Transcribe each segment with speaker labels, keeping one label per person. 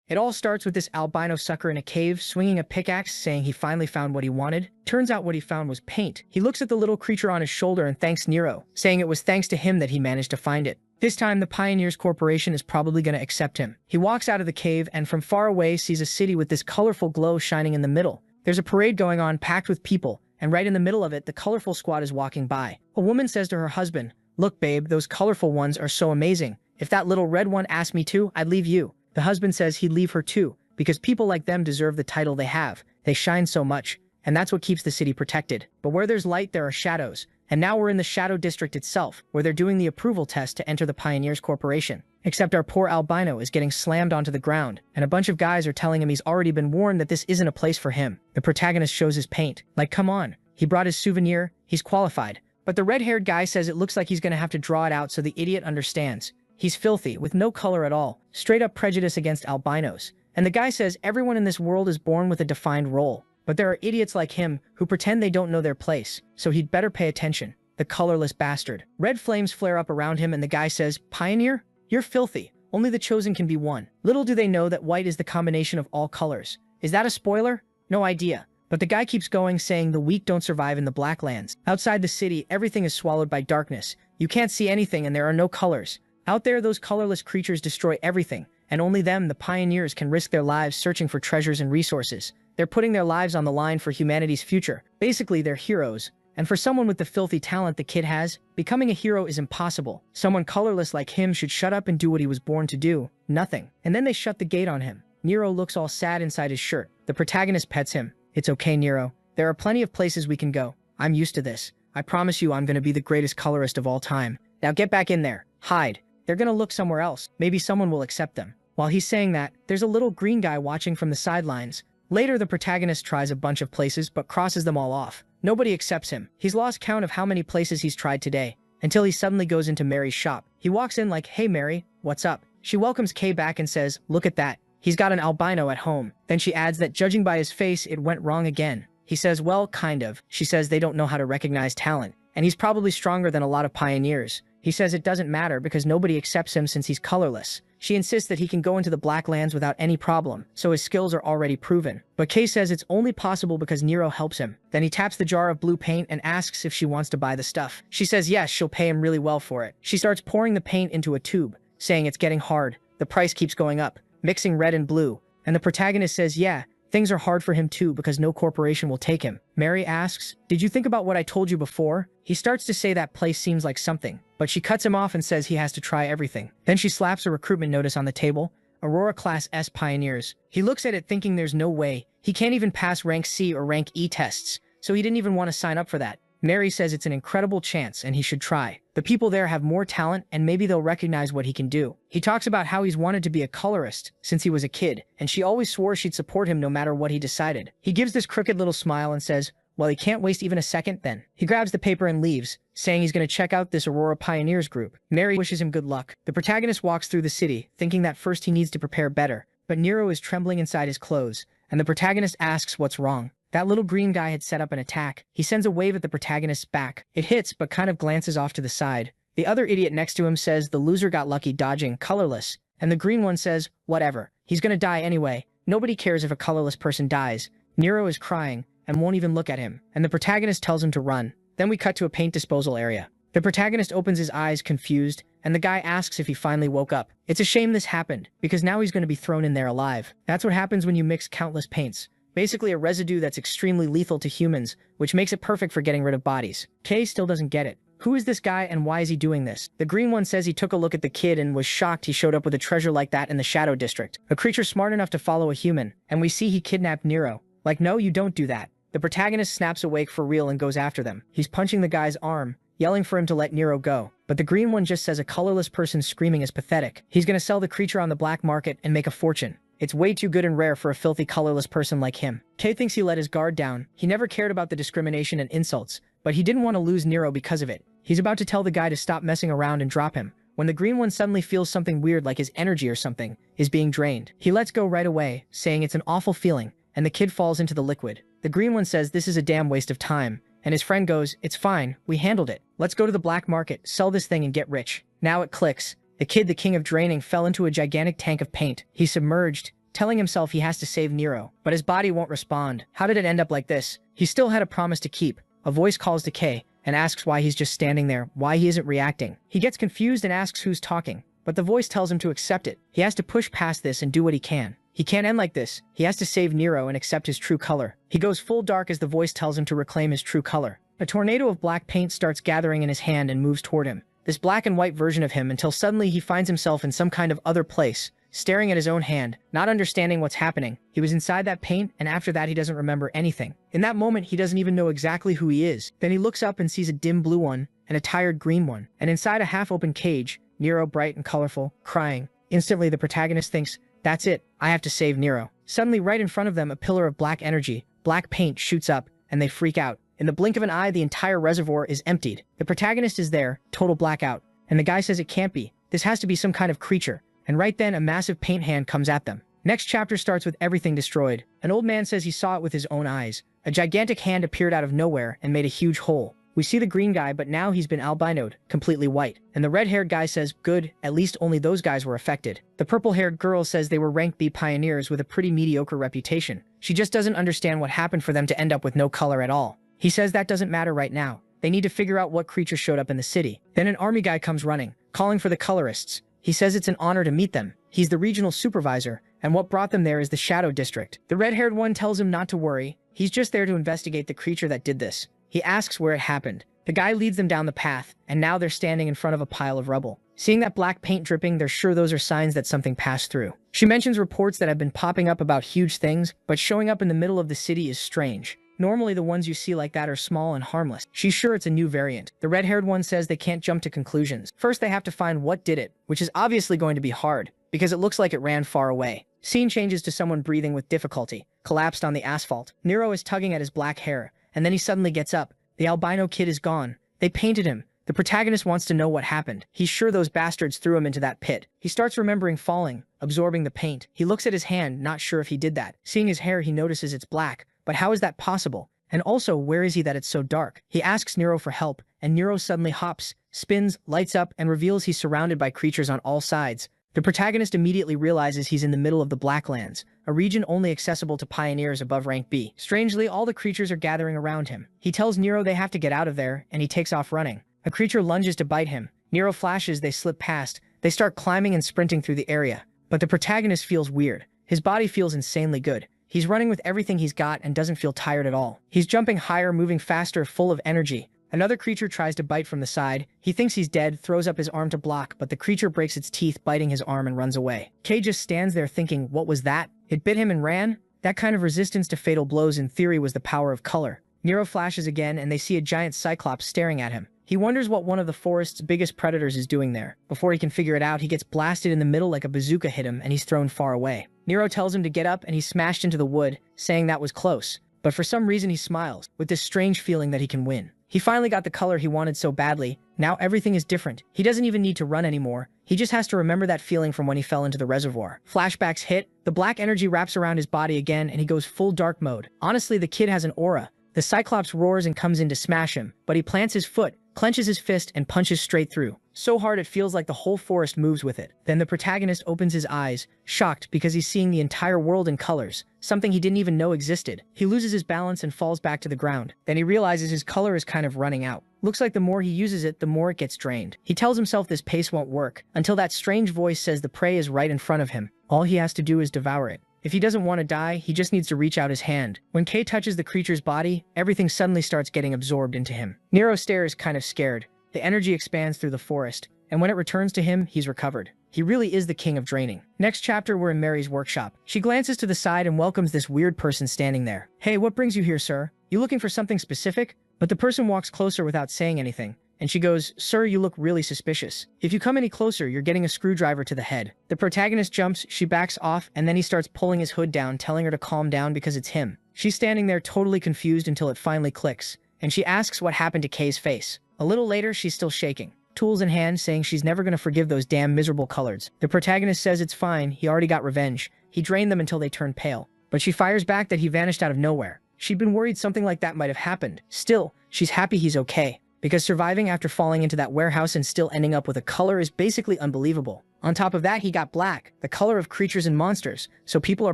Speaker 1: It all starts with this albino sucker in a cave swinging a pickaxe saying he finally found what he wanted. Turns out what he found was paint. He looks at the little creature on his shoulder and thanks Nero, saying it was thanks to him that he managed to find it. This time the Pioneers Corporation is probably going to accept him. He walks out of the cave and from far away sees a city with this colorful glow shining in the middle. There's a parade going on packed with people, and right in the middle of it the colorful squad is walking by. A woman says to her husband, "Look babe, those colorful ones are so amazing. If that little red one asked me to, I'd leave you." The husband says he'd leave her too, because people like them deserve the title they have. They shine so much, and that's what keeps the city protected. But where there's light, there are shadows. And now we're in the Shadow District itself, where they're doing the approval test to enter the Pioneers Corporation. Except our poor albino is getting slammed onto the ground, and a bunch of guys are telling him he's already been warned that this isn't a place for him. The protagonist shows his paint. Like, come on, he brought his souvenir, he's qualified. But the red-haired guy says it looks like he's gonna have to draw it out so the idiot understands. He's filthy, with no color at all, straight up prejudice against albinos. And the guy says everyone in this world is born with a defined role. But there are idiots like him who pretend they don't know their place, so he'd better pay attention. The colorless bastard. Red flames flare up around him and the guy says, "Pioneer, you're filthy. Only the chosen can be one." Little do they know that white is the combination of all colors. Is that a spoiler? No idea. But the guy keeps going saying the weak don't survive in the Blacklands. Outside the city, everything is swallowed by darkness. You can't see anything and there are no colors. Out there, those colorless creatures destroy everything, and only them, the pioneers, can risk their lives searching for treasures and resources. They're putting their lives on the line for humanity's future. Basically, they're heroes. And for someone with the filthy talent the kid has, becoming a hero is impossible. Someone colorless like him should shut up and do what he was born to do. Nothing. And then they shut the gate on him. Nero looks all sad inside his shirt. The protagonist pets him. "It's okay, Nero. There are plenty of places we can go. I'm used to this. I promise you I'm gonna be the greatest colorist of all time. Now get back in there. Hide. They're gonna look somewhere else. Maybe someone will accept them." While he's saying that, there's a little green guy watching from the sidelines. Later, the protagonist tries a bunch of places, but crosses them all off. Nobody accepts him. He's lost count of how many places he's tried today, until he suddenly goes into Mary's shop. He walks in like, "Hey Mary, what's up?" She welcomes Kay back and says, "Look at that. He's got an albino at home." Then she adds that judging by his face, it went wrong again. He says, "Well, kind of." She says they don't know how to recognize talent, and he's probably stronger than a lot of pioneers. He says it doesn't matter because nobody accepts him since he's colorless. She insists that he can go into the Blacklands without any problem, so his skills are already proven. But Kay says it's only possible because Nero helps him. Then he taps the jar of blue paint and asks if she wants to buy the stuff. She says yes, she'll pay him really well for it. She starts pouring the paint into a tube, saying it's getting hard. The price keeps going up, mixing red and blue. And the protagonist says, yeah, things are hard for him too because no corporation will take him. Mary asks, "Did you think about what I told you before?" He starts to say that place seems like something, but she cuts him off and says he has to try everything. Then she slaps a recruitment notice on the table, Aurora Class S Pioneers. He looks at it thinking there's no way. He can't even pass rank C or rank E tests, so he didn't even want to sign up for that. Mary says it's an incredible chance and he should try. The people there have more talent and maybe they'll recognize what he can do. He talks about how he's wanted to be a colorist since he was a kid, and she always swore she'd support him no matter what he decided. He gives this crooked little smile and says, well, he can't waste even a second then. He grabs the paper and leaves, saying he's going to check out this Aurora Pioneers group. Mary wishes him good luck. The protagonist walks through the city, thinking that first he needs to prepare better, but Nero is trembling inside his clothes, and the protagonist asks what's wrong. That little green guy had set up an attack. He sends a wave at the protagonist's back. It hits, but kind of glances off to the side. The other idiot next to him says the loser got lucky dodging Colorless, and the green one says, whatever, he's gonna die anyway. Nobody cares if a colorless person dies. Nero is crying, and won't even look at him, and the protagonist tells him to run. Then we cut to a paint disposal area. The protagonist opens his eyes, confused, and the guy asks if he finally woke up. It's a shame this happened, because now he's gonna be thrown in there alive. That's what happens when you mix countless paints. Basically a residue that's extremely lethal to humans, which makes it perfect for getting rid of bodies. Kay still doesn't get it. Who is this guy and why is he doing this? The green one says he took a look at the kid and was shocked he showed up with a treasure like that in the Shadow District. A creature smart enough to follow a human, and we see he kidnapped Nero. Like, no, you don't do that. The protagonist snaps awake for real and goes after them. He's punching the guy's arm, yelling for him to let Nero go. But the green one just says a colorless person screaming is pathetic. He's gonna sell the creature on the black market and make a fortune. It's way too good and rare for a filthy colorless person like him. Kay thinks he let his guard down. He never cared about the discrimination and insults, but he didn't want to lose Nero because of it. He's about to tell the guy to stop messing around and drop him, when the green one suddenly feels something weird like his energy or something is being drained. He lets go right away, saying it's an awful feeling, and the kid falls into the liquid. The green one says this is a damn waste of time, and his friend goes, it's fine, we handled it. Let's go to the black market, sell this thing and get rich. Now it clicks. The kid, the king of draining, fell into a gigantic tank of paint. He's submerged, telling himself he has to save Nero, but his body won't respond. How did it end up like this? He still had a promise to keep. A voice calls to Kay and asks why he's just standing there, why he isn't reacting. He gets confused and asks who's talking, but the voice tells him to accept it. He has to push past this and do what he can. He can't end like this. He has to save Nero and accept his true color. He goes full dark as the voice tells him to reclaim his true color. A tornado of black paint starts gathering in his hand and moves toward him. This black and white version of him until suddenly he finds himself in some kind of other place, staring at his own hand, not understanding what's happening. He was inside that paint, and after that he doesn't remember anything. In that moment, he doesn't even know exactly who he is. Then he looks up and sees a dim blue one and a tired green one, and inside a half-open cage, Nero, bright and colorful, crying. Instantly, the protagonist thinks, that's it, I have to save Nero. Suddenly, right in front of them, a pillar of black energy, black paint shoots up, and they freak out. In the blink of an eye, the entire reservoir is emptied. The protagonist is there, total blackout, and the guy says it can't be. This has to be some kind of creature. And right then, a massive paint hand comes at them. Next chapter starts with everything destroyed. An old man says he saw it with his own eyes. A gigantic hand appeared out of nowhere and made a huge hole. We see the green guy, but now he's been albinoed, completely white. And the red-haired guy says, good, at least only those guys were affected. The purple-haired girl says they were rank B pioneers with a pretty mediocre reputation. She just doesn't understand what happened for them to end up with no color at all. He says that doesn't matter right now. They need to figure out what creature showed up in the city. Then an army guy comes running, calling for the colorists. He says it's an honor to meet them. He's the regional supervisor, and what brought them there is the Shadow District. The red-haired one tells him not to worry. He's just there to investigate the creature that did this. He asks where it happened. The guy leads them down the path, and now they're standing in front of a pile of rubble. Seeing that black paint dripping, they're sure those are signs that something passed through. She mentions reports that have been popping up about huge things, but showing up in the middle of the city is strange. Normally the ones you see like that are small and harmless. She's sure it's a new variant. The red-haired one says they can't jump to conclusions. First they have to find what did it, which is obviously going to be hard, because it looks like it ran far away. Scene changes to someone breathing with difficulty, collapsed on the asphalt. Nero is tugging at his black hair, and then he suddenly gets up. The albino kid is gone. They painted him. The protagonist wants to know what happened. He's sure those bastards threw him into that pit. He starts remembering falling, absorbing the paint. He looks at his hand, not sure if he did that. Seeing his hair, he notices it's black. But how is that possible? And also, where is he that it's so dark? He asks Nero for help, and Nero suddenly hops, spins, lights up, and reveals he's surrounded by creatures on all sides. The protagonist immediately realizes he's in the middle of the Blacklands, a region only accessible to pioneers above rank B. Strangely, all the creatures are gathering around him. He tells Nero they have to get out of there, and he takes off running. A creature lunges to bite him. Nero flashes, they slip past. They start climbing and sprinting through the area. But the protagonist feels weird. His body feels insanely good. He's running with everything he's got and doesn't feel tired at all. He's jumping higher, moving faster, full of energy. Another creature tries to bite from the side. He thinks he's dead, throws up his arm to block, but the creature breaks its teeth, biting his arm and runs away. Kay just stands there thinking, what was that? It bit him and ran? That kind of resistance to fatal blows in theory was the power of color. Nero flashes again and they see a giant cyclops staring at him. He wonders what one of the forest's biggest predators is doing there. Before he can figure it out, he gets blasted in the middle like a bazooka hit him and he's thrown far away. Nero tells him to get up and he's smashed into the wood, saying that was close. But for some reason he smiles, with this strange feeling that he can win. He finally got the color he wanted so badly. Now everything is different. He doesn't even need to run anymore. He just has to remember that feeling from when he fell into the reservoir. Flashbacks hit, the black energy wraps around his body again and he goes full dark mode. Honestly, the kid has an aura. The Cyclops roars and comes in to smash him, but he plants his foot, clenches his fist, and punches straight through. So hard it feels like the whole forest moves with it. Then the protagonist opens his eyes, shocked because he's seeing the entire world in colors, something he didn't even know existed. He loses his balance and falls back to the ground. Then he realizes his color is kind of running out. Looks like the more he uses it, the more it gets drained. He tells himself this pace won't work, until that strange voice says the prey is right in front of him. All he has to do is devour it. If he doesn't want to die, he just needs to reach out his hand. When Kay touches the creature's body, everything suddenly starts getting absorbed into him. Nero stares, kind of scared. The energy expands through the forest, and when it returns to him, he's recovered. He really is the king of draining. Next chapter, we're in Mary's workshop. She glances to the side and welcomes this weird person standing there. Hey, what brings you here, sir? You looking for something specific? But the person walks closer without saying anything. And she goes, sir, you look really suspicious. If you come any closer, you're getting a screwdriver to the head. The protagonist jumps, she backs off, and then he starts pulling his hood down, telling her to calm down because it's him. She's standing there totally confused until it finally clicks, and she asks what happened to Kay's face. A little later, she's still shaking, tools in hand, saying she's never gonna forgive those damn miserable colors. The protagonist says it's fine, he already got revenge. He drained them until they turned pale. But she fires back that he vanished out of nowhere. She'd been worried something like that might have happened. Still, she's happy he's okay. Because surviving after falling into that warehouse and still ending up with a color is basically unbelievable. On top of that, he got black, the color of creatures and monsters, so people are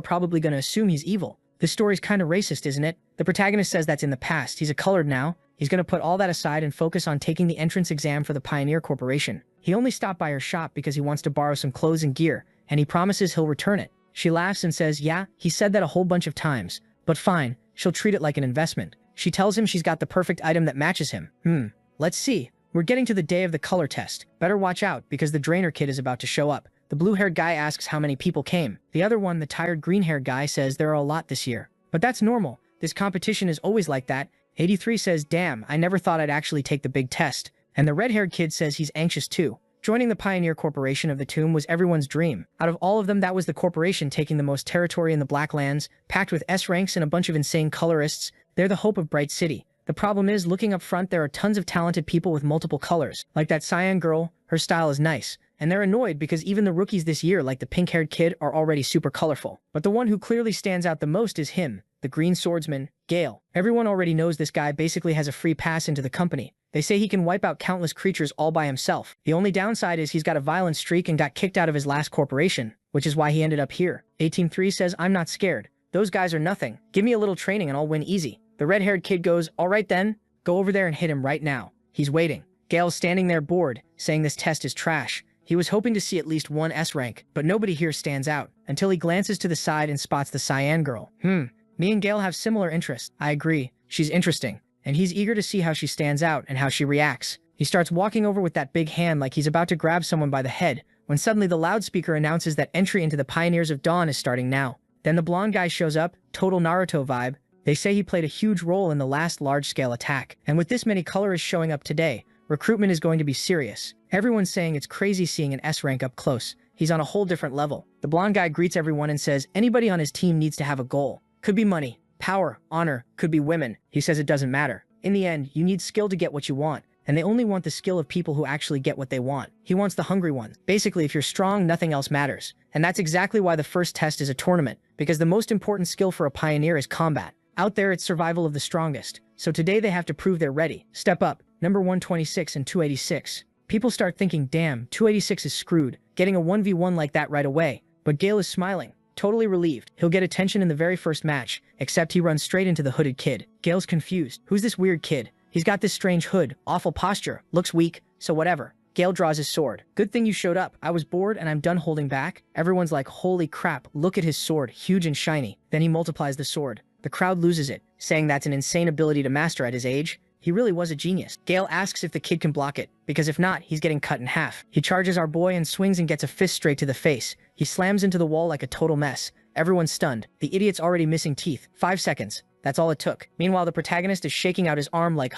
Speaker 1: probably going to assume he's evil. This story's kind of racist, isn't it? The protagonist says that's in the past. He's a colored now. He's going to put all that aside and focus on taking the entrance exam for the Pioneer Corporation. He only stopped by her shop because he wants to borrow some clothes and gear, and he promises he'll return it. She laughs and says, yeah, he said that a whole bunch of times. But fine, she'll treat it like an investment. She tells him she's got the perfect item that matches him. Let's see. We're getting to the day of the color test. Better watch out, because the Drainer kid is about to show up. The blue-haired guy asks how many people came. The other one, the tired green-haired guy, says there are a lot this year. But that's normal. This competition is always like that. 83 says, damn, I never thought I'd actually take the big test. And the red-haired kid says he's anxious too. Joining the Pioneer Corporation of the Tomb was everyone's dream. Out of all of them, that was the corporation taking the most territory in the Black Lands, packed with S-ranks and a bunch of insane colorists. They're the hope of Bright City. The problem is, looking up front, there are tons of talented people with multiple colors. Like that cyan girl, her style is nice. And they're annoyed because even the rookies this year, like the pink-haired kid, are already super colorful. But the one who clearly stands out the most is him, the green swordsman, Gale. Everyone already knows this guy basically has a free pass into the company. They say he can wipe out countless creatures all by himself. The only downside is he's got a violent streak and got kicked out of his last corporation, which is why he ended up here. 183 says, I'm not scared. Those guys are nothing. Give me a little training and I'll win easy. The red-haired kid goes, all right then, go over there and hit him right now. He's waiting. Gale's standing there bored, saying this test is trash. He was hoping to see at least one S rank, but nobody here stands out, until he glances to the side and spots the cyan girl. Me and Gale have similar interests. I agree. She's interesting. And he's eager to see how she stands out and how she reacts. He starts walking over with that big hand like he's about to grab someone by the head, when suddenly the loudspeaker announces that entry into the Pioneers of Dawn is starting now. Then the blonde guy shows up, total Naruto vibe. They say he played a huge role in the last large-scale attack. And with this many colorists showing up today, recruitment is going to be serious. Everyone's saying it's crazy seeing an S rank up close. He's on a whole different level. The blonde guy greets everyone and says anybody on his team needs to have a goal. Could be money, power, honor, could be women. He says it doesn't matter. In the end, you need skill to get what you want. And they only want the skill of people who actually get what they want. He wants the hungry ones. Basically, if you're strong, nothing else matters. And that's exactly why the first test is a tournament. Because the most important skill for a pioneer is combat. Out there, it's survival of the strongest. So today they have to prove they're ready. Step up. Number 126 and 286. People start thinking, damn, 286 is screwed, getting a 1v1 like that right away. But Gale is smiling, totally relieved. He'll get attention in the very first match, except he runs straight into the hooded kid. Gale's confused. Who's this weird kid? He's got this strange hood, awful posture, looks weak, so whatever. Gale draws his sword. Good thing you showed up. I was bored and I'm done holding back. Everyone's like, holy crap, look at his sword, huge and shiny. Then he multiplies the sword. The crowd loses it, saying that's an insane ability to master at his age. He really was a genius. Gale asks if the kid can block it, because if not, he's getting cut in half. He charges our boy and swings and gets a fist straight to the face. He slams into the wall like a total mess. Everyone's stunned. The idiot's already missing teeth. 5 seconds. That's all it took. Meanwhile, the protagonist is shaking out his arm like,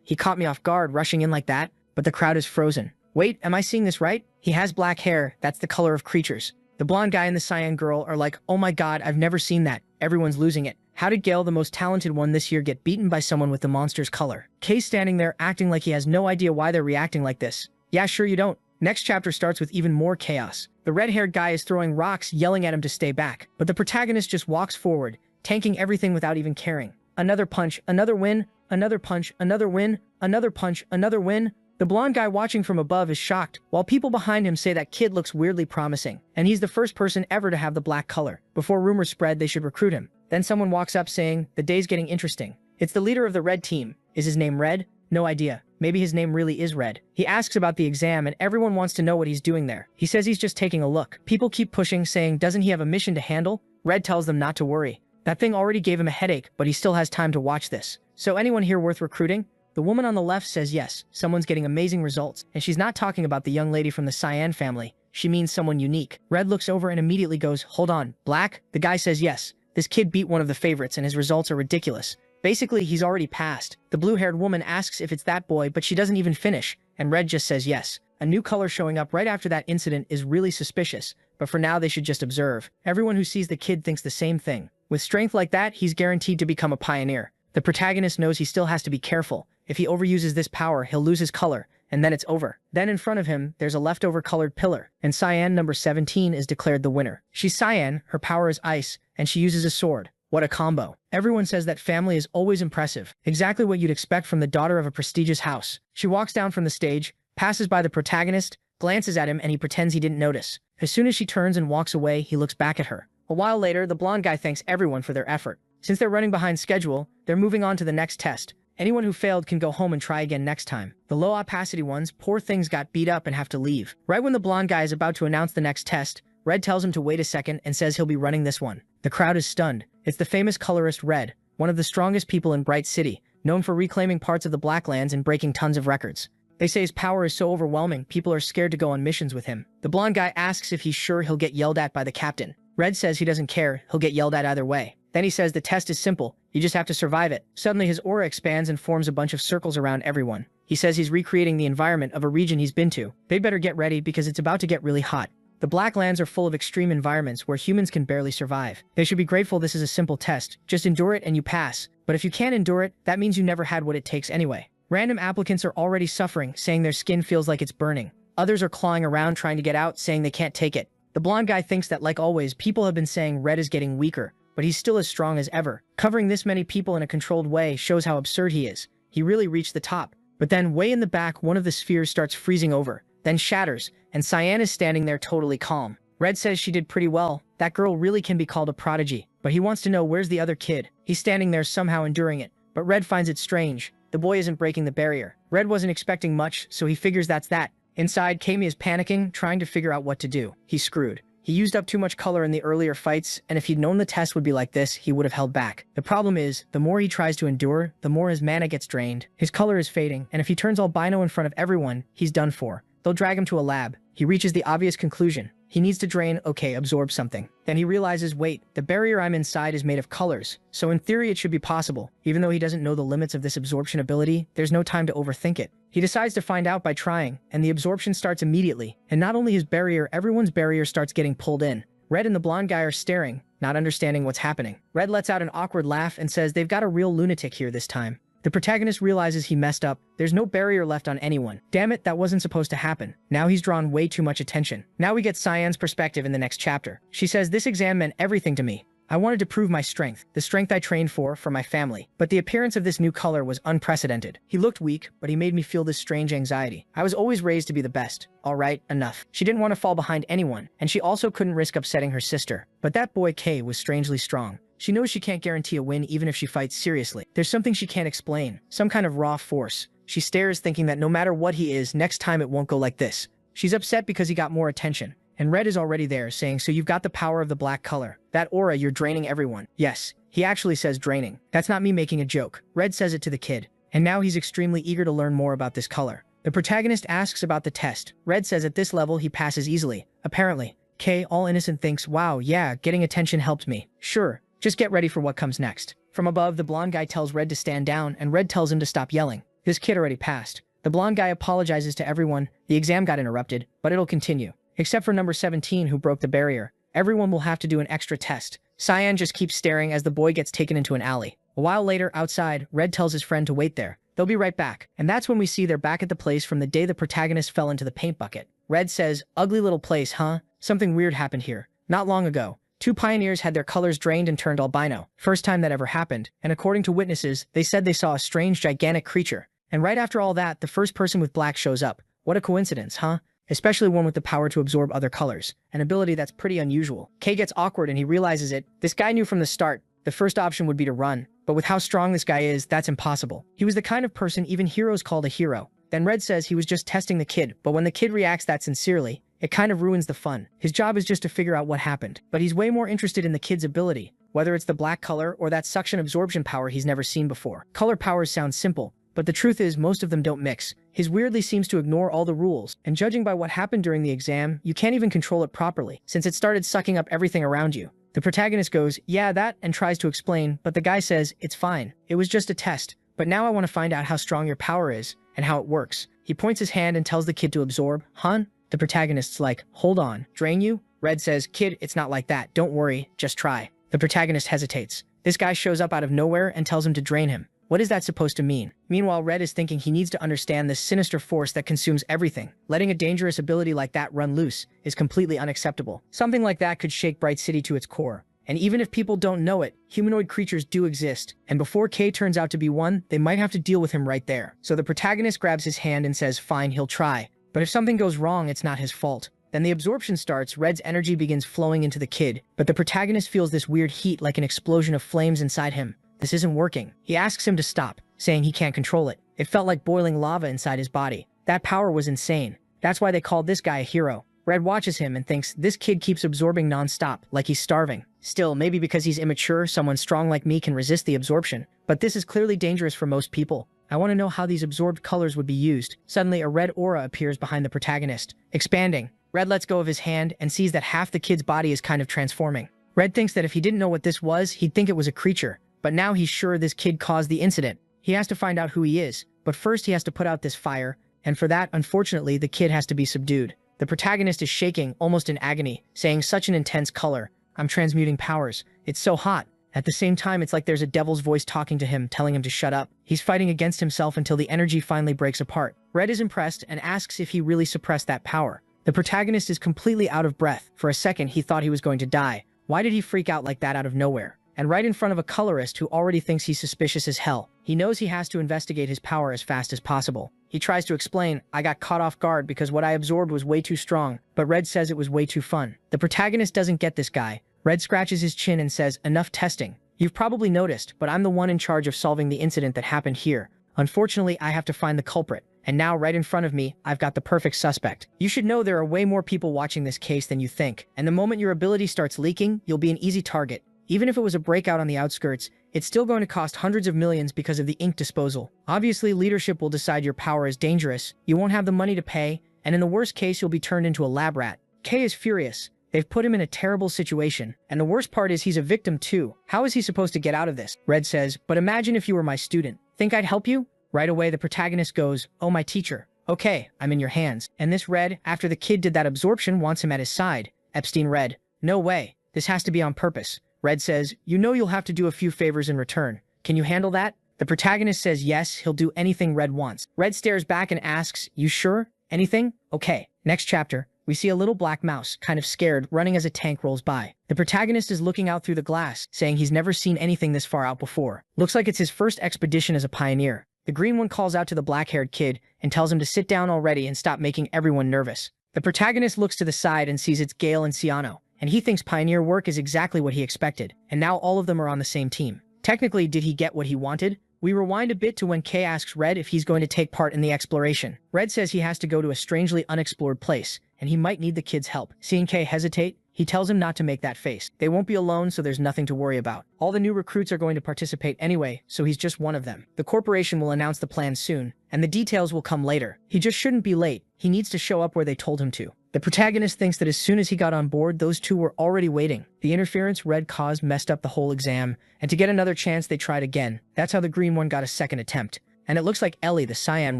Speaker 1: he caught me off guard rushing in like that. But the crowd is frozen. Wait, am I seeing this right? He has black hair. That's the color of creatures. The blonde guy and the cyan girl are like, oh my god, I've never seen that. Everyone's losing it. How did Gale, the most talented one this year, get beaten by someone with the monster's color? Kay's standing there acting like he has no idea why they're reacting like this. Yeah, sure you don't. Next chapter starts with even more chaos. The red-haired guy is throwing rocks, yelling at him to stay back. But the protagonist just walks forward, tanking everything without even caring. Another punch, another win, another punch, another win, another punch, another win. The blonde guy watching from above is shocked, while people behind him say that kid looks weirdly promising, and he's the first person ever to have the black color. Before rumors spread, they should recruit him. Then someone walks up saying, the day's getting interesting. It's the leader of the red team. Is his name Red? No idea. Maybe his name really is Red. He asks about the exam and everyone wants to know what he's doing there. He says he's just taking a look. People keep pushing, saying, doesn't he have a mission to handle? Red tells them not to worry. That thing already gave him a headache, but he still has time to watch this. So anyone here worth recruiting? The woman on the left says yes, someone's getting amazing results, and she's not talking about the young lady from the Cyan family. She means someone unique. Red looks over and immediately goes, hold on, Black? The guy says yes. This kid beat one of the favorites and his results are ridiculous. Basically, he's already passed. The blue-haired woman asks if it's that boy, but she doesn't even finish, and Red just says yes. A new color showing up right after that incident is really suspicious, but for now they should just observe. Everyone who sees the kid thinks the same thing. With strength like that, he's guaranteed to become a pioneer. The protagonist knows he still has to be careful. If he overuses this power, he'll lose his color, and then it's over. Then in front of him, there's a leftover colored pillar, and Cyan number 17 is declared the winner. She's Cyan, her power is ice, and she uses a sword. What a combo. Everyone says that family is always impressive. Exactly what you'd expect from the daughter of a prestigious house. She walks down from the stage, passes by the protagonist, glances at him, and he pretends he didn't notice. As soon as she turns and walks away, he looks back at her. A while later, the blonde guy thanks everyone for their effort. Since they're running behind schedule, they're moving on to the next test. Anyone who failed can go home and try again next time. The low opacity ones, poor things, got beat up and have to leave. Right when the blonde guy is about to announce the next test, Red tells him to wait a second and says he'll be running this one. The crowd is stunned. It's the famous colorist Red, one of the strongest people in Bright City, known for reclaiming parts of the Blacklands and breaking tons of records. They say his power is so overwhelming, people are scared to go on missions with him. The blonde guy asks if he's sure he'll get yelled at by the captain. Red says he doesn't care, he'll get yelled at either way. Then he says the test is simple, you just have to survive it. Suddenly his aura expands and forms a bunch of circles around everyone. He says he's recreating the environment of a region he's been to. They better get ready because it's about to get really hot. The Blacklands are full of extreme environments where humans can barely survive. They should be grateful this is a simple test. Just endure it and you pass. But if you can't endure it, that means you never had what it takes anyway. Random applicants are already suffering, saying their skin feels like it's burning. Others are clawing around trying to get out, saying they can't take it. The blonde guy thinks that, like always, people have been saying Red is getting weaker, but he's still as strong as ever. Covering this many people in a controlled way shows how absurd he is. He really reached the top. But then, way in the back, one of the spheres starts freezing over, then shatters, and Cyan is standing there totally calm. Red says she did pretty well. That girl really can be called a prodigy. But he wants to know where's the other kid. He's standing there somehow enduring it. But Red finds it strange. The boy isn't breaking the barrier. Red wasn't expecting much, so he figures that's that. Inside, Kami is panicking, trying to figure out what to do. He's screwed. He used up too much color in the earlier fights, and if he'd known the test would be like this, he would have held back. The problem is, the more he tries to endure, the more his mana gets drained. His color is fading, and if he turns albino in front of everyone, he's done for. They'll drag him to a lab. He reaches the obvious conclusion. He needs to drain, absorb something. Then he realizes, wait, the barrier I'm inside is made of colors, so in theory it should be possible. Even though he doesn't know the limits of this absorption ability, there's no time to overthink it. He decides to find out by trying, and the absorption starts immediately. And not only his barrier, everyone's barrier starts getting pulled in. Red and the blonde guy are staring, not understanding what's happening. Red lets out an awkward laugh and says they've got a real lunatic here this time. The protagonist realizes he messed up. There's no barrier left on anyone. Damn it, that wasn't supposed to happen. Now he's drawn way too much attention. Now we get Cyan's perspective in the next chapter. She says, this exam meant everything to me. I wanted to prove my strength, the strength I trained for my family. But the appearance of this new color was unprecedented. He looked weak, but he made me feel this strange anxiety. I was always raised to be the best. All right, enough. She didn't want to fall behind anyone, and she also couldn't risk upsetting her sister. But that boy K was strangely strong. She knows she can't guarantee a win even if she fights seriously. There's something she can't explain, some kind of raw force. She stares thinking that no matter what he is, next time it won't go like this. She's upset because he got more attention. And Red is already there, saying, so you've got the power of the black color. That aura, you're draining everyone. Yes, he actually says draining. That's not me making a joke. Red says it to the kid. And now he's extremely eager to learn more about this color. The protagonist asks about the test. Red says at this level he passes easily. Apparently. K, all innocent, thinks, wow, yeah, getting attention helped me. Sure, just get ready for what comes next. From above, the blonde guy tells Red to stand down, and Red tells him to stop yelling. This kid already passed. The blonde guy apologizes to everyone. The exam got interrupted, but it'll continue. Except for number 17 who broke the barrier. Everyone will have to do an extra test. Cyan just keeps staring as the boy gets taken into an alley. A while later, outside, Red tells his friend to wait there. They'll be right back. And that's when we see they're back at the place from the day the protagonist fell into the paint bucket. Red says, ugly little place, huh? Something weird happened here. Not long ago. 2 pioneers had their colors drained and turned albino. First time that ever happened. And according to witnesses, they said they saw a strange, gigantic creature. And right after all that, the first person with black shows up. What a coincidence, huh? Especially one with the power to absorb other colors, an ability that's pretty unusual. K gets awkward and he realizes it. This guy knew from the start, the first option would be to run, but with how strong this guy is, that's impossible. He was the kind of person even heroes called a hero. Then Red says he was just testing the kid, but when the kid reacts that sincerely, it kind of ruins the fun. His job is just to figure out what happened, but he's way more interested in the kid's ability, whether it's the black color or that suction absorption power he's never seen before. Color powers sound simple, but the truth is most of them don't mix. His weirdly seems to ignore all the rules, and judging by what happened during the exam, you can't even control it properly, since it started sucking up everything around you. The protagonist goes, yeah, that, and tries to explain, but the guy says, it's fine. It was just a test. But now I want to find out how strong your power is, and how it works. He points his hand and tells the kid to absorb. Hun? The protagonist's like, hold on, drain you? Red says, kid, it's not like that. Don't worry, just try. The protagonist hesitates. This guy shows up out of nowhere and tells him to drain him. What is that supposed to mean? Meanwhile, Red is thinking he needs to understand this sinister force that consumes everything. Letting a dangerous ability like that run loose is completely unacceptable. Something like that could shake Bright City to its core. And even if people don't know it, humanoid creatures do exist. And before K turns out to be one, they might have to deal with him right there. So the protagonist grabs his hand and says, fine, he'll try. But if something goes wrong, it's not his fault. Then the absorption starts, Red's energy begins flowing into the kid, but the protagonist feels this weird heat like an explosion of flames inside him. This isn't working. He asks him to stop, saying he can't control it. It felt like boiling lava inside his body. That power was insane. That's why they called this guy a hero. Red watches him and thinks this kid keeps absorbing non-stop, like he's starving. Still, maybe because he's immature, someone strong like me can resist the absorption. But this is clearly dangerous for most people. I want to know how these absorbed colors would be used. Suddenly, a red aura appears behind the protagonist, expanding. Red lets go of his hand and sees that half the kid's body is kind of transforming. Red thinks that if he didn't know what this was, he'd think it was a creature. But now he's sure this kid caused the incident. He has to find out who he is. But first he has to put out this fire. And for that, unfortunately, the kid has to be subdued. The protagonist is shaking, almost in agony, saying such an intense color. I'm transmuting powers. It's so hot. At the same time, it's like there's a devil's voice talking to him, telling him to shut up. He's fighting against himself until the energy finally breaks apart. Red is impressed and asks if he really suppressed that power. The protagonist is completely out of breath. For a second, he thought he was going to die. Why did he freak out like that out of nowhere? And right in front of a colorist who already thinks he's suspicious as hell. He knows he has to investigate his power as fast as possible. He tries to explain, I got caught off guard because what I absorbed was way too strong, but Red says it was way too fun. The protagonist doesn't get this guy. Red scratches his chin and says, enough testing. You've probably noticed, but I'm the one in charge of solving the incident that happened here. Unfortunately, I have to find the culprit. And now, right in front of me, I've got the perfect suspect. You should know there are way more people watching this case than you think. And the moment your ability starts leaking, you'll be an easy target. Even if it was a breakout on the outskirts, it's still going to cost hundreds of millions because of the ink disposal. Obviously, leadership will decide your power is dangerous, you won't have the money to pay, and in the worst case, you'll be turned into a lab rat. Kay is furious. They've put him in a terrible situation. And the worst part is he's a victim too. How is he supposed to get out of this? Red says, but imagine if you were my student. Think I'd help you? Right away, the protagonist goes, oh, my teacher. Okay, I'm in your hands. And this Red, after the kid did that absorption, wants him at his side. Epstein Red, no way. This has to be on purpose. Red says, you know you'll have to do a few favors in return. Can you handle that? The protagonist says yes, he'll do anything Red wants. Red stares back and asks, you sure? Anything? Okay. Next chapter, we see a little black mouse, kind of scared, running as a tank rolls by. The protagonist is looking out through the glass, saying he's never seen anything this far out before. Looks like it's his first expedition as a pioneer. The green one calls out to the black-haired kid and tells him to sit down already and stop making everyone nervous. The protagonist looks to the side and sees it's Gale and Ciano, and he thinks pioneer work is exactly what he expected, and now all of them are on the same team. Technically, did he get what he wanted? We rewind a bit to when Kay asks Red if he's going to take part in the exploration. Red says he has to go to a strangely unexplored place, and he might need the kid's help. Seeing Kay hesitate, he tells him not to make that face. They won't be alone, so there's nothing to worry about. All the new recruits are going to participate anyway, so he's just one of them. The corporation will announce the plan soon, and the details will come later. He just shouldn't be late. He needs to show up where they told him to. The protagonist thinks that as soon as he got on board, those two were already waiting. The interference Red caused messed up the whole exam, and to get another chance, they tried again. That's how the green one got a second attempt. And it looks like Ellie, the cyan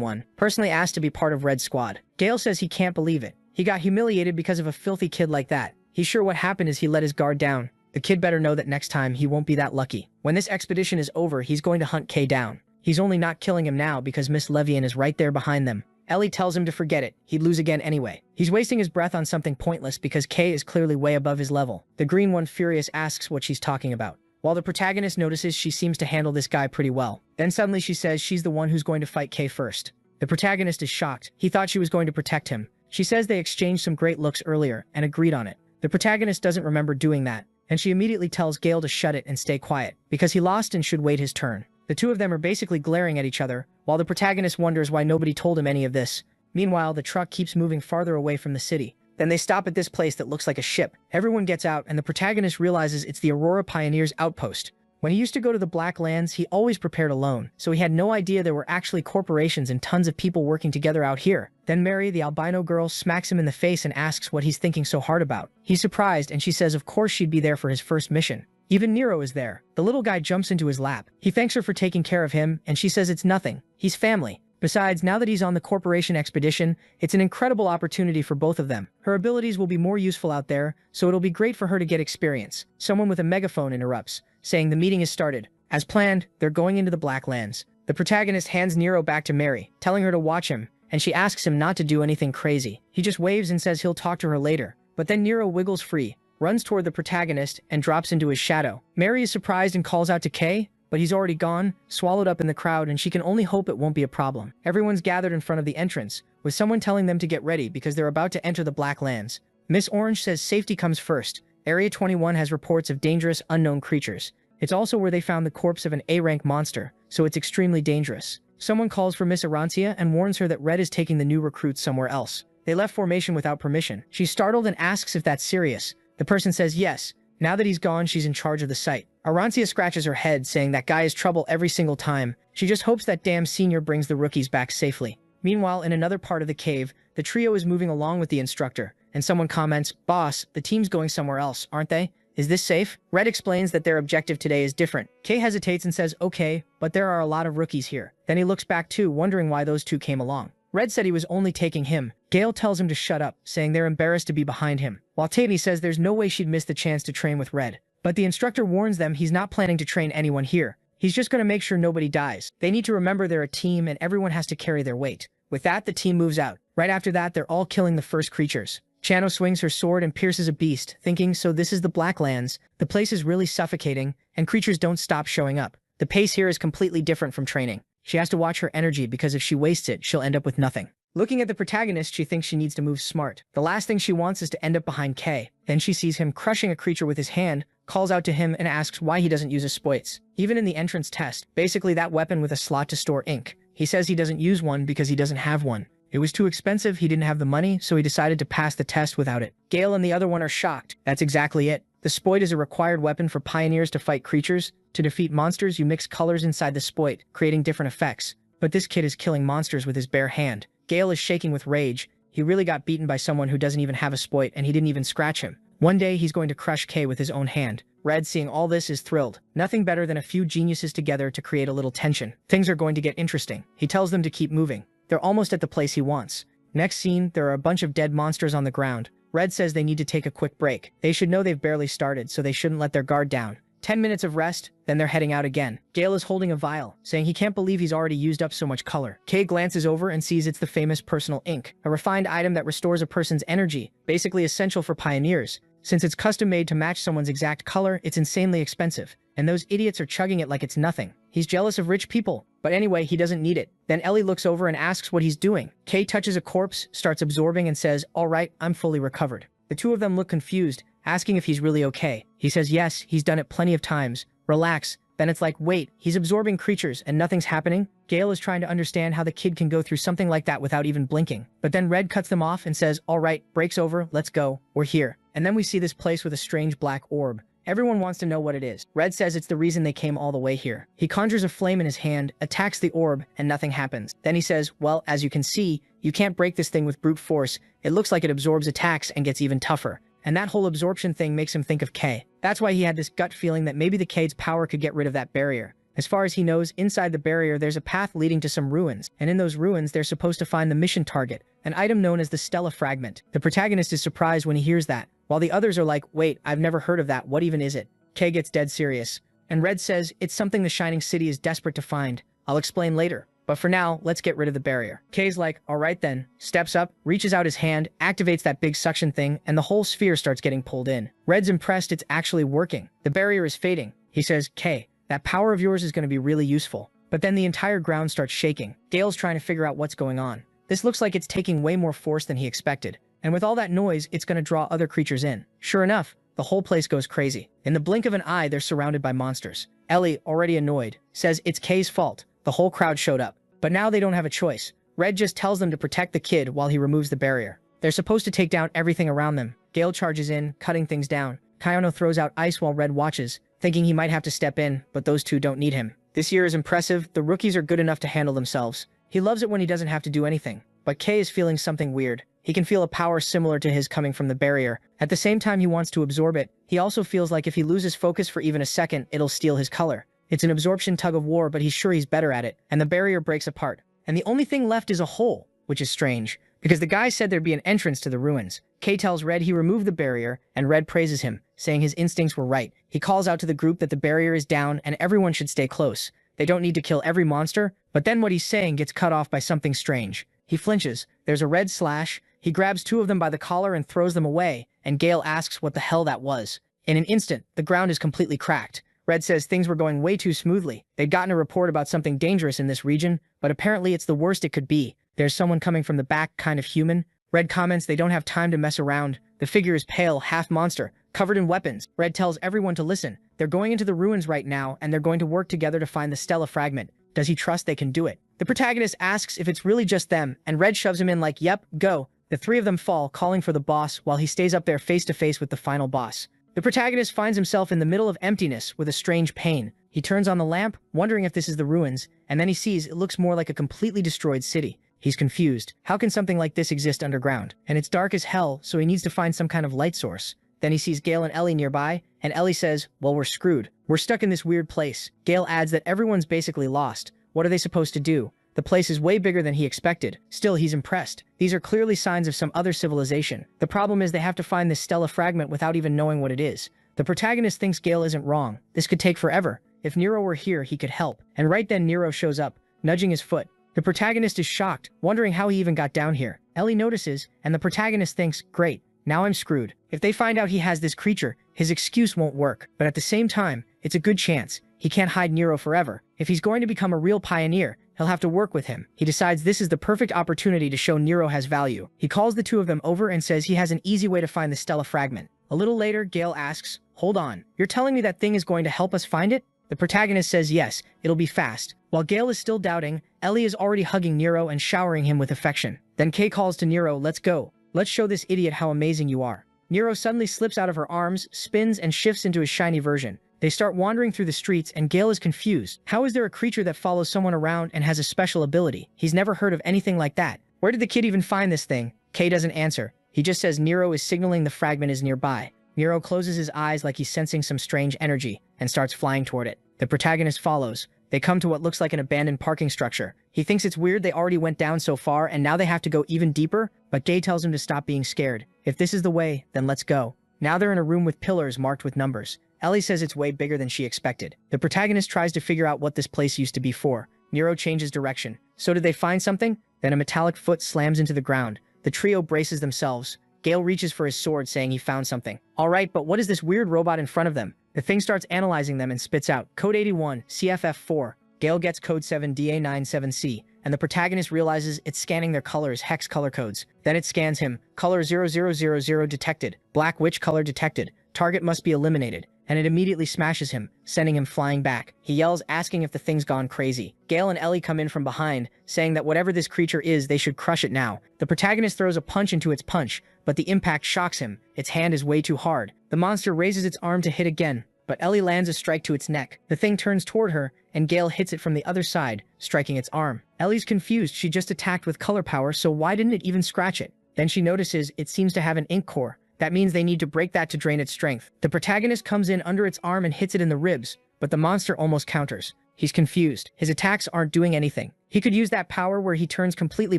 Speaker 1: one, personally asked to be part of Red's squad. Gale says he can't believe it. He got humiliated because of a filthy kid like that. He's sure what happened is he let his guard down. The kid better know that next time he won't be that lucky. When this expedition is over, he's going to hunt Kay down. He's only not killing him now because Miss Levian is right there behind them. Ellie tells him to forget it. He'd lose again anyway. He's wasting his breath on something pointless because Kay is clearly way above his level. The green one, furious, asks what she's talking about, while the protagonist notices she seems to handle this guy pretty well. Then suddenly she says she's the one who's going to fight Kay first. The protagonist is shocked. He thought she was going to protect him. She says they exchanged some great looks earlier and agreed on it. The protagonist doesn't remember doing that, and she immediately tells Gale to shut it and stay quiet, because he lost and should wait his turn. The two of them are basically glaring at each other, while the protagonist wonders why nobody told him any of this. Meanwhile, the truck keeps moving farther away from the city. Then they stop at this place that looks like a ship. Everyone gets out, and the protagonist realizes it's the Aurora Pioneers outpost. When he used to go to the Black Lands, he always prepared alone, so he had no idea there were actually corporations and tons of people working together out here. Then Mary, the albino girl, smacks him in the face and asks what he's thinking so hard about. He's surprised, and she says of course she'd be there for his first mission. Even Nero is there. The little guy jumps into his lap. He thanks her for taking care of him, and she says it's nothing. He's family. Besides, now that he's on the corporation expedition, it's an incredible opportunity for both of them. Her abilities will be more useful out there, so it'll be great for her to get experience. Someone with a megaphone interrupts, saying the meeting is started. As planned, they're going into the Black Lands. The protagonist hands Nero back to Mary, telling her to watch him, and she asks him not to do anything crazy. He just waves and says he'll talk to her later. But then Nero wiggles free, runs toward the protagonist, and drops into his shadow. Mary is surprised and calls out to Kay, but he's already gone, swallowed up in the crowd, and she can only hope it won't be a problem. Everyone's gathered in front of the entrance, with someone telling them to get ready because they're about to enter the Black Lands. Miss Orange says safety comes first. Area 21 has reports of dangerous, unknown creatures. It's also where they found the corpse of an A-rank monster, so it's extremely dangerous. Someone calls for Miss Arancia and warns her that Red is taking the new recruits somewhere else. They left formation without permission. She's startled and asks if that's serious. The person says yes. Now that he's gone, she's in charge of the site. Arancia scratches her head, saying that guy is trouble every single time. She just hopes that damn senior brings the rookies back safely. Meanwhile, in another part of the cave, the trio is moving along with the instructor, and someone comments, "Boss, the team's going somewhere else, aren't they? Is this safe?" Red explains that their objective today is different. Kay hesitates and says, "Okay, but there are a lot of rookies here." Then he looks back too, wondering why those two came along. Red said he was only taking him. Gale tells him to shut up, saying they're embarrassed to be behind him, while Tabby says there's no way she'd miss the chance to train with Red. But the instructor warns them he's not planning to train anyone here. He's just going to make sure nobody dies. They need to remember they're a team and everyone has to carry their weight. With that, the team moves out. Right after that, they're all killing the first creatures. Chano swings her sword and pierces a beast, thinking, so this is the Black Lands. The place is really suffocating, and creatures don't stop showing up. The pace here is completely different from training. She has to watch her energy because if she wastes it, she'll end up with nothing. Looking at the protagonist, she thinks she needs to move smart. The last thing she wants is to end up behind Kay. Then she sees him crushing a creature with his hand, calls out to him and asks why he doesn't use a spoits. Even in the entrance test, basically that weapon with a slot to store ink. He says he doesn't use one because he doesn't have one. It was too expensive, he didn't have the money, so he decided to pass the test without it. Gale and the other one are shocked. That's exactly it. The spoit is a required weapon for pioneers to fight creatures. To defeat monsters, you mix colors inside the spoit, creating different effects. But this kid is killing monsters with his bare hand. Gale is shaking with rage. He really got beaten by someone who doesn't even have a spoit, and he didn't even scratch him. One day, he's going to crush Kay with his own hand. Red, seeing all this, is thrilled. Nothing better than a few geniuses together to create a little tension. Things are going to get interesting. He tells them to keep moving. They're almost at the place he wants. Next scene, there are a bunch of dead monsters on the ground. Red says they need to take a quick break. They should know they've barely started, so they shouldn't let their guard down. 10 minutes of rest, then they're heading out again. Gale is holding a vial, saying he can't believe he's already used up so much color. Kay glances over and sees it's the famous personal ink, a refined item that restores a person's energy, basically essential for pioneers. Since it's custom-made to match someone's exact color, it's insanely expensive. And those idiots are chugging it like it's nothing. He's jealous of rich people. But anyway, he doesn't need it. Then Ellie looks over and asks what he's doing. Kay touches a corpse, starts absorbing and says, "All right, I'm fully recovered." The two of them look confused, asking if he's really okay. He says yes, he's done it plenty of times. Relax. Then it's like, wait, he's absorbing creatures and nothing's happening? Gale is trying to understand how the kid can go through something like that without even blinking. But then Red cuts them off and says, "All right, break's over, let's go. We're here." And then we see this place with a strange black orb. Everyone wants to know what it is. Red says it's the reason they came all the way here. He conjures a flame in his hand, attacks the orb, and nothing happens. Then he says, well, as you can see, you can't break this thing with brute force. It looks like it absorbs attacks and gets even tougher. And that whole absorption thing makes him think of Kay. That's why he had this gut feeling that maybe the Cade's power could get rid of that barrier. As far as he knows, inside the barrier there's a path leading to some ruins, and in those ruins they're supposed to find the mission target, an item known as the Stella Fragment. The protagonist is surprised when he hears that, while the others are like, wait, I've never heard of that, what even is it? Kay gets dead serious, and Red says, it's something the Shining City is desperate to find. I'll explain later. But for now, let's get rid of the barrier. Kay's like, alright then, steps up, reaches out his hand, activates that big suction thing, and the whole sphere starts getting pulled in. Red's impressed it's actually working. The barrier is fading. He says, Kay, that power of yours is going to be really useful. But then the entire ground starts shaking. Gale's trying to figure out what's going on. This looks like it's taking way more force than he expected. And with all that noise, it's going to draw other creatures in. Sure enough, the whole place goes crazy. In the blink of an eye, they're surrounded by monsters. Ellie, already annoyed, says it's Kay's fault. The whole crowd showed up. But now they don't have a choice. Red just tells them to protect the kid while he removes the barrier. They're supposed to take down everything around them. Gale charges in, cutting things down. Kaiono throws out ice while Red watches, thinking he might have to step in, but those two don't need him. This year is impressive. The rookies are good enough to handle themselves. He loves it when he doesn't have to do anything. But Kay is feeling something weird. He can feel a power similar to his coming from the barrier. At the same time he wants to absorb it, he also feels like if he loses focus for even a second, it'll steal his color. It's an absorption tug-of-war, but he's sure he's better at it, and the barrier breaks apart. And the only thing left is a hole, which is strange, because the guy said there'd be an entrance to the ruins. Kay tells Red he removed the barrier, and Red praises him, saying his instincts were right. He calls out to the group that the barrier is down and everyone should stay close. They don't need to kill every monster, but then what he's saying gets cut off by something strange. He flinches. There's a red slash. He grabs two of them by the collar and throws them away, and Gale asks what the hell that was. In an instant, the ground is completely cracked. Red says things were going way too smoothly. They'd gotten a report about something dangerous in this region, but apparently it's the worst it could be. There's someone coming from the back, kind of human. Red comments they don't have time to mess around. The figure is pale, half monster, covered in weapons. Red tells everyone to listen. They're going into the ruins right now, and they're going to work together to find the Stella fragment. Does he trust they can do it? The protagonist asks if it's really just them, and Red shoves him in like, yep, go. The three of them fall, calling for the boss, while he stays up there face to face with the final boss. The protagonist finds himself in the middle of emptiness with a strange pain. He turns on the lamp, wondering if this is the ruins, and then he sees it looks more like a completely destroyed city. He's confused. How can something like this exist underground? And it's dark as hell, so he needs to find some kind of light source. Then he sees Gale and Ellie nearby, and Ellie says, well, we're screwed. We're stuck in this weird place. Gale adds that everyone's basically lost. What are they supposed to do? The place is way bigger than he expected. Still, he's impressed. These are clearly signs of some other civilization. The problem is they have to find this Stella fragment without even knowing what it is. The protagonist thinks Gale isn't wrong. This could take forever. If Nero were here, he could help. And right then Nero shows up, nudging his foot. The protagonist is shocked, wondering how he even got down here. Ellie notices, and the protagonist thinks, great, now I'm screwed. If they find out he has this creature, his excuse won't work. But at the same time, it's a good chance. He can't hide Nero forever. If he's going to become a real pioneer, he'll have to work with him. He decides this is the perfect opportunity to show Nero has value. He calls the two of them over and says he has an easy way to find the Stella fragment. A little later, Gale asks, hold on, you're telling me that thing is going to help us find it? The protagonist says yes, it'll be fast. While Gale is still doubting, Ellie is already hugging Nero and showering him with affection. Then Kay calls to Nero, let's go. Let's show this idiot how amazing you are. Nero suddenly slips out of her arms, spins, and shifts into his shiny version. They start wandering through the streets, and Gale is confused. How is there a creature that follows someone around and has a special ability? He's never heard of anything like that. Where did the kid even find this thing? Kay doesn't answer. He just says Nero is signaling the fragment is nearby. Nero closes his eyes like he's sensing some strange energy and starts flying toward it. The protagonist follows. They come to what looks like an abandoned parking structure. He thinks it's weird they already went down so far and now they have to go even deeper, but Gay tells him to stop being scared. If this is the way, then let's go. Now they're in a room with pillars marked with numbers. Ellie says it's way bigger than she expected. The protagonist tries to figure out what this place used to be for. Nero changes direction. So did they find something? Then a metallic foot slams into the ground. The trio braces themselves. Gale reaches for his sword, saying he found something. All right, but what is this weird robot in front of them? The thing starts analyzing them and spits out code 81, CFF4. Gale gets code 7DA97C, and the protagonist realizes it's scanning their colors, hex color codes. Then it scans him. Color 0000 detected. Black witch color detected. Target must be eliminated. And it immediately smashes him, sending him flying back. He yells, asking if the thing's gone crazy. Gale and Ellie come in from behind, saying that whatever this creature is, they should crush it now. The protagonist throws a punch into its punch, but the impact shocks him. Its hand is way too hard. The monster raises its arm to hit again, but Ellie lands a strike to its neck. The thing turns toward her, and Gale hits it from the other side, striking its arm. Ellie's confused. She just attacked with color power, so why didn't it even scratch it? Then she notices it seems to have an ink core. That means they need to break that to drain its strength. The protagonist comes in under its arm and hits it in the ribs, but the monster almost counters. He's confused. His attacks aren't doing anything. He could use that power where he turns completely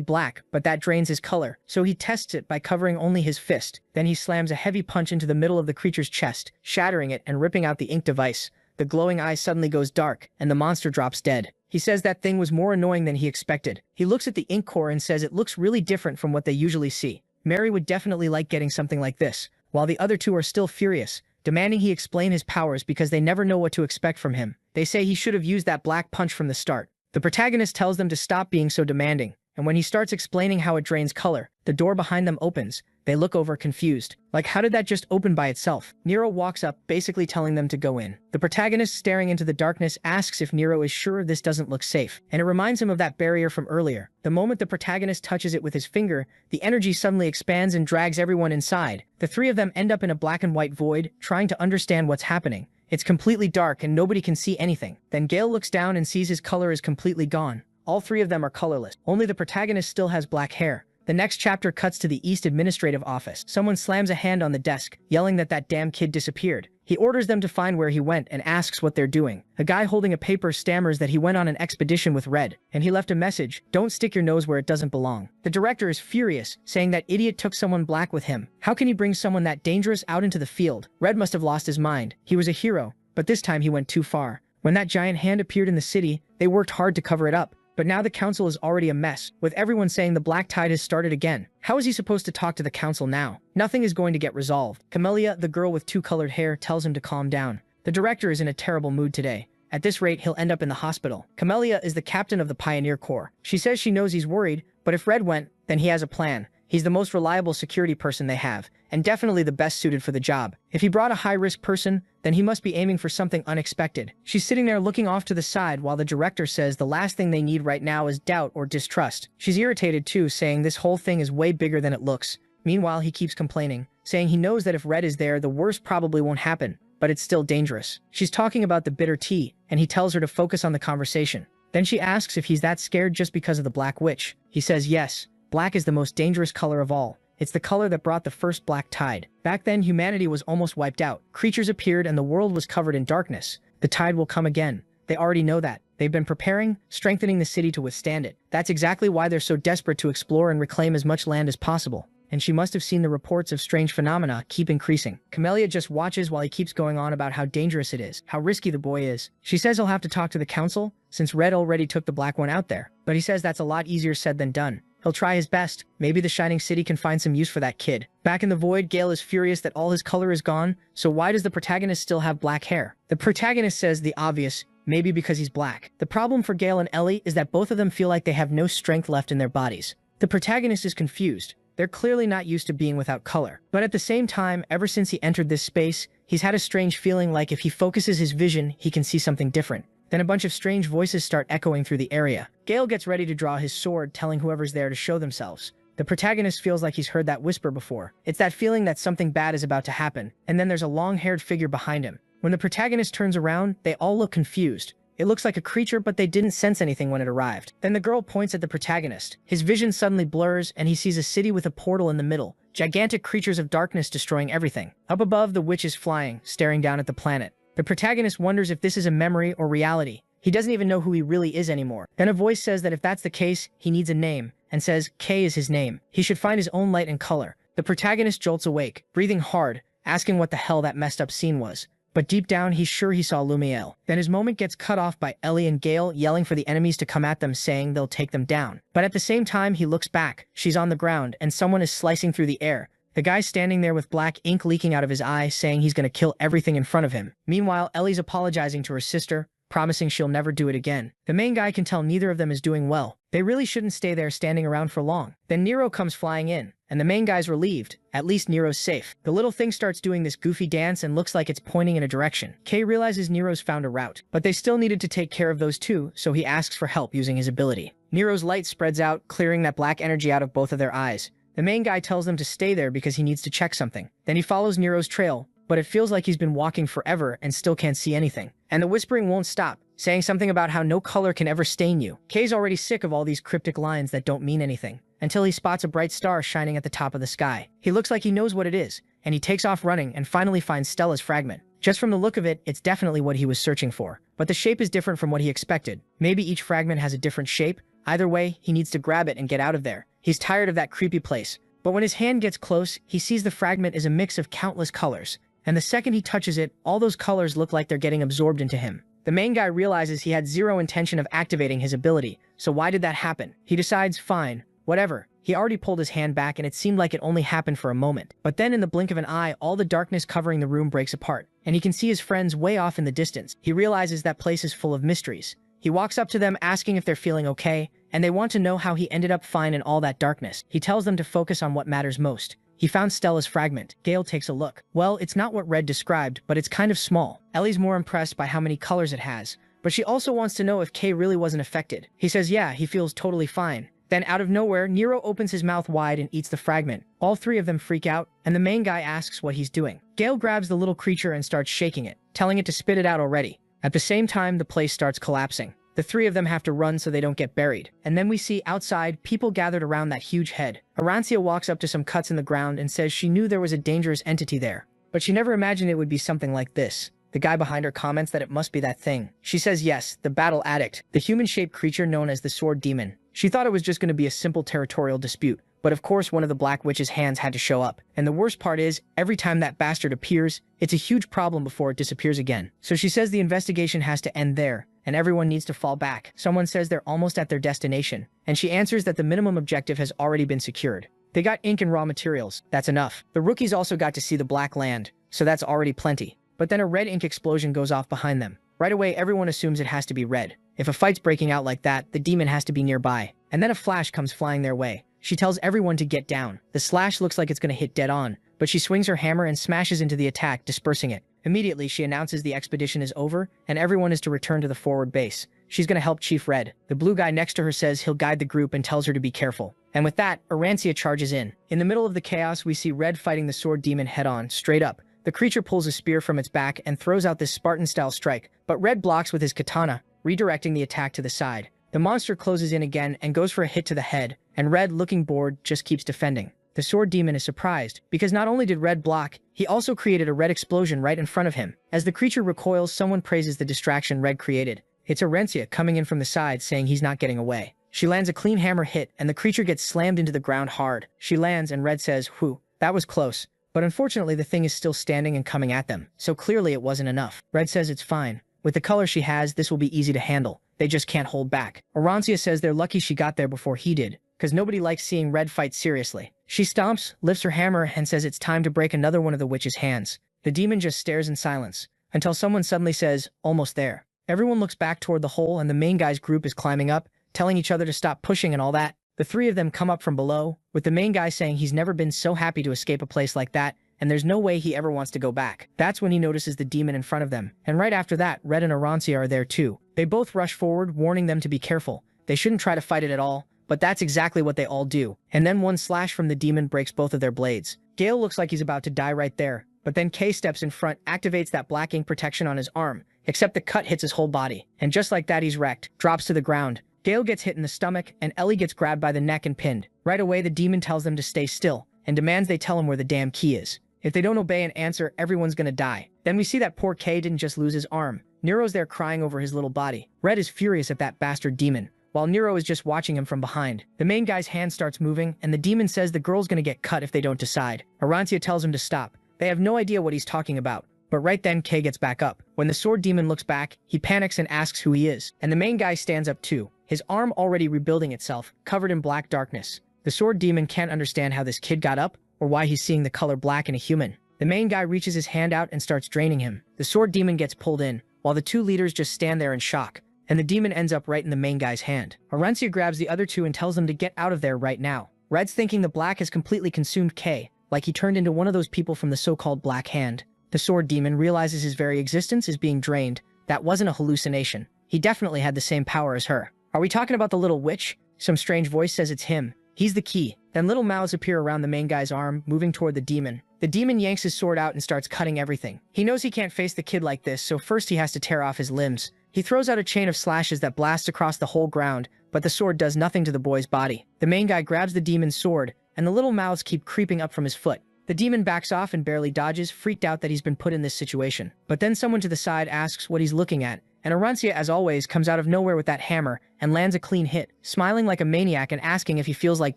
Speaker 1: black, but that drains his color, so he tests it by covering only his fist. Then he slams a heavy punch into the middle of the creature's chest, shattering it and ripping out the ink device. The glowing eye suddenly goes dark, and the monster drops dead. He says that thing was more annoying than he expected. He looks at the ink core and says it looks really different from what they usually see. Mary would definitely like getting something like this, while the other two are still furious, demanding he explain his powers because they never know what to expect from him. They say he should have used that black punch from the start. The protagonist tells them to stop being so demanding, and when he starts explaining how it drains color, the door behind them opens. They look over confused. Like, how did that just open by itself? Nero walks up, basically telling them to go in. The protagonist, staring into the darkness, asks if Nero is sure this doesn't look safe, and it reminds him of that barrier from earlier. The moment the protagonist touches it with his finger, the energy suddenly expands and drags everyone inside. The three of them end up in a black and white void, trying to understand what's happening. It's completely dark and nobody can see anything. Then Gale looks down and sees his color is completely gone. All three of them are colorless. Only the protagonist still has black hair. The next chapter cuts to the East Administrative Office. Someone slams a hand on the desk, yelling that that damn kid disappeared. He orders them to find where he went and asks what they're doing. A guy holding a paper stammers that he went on an expedition with Red, and he left a message, "Don't stick your nose where it doesn't belong." The director is furious, saying that idiot took someone black with him. How can he bring someone that dangerous out into the field? Red must have lost his mind. He was a hero, but this time he went too far. When that giant hand appeared in the city, they worked hard to cover it up. But now the council is already a mess, with everyone saying the black tide has started again. How is he supposed to talk to the council now? Nothing is going to get resolved. Camellia, the girl with two colored hair, tells him to calm down. The director is in a terrible mood today. At this rate, he'll end up in the hospital. Camellia is the captain of the Pioneer Corps. She says she knows he's worried, but if Red went, then he has a plan. He's the most reliable security person they have, and definitely the best suited for the job. If he brought a high-risk person, then he must be aiming for something unexpected. She's sitting there looking off to the side while the director says the last thing they need right now is doubt or distrust. She's irritated too, saying this whole thing is way bigger than it looks. Meanwhile, he keeps complaining, saying he knows that if Red is there, the worst probably won't happen, but it's still dangerous. She's talking about the bitter tea, and he tells her to focus on the conversation. Then she asks if he's that scared just because of the Black Witch. He says yes. Black is the most dangerous color of all. It's the color that brought the first black tide. Back then, humanity was almost wiped out. Creatures appeared and the world was covered in darkness. The tide will come again. They already know that. They've been preparing, strengthening the city to withstand it. That's exactly why they're so desperate to explore and reclaim as much land as possible. And she must have seen the reports of strange phenomena keep increasing. Camellia just watches while he keeps going on about how dangerous it is, how risky the boy is. She says he'll have to talk to the council, since Red already took the black one out there. But he says that's a lot easier said than done. He'll try his best. Maybe the Shining City can find some use for that kid. Back in the void, Gale is furious that all his color is gone, so why does the protagonist still have black hair? The protagonist says the obvious, maybe because he's black. The problem for Gale and Ellie is that both of them feel like they have no strength left in their bodies. The protagonist is confused. They're clearly not used to being without color. But at the same time, ever since he entered this space, he's had a strange feeling like if he focuses his vision, he can see something different. Then a bunch of strange voices start echoing through the area. Gale gets ready to draw his sword, telling whoever's there to show themselves. The protagonist feels like he's heard that whisper before. It's that feeling that something bad is about to happen, and then there's a long-haired figure behind him. When the protagonist turns around, they all look confused. It looks like a creature, but they didn't sense anything when it arrived. Then the girl points at the protagonist. His vision suddenly blurs, and he sees a city with a portal in the middle. Gigantic creatures of darkness destroying everything. Up above, the witch is flying, staring down at the planet. The protagonist wonders if this is a memory or reality. He doesn't even know who he really is anymore. Then a voice says that if that's the case, he needs a name, and says K is his name. He should find his own light and color. The protagonist jolts awake, breathing hard, asking what the hell that messed up scene was. But deep down, he's sure he saw Lumiel. Then his moment gets cut off by Ellie and Gale yelling for the enemies to come at them, saying they'll take them down. But at the same time, he looks back. She's on the ground, and someone is slicing through the air. The guy's standing there with black ink leaking out of his eye, saying he's gonna kill everything in front of him. Meanwhile, Ellie's apologizing to her sister, promising she'll never do it again. The main guy can tell neither of them is doing well. They really shouldn't stay there standing around for long. Then Nero comes flying in, and the main guy's relieved. At least Nero's safe. The little thing starts doing this goofy dance and looks like it's pointing in a direction. Kay realizes Nero's found a route, but they still needed to take care of those two, so he asks for help using his ability. Nero's light spreads out, clearing that black energy out of both of their eyes. The main guy tells them to stay there because he needs to check something. Then he follows Nero's trail, but it feels like he's been walking forever and still can't see anything. And the whispering won't stop, saying something about how no color can ever stain you. Kay's already sick of all these cryptic lines that don't mean anything, until he spots a bright star shining at the top of the sky. He looks like he knows what it is, and he takes off running and finally finds Stella's fragment. Just from the look of it, it's definitely what he was searching for. But the shape is different from what he expected. Maybe each fragment has a different shape. Either way, he needs to grab it and get out of there. He's tired of that creepy place. But when his hand gets close, he sees the fragment is a mix of countless colors. And the second he touches it, all those colors look like they're getting absorbed into him. The main guy realizes he had zero intention of activating his ability, so why did that happen? He decides, fine, whatever. He already pulled his hand back and it seemed like it only happened for a moment. But then in the blink of an eye, all the darkness covering the room breaks apart, and he can see his friends way off in the distance. He realizes that place is full of mysteries. He walks up to them asking if they're feeling okay, and they want to know how he ended up fine in all that darkness. He tells them to focus on what matters most. He found Stella's fragment. Gale takes a look. Well, it's not what Red described, but it's kind of small. Ellie's more impressed by how many colors it has, but she also wants to know if Kay really wasn't affected. He says yeah, he feels totally fine. Then out of nowhere, Nero opens his mouth wide and eats the fragment. All three of them freak out, and the main guy asks what he's doing. Gale grabs the little creature and starts shaking it, telling it to spit it out already. At the same time, the place starts collapsing. The three of them have to run so they don't get buried. And then we see outside people gathered around that huge head. Arancia walks up to some cuts in the ground and says she knew there was a dangerous entity there, but she never imagined it would be something like this. The guy behind her comments that it must be that thing. She says yes, the battle addict, the human-shaped creature known as the Sword Demon. She thought it was just going to be a simple territorial dispute, but of course one of the Black Witch's hands had to show up. And the worst part is, every time that bastard appears, it's a huge problem before it disappears again. So she says the investigation has to end there, and everyone needs to fall back. Someone says they're almost at their destination, and she answers that the minimum objective has already been secured. They got ink and raw materials, that's enough. The rookies also got to see the Black Land, so that's already plenty. But then a red ink explosion goes off behind them. Right away, everyone assumes it has to be Red. If a fight's breaking out like that, the demon has to be nearby. And then a flash comes flying their way. She tells everyone to get down. The slash looks like it's gonna hit dead on, but she swings her hammer and smashes into the attack, dispersing it. Immediately, she announces the expedition is over, and everyone is to return to the forward base. She's gonna help Chief Red. The blue guy next to her says he'll guide the group and tells her to be careful. And with that, Arancia charges in. In the middle of the chaos, we see Red fighting the sword demon head-on, straight up. The creature pulls a spear from its back and throws out this Spartan-style strike, but Red blocks with his katana, redirecting the attack to the side. The monster closes in again and goes for a hit to the head, and Red, looking bored, just keeps defending. The sword demon is surprised, because not only did Red block, he also created a red explosion right in front of him. As the creature recoils, someone praises the distraction Red created. It's Arancia coming in from the side saying he's not getting away. She lands a clean hammer hit, and the creature gets slammed into the ground hard. She lands, and Red says, "Whew, that was close." But unfortunately, the thing is still standing and coming at them, so clearly it wasn't enough. Red says it's fine. With the color she has, this will be easy to handle. They just can't hold back. Arancia says they're lucky she got there before he did, because nobody likes seeing Red fight seriously. She stomps, lifts her hammer, and says it's time to break another one of the witch's hands. The demon just stares in silence, until someone suddenly says, "Almost there." Everyone looks back toward the hole, and the main guy's group is climbing up, telling each other to stop pushing and all that. The three of them come up from below, with the main guy saying he's never been so happy to escape a place like that, and there's no way he ever wants to go back. That's when he notices the demon in front of them, and right after that, Red and Arancia are there too. They both rush forward, warning them to be careful. They shouldn't try to fight it at all, but that's exactly what they all do. And then one slash from the demon breaks both of their blades. Gale looks like he's about to die right there, but then Kay steps in front, activates that black ink protection on his arm, except the cut hits his whole body. And just like that, he's wrecked, drops to the ground. Gale gets hit in the stomach, and Ellie gets grabbed by the neck and pinned. Right away, the demon tells them to stay still, and demands they tell him where the damn key is. If they don't obey and answer, everyone's gonna die. Then we see that poor Kay didn't just lose his arm. Nero's there crying over his little body. Red is furious at that bastard demon, while Nero is just watching him from behind. The main guy's hand starts moving, and the demon says the girl's gonna get cut if they don't decide. Arancia tells him to stop. They have no idea what he's talking about. But right then, Kay gets back up. When the sword demon looks back, he panics and asks who he is. And the main guy stands up too, his arm already rebuilding itself, covered in black darkness. The sword demon can't understand how this kid got up, or why he's seeing the color black in a human. The main guy reaches his hand out and starts draining him. The sword demon gets pulled in, while the two leaders just stand there in shock. And the demon ends up right in the main guy's hand. Arancia grabs the other two and tells them to get out of there right now. Red's thinking the black has completely consumed Kay, like he turned into one of those people from the so-called Black Hand. The sword demon realizes his very existence is being drained. That wasn't a hallucination. He definitely had the same power as her. Are we talking about the little witch? Some strange voice says it's him. He's the key. Then little mouths appear around the main guy's arm, moving toward the demon. The demon yanks his sword out and starts cutting everything. He knows he can't face the kid like this, so first he has to tear off his limbs. He throws out a chain of slashes that blasts across the whole ground, but the sword does nothing to the boy's body. The main guy grabs the demon's sword, and the little mouths keep creeping up from his foot. The demon backs off and barely dodges, freaked out that he's been put in this situation. But then someone to the side asks what he's looking at, and Arancia, as always, comes out of nowhere with that hammer and lands a clean hit, smiling like a maniac and asking if he feels like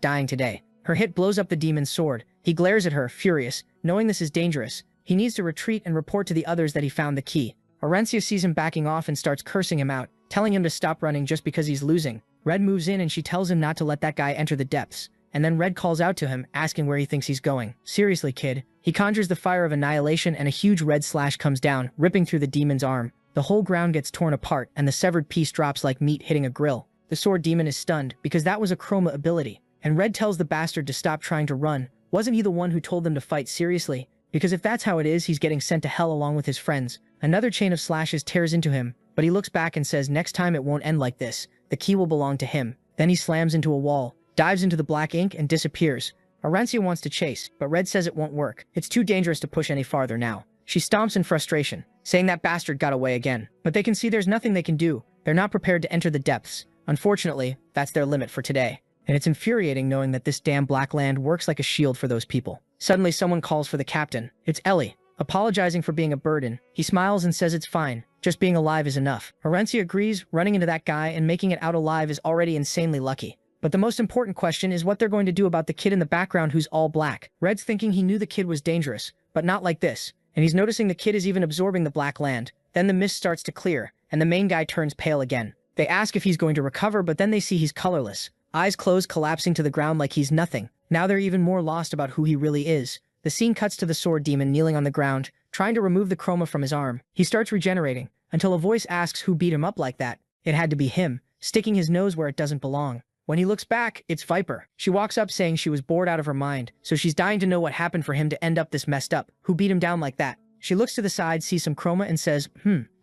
Speaker 1: dying today. Her hit blows up the demon's sword. He glares at her, furious, knowing this is dangerous. He needs to retreat and report to the others that he found the key. Arancia sees him backing off and starts cursing him out, telling him to stop running just because he's losing. Red moves in and she tells him not to let that guy enter the depths. And then Red calls out to him, asking where he thinks he's going. Seriously, kid. He conjures the fire of annihilation and a huge red slash comes down, ripping through the demon's arm. The whole ground gets torn apart and the severed piece drops like meat hitting a grill. The sword demon is stunned because that was a chroma ability. And Red tells the bastard to stop trying to run. Wasn't he the one who told them to fight seriously? Because if that's how it is, he's getting sent to hell along with his friends. Another chain of slashes tears into him, but he looks back and says next time it won't end like this. The key will belong to him. Then he slams into a wall, dives into the black ink, and disappears. Arancia wants to chase, but Red says it won't work. It's too dangerous to push any farther now. She stomps in frustration, saying that bastard got away again. But they can see there's nothing they can do. They're not prepared to enter the depths. Unfortunately, that's their limit for today. And it's infuriating knowing that this damn black land works like a shield for those people. Suddenly, someone calls for the captain. It's Ellie, apologizing for being a burden. He smiles and says it's fine. Just being alive is enough. Arancia agrees, running into that guy and making it out alive is already insanely lucky. But the most important question is what they're going to do about the kid in the background who's all black. Red's thinking he knew the kid was dangerous, but not like this. And he's noticing the kid is even absorbing the black land. Then the mist starts to clear, and the main guy turns pale again. They ask if he's going to recover, but then they see he's colorless. Eyes closed, collapsing to the ground like he's nothing. Now they're even more lost about who he really is. The scene cuts to the sword demon kneeling on the ground, trying to remove the chroma from his arm. He starts regenerating, until a voice asks who beat him up like that. It had to be him, sticking his nose where it doesn't belong. When he looks back, it's Viper. She walks up saying she was bored out of her mind, so she's dying to know what happened for him to end up this messed up. Who beat him down like that? She looks to the side, sees some chroma and says,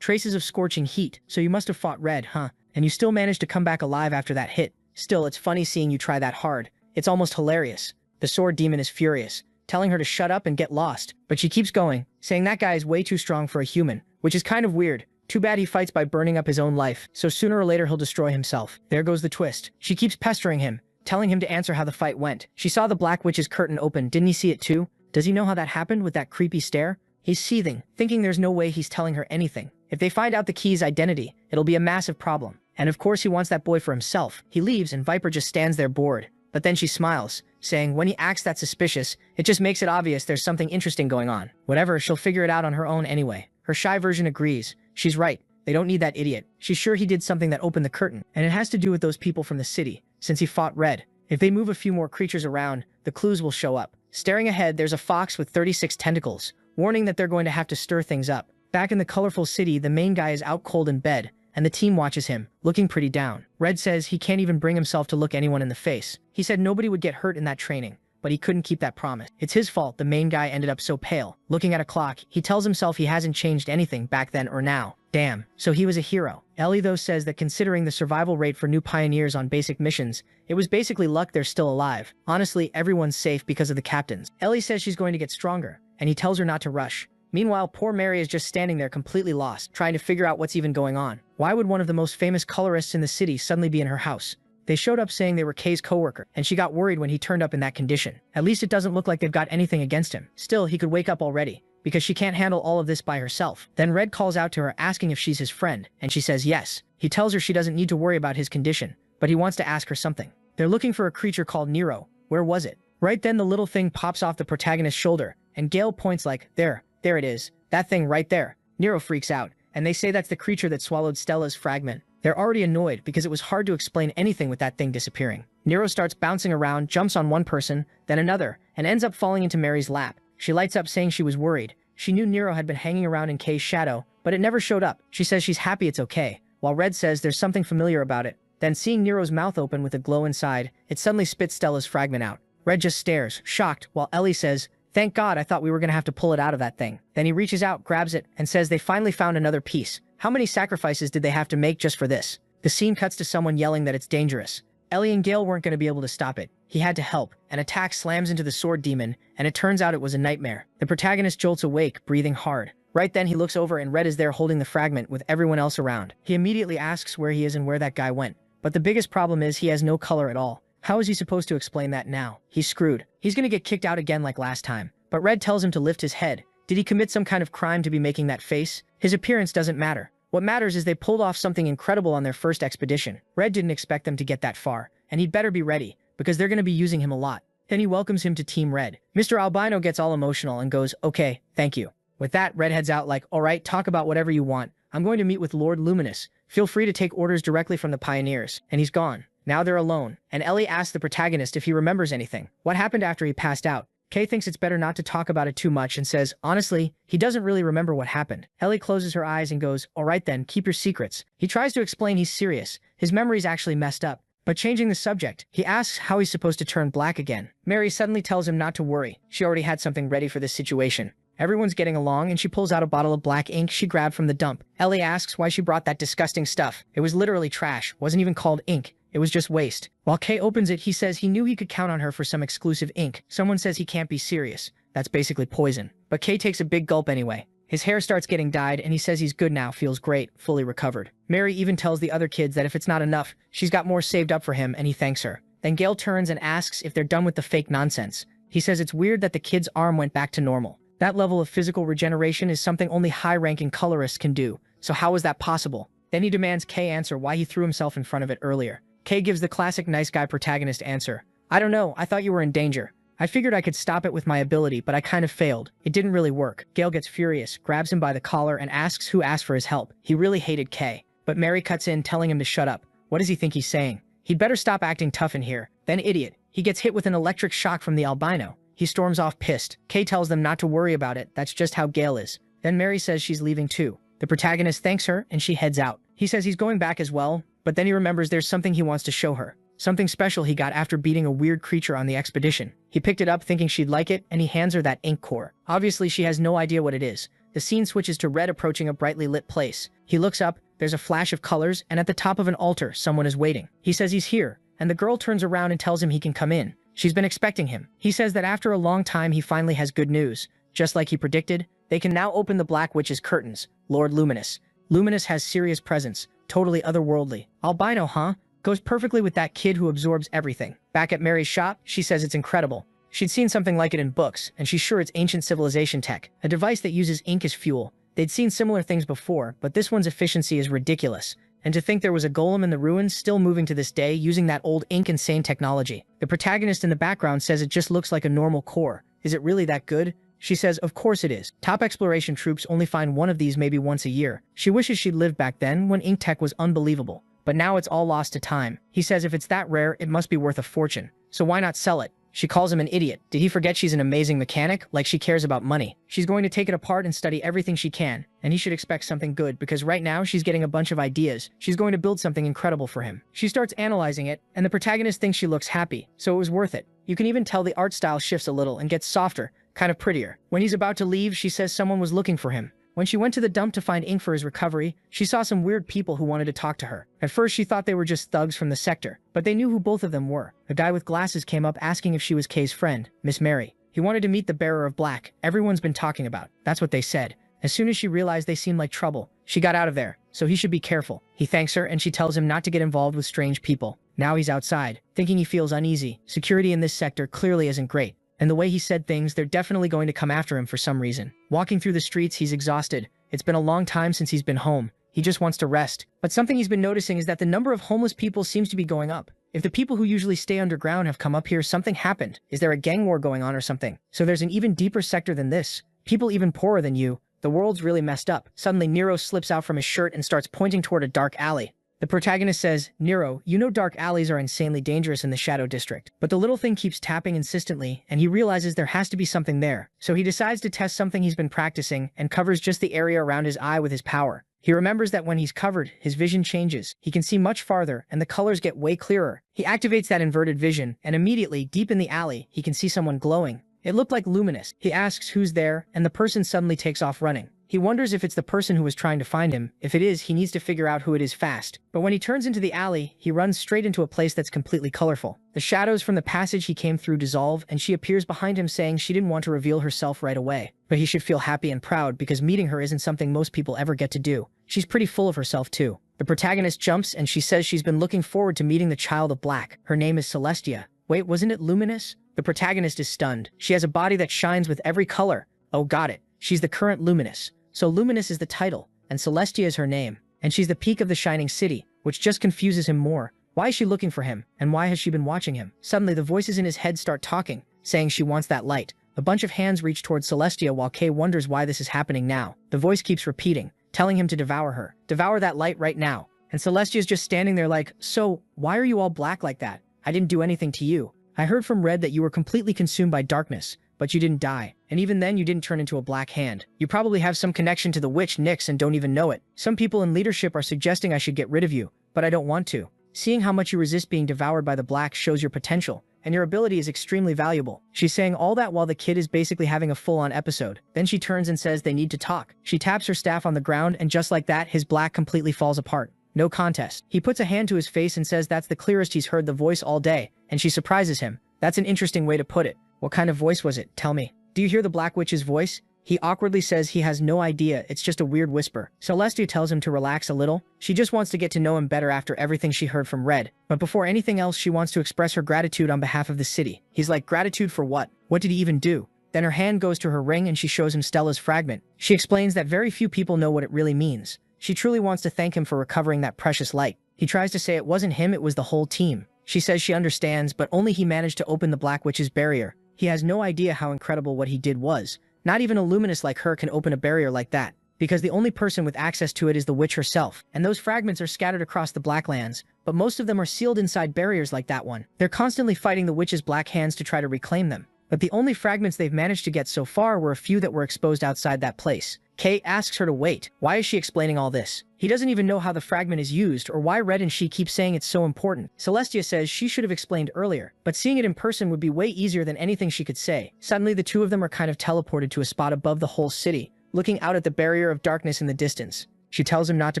Speaker 1: traces of scorching heat, so you must have fought Red, huh? And you still managed to come back alive after that hit. Still, it's funny seeing you try that hard. It's almost hilarious. The sword demon is furious, telling her to shut up and get lost, but she keeps going, saying that guy is way too strong for a human, which is kind of weird. Too bad he fights by burning up his own life, so sooner or later he'll destroy himself. There goes the twist. She keeps pestering him, telling him to answer how the fight went. She saw the Black Witch's curtain open, didn't he see it too? Does he know how that happened with that creepy stare? He's seething, thinking there's no way he's telling her anything. If they find out the key's identity, it'll be a massive problem. And of course he wants that boy for himself. He leaves and Viper just stands there bored. But then she smiles, saying when he acts that suspicious, it just makes it obvious there's something interesting going on. Whatever, she'll figure it out on her own anyway. Her shy version agrees. She's right. They don't need that idiot. She's sure he did something that opened the curtain, and it has to do with those people from the city, since he fought Red. If they move a few more creatures around, the clues will show up. Staring ahead, there's a fox with 36 tentacles, warning that they're going to have to stir things up. Back in the colorful city, the main guy is out cold in bed, and the team watches him, looking pretty down. Red says he can't even bring himself to look anyone in the face. He said nobody would get hurt in that training, but he couldn't keep that promise. It's his fault the main guy ended up so pale. Looking at a clock, he tells himself he hasn't changed anything back then or now. Damn, so he was a hero. Ellie though says that considering the survival rate for new pioneers on basic missions, it was basically luck they're still alive. Honestly, everyone's safe because of the captains. Ellie says she's going to get stronger, and he tells her not to rush. Meanwhile, poor Mary is just standing there completely lost, trying to figure out what's even going on. Why would one of the most famous colorists in the city suddenly be in her house? They showed up saying they were Kay's coworker, and she got worried when he turned up in that condition. At least it doesn't look like they've got anything against him. Still, he could wake up already, because she can't handle all of this by herself. Then Red calls out to her asking if she's his friend, and she says yes. He tells her she doesn't need to worry about his condition, but he wants to ask her something. They're looking for a creature called Nero. Where was it? Right then the little thing pops off the protagonist's shoulder, and Gale points like, there it is. That thing right there. Nero freaks out, and they say that's the creature that swallowed Stella's fragment. They're already annoyed because it was hard to explain anything with that thing disappearing. Nero starts bouncing around, jumps on one person, then another, and ends up falling into Mary's lap. She lights up saying she was worried. She knew Nero had been hanging around in Kay's shadow, but it never showed up. She says she's happy it's okay, while Red says there's something familiar about it. Then seeing Nero's mouth open with a glow inside, it suddenly spits Stella's fragment out. Red just stares, shocked, while Ellie says, "Thank God, I thought we were gonna have to pull it out of that thing." Then he reaches out, grabs it, and says they finally found another piece. How many sacrifices did they have to make just for this? The scene cuts to someone yelling that it's dangerous. Ellie and Gale weren't going to be able to stop it. He had to help. An attack slams into the sword demon, and it turns out it was a nightmare. The protagonist jolts awake, breathing hard. Right then he looks over and Red is there holding the fragment with everyone else around. He immediately asks where he is and where that guy went. But the biggest problem is he has no color at all. How is he supposed to explain that now? He's screwed. He's going to get kicked out again like last time. But Red tells him to lift his head. Did he commit some kind of crime to be making that face? His appearance doesn't matter. What matters is they pulled off something incredible on their first expedition. Red didn't expect them to get that far, and he'd better be ready, because they're going to be using him a lot. Then he welcomes him to Team Red. Mr. Albino gets all emotional and goes, "Okay, thank you." With that, Red heads out like, "Alright, talk about whatever you want. I'm going to meet with Lord Luminous. Feel free to take orders directly from the pioneers." And he's gone. Now they're alone, and Ellie asks the protagonist if he remembers anything. What happened after he passed out? Kay thinks it's better not to talk about it too much and says, honestly, he doesn't really remember what happened. Ellie closes her eyes and goes, "Alright then, keep your secrets." He tries to explain he's serious. His memory's actually messed up. But changing the subject, he asks how he's supposed to turn black again. Mary suddenly tells him not to worry. She already had something ready for this situation. Everyone's getting along and she pulls out a bottle of black ink she grabbed from the dump. Ellie asks why she brought that disgusting stuff. It was literally trash, wasn't even called ink. It was just waste. While Kay opens it, he says he knew he could count on her for some exclusive ink. Someone says he can't be serious. That's basically poison. But Kay takes a big gulp anyway. His hair starts getting dyed and he says he's good now, feels great, fully recovered. Mary even tells the other kids that if it's not enough, she's got more saved up for him and he thanks her. Then Gale turns and asks if they're done with the fake nonsense. He says it's weird that the kid's arm went back to normal. That level of physical regeneration is something only high-ranking colorists can do. So how is that possible? Then he demands Kay answer why he threw himself in front of it earlier. Kay gives the classic nice guy protagonist answer. "I don't know, I thought you were in danger. I figured I could stop it with my ability, but I kind of failed. It didn't really work." Gale gets furious, grabs him by the collar, and asks who asked for his help. He really hated Kay. But Mary cuts in, telling him to shut up. What does he think he's saying? He'd better stop acting tough in here. Then idiot. He gets hit with an electric shock from the albino. He storms off pissed. Kay tells them not to worry about it, that's just how Gale is. Then Mary says she's leaving too. The protagonist thanks her and she heads out. He says he's going back as well, but then he remembers there's something he wants to show her. Something special he got after beating a weird creature on the expedition. He picked it up thinking she'd like it, and he hands her that ink core. Obviously, she has no idea what it is. The scene switches to Red approaching a brightly lit place. He looks up, there's a flash of colors, and at the top of an altar, someone is waiting. He says he's here, and the girl turns around and tells him he can come in. She's been expecting him. He says that after a long time he finally has good news. Just like he predicted, they can now open the Black Witch's curtains. Lord Luminous. Luminous has serious presence, totally otherworldly. Albino, huh? Goes perfectly with that kid who absorbs everything. Back at Mary's shop, she says it's incredible. She'd seen something like it in books, and she's sure it's ancient civilization tech, a device that uses ink as fuel. They'd seen similar things before, but this one's efficiency is ridiculous. And to think there was a golem in the ruins still moving to this day using that old ink-insane technology. The protagonist in the background says it just looks like a normal core. Is it really that good? She says, of course it is. Top exploration troops only find one of these maybe once a year. She wishes she'd lived back then when ink tech was unbelievable. But now it's all lost to time. He says if it's that rare, it must be worth a fortune. So why not sell it? She calls him an idiot. Did he forget she's an amazing mechanic? Like she cares about money. She's going to take it apart and study everything she can. And he should expect something good because right now she's getting a bunch of ideas. She's going to build something incredible for him. She starts analyzing it, and the protagonist thinks she looks happy. So it was worth it. You can even tell the art style shifts a little and gets softer, kind of prettier. When he's about to leave, she says someone was looking for him. When she went to the dump to find ink for his recovery, she saw some weird people who wanted to talk to her. At first, she thought they were just thugs from the sector, but they knew who both of them were. A guy with glasses came up asking if she was Kay's friend, Miss Mary. He wanted to meet the bearer of black, everyone's been talking about. That's what they said. As soon as she realized they seemed like trouble, she got out of there, so he should be careful. He thanks her and she tells him not to get involved with strange people. Now he's outside, thinking he feels uneasy. Security in this sector clearly isn't great. And the way he said things, they're definitely going to come after him for some reason. Walking through the streets, he's exhausted. It's been a long time since he's been home. He just wants to rest. But something he's been noticing is that the number of homeless people seems to be going up. If the people who usually stay underground have come up here, something happened. Is there a gang war going on or something? So there's an even deeper sector than this. People even poorer than you. The world's really messed up. Suddenly, Nero slips out from his shirt and starts pointing toward a dark alley. The protagonist says, Nero, you know dark alleys are insanely dangerous in the Shadow District. But the little thing keeps tapping insistently, and he realizes there has to be something there. So he decides to test something he's been practicing and covers just the area around his eye with his power. He remembers that when he's covered, his vision changes. He can see much farther, and the colors get way clearer. He activates that inverted vision, and immediately, deep in the alley, he can see someone glowing. It looked like luminous. He asks who's there, and the person suddenly takes off running. He wonders if it's the person who was trying to find him. If it is, he needs to figure out who it is fast. But when he turns into the alley, he runs straight into a place that's completely colorful. The shadows from the passage he came through dissolve, and she appears behind him saying she didn't want to reveal herself right away. But he should feel happy and proud because meeting her isn't something most people ever get to do. She's pretty full of herself too. The protagonist jumps and she says she's been looking forward to meeting the child of black. Her name is Celestia. Wait, wasn't it Luminous? The protagonist is stunned. She has a body that shines with every color. Oh, got it. She's the current Luminous. So Luminous is the title, and Celestia is her name, and she's the peak of the shining city, which just confuses him more. Why is she looking for him, and why has she been watching him? Suddenly, the voices in his head start talking, saying she wants that light. A bunch of hands reach towards Celestia while Kay wonders why this is happening now. The voice keeps repeating, telling him to devour her. Devour that light right now. And Celestia's just standing there like, so, why are you all black like that? I didn't do anything to you. I heard from Red that you were completely consumed by darkness. But you didn't die. And even then you didn't turn into a black hand. You probably have some connection to the witch Nyx and don't even know it. Some people in leadership are suggesting I should get rid of you, but I don't want to. Seeing how much you resist being devoured by the black shows your potential, and your ability is extremely valuable. She's saying all that while the kid is basically having a full-on episode. Then she turns and says they need to talk. She taps her staff on the ground and just like that, his black completely falls apart. No contest. He puts a hand to his face and says that's the clearest he's heard the voice all day, and she surprises him. That's an interesting way to put it. What kind of voice was it? Tell me. Do you hear the Black Witch's voice? He awkwardly says he has no idea, it's just a weird whisper. Celestia tells him to relax a little. She just wants to get to know him better after everything she heard from Red. But before anything else, she wants to express her gratitude on behalf of the city. He's like, gratitude for what? What did he even do? Then her hand goes to her ring and she shows him Stella's fragment. She explains that very few people know what it really means. She truly wants to thank him for recovering that precious light. He tries to say it wasn't him, it was the whole team. She says she understands, but only he managed to open the Black Witch's barrier. He has no idea how incredible what he did was. Not even a luminous like her can open a barrier like that, because the only person with access to it is the witch herself, and those fragments are scattered across the Blacklands, but most of them are sealed inside barriers like that one. They're constantly fighting the witch's black hands to try to reclaim them. but the only fragments they've managed to get so far were a few that were exposed outside that place. Kay asks her to wait. Why is she explaining all this? He doesn't even know how the fragment is used or why Red and she keep saying it's so important. Celestia says she should have explained earlier, but seeing it in person would be way easier than anything she could say. Suddenly, the two of them are kind of teleported to a spot above the whole city, looking out at the barrier of darkness in the distance. She tells him not to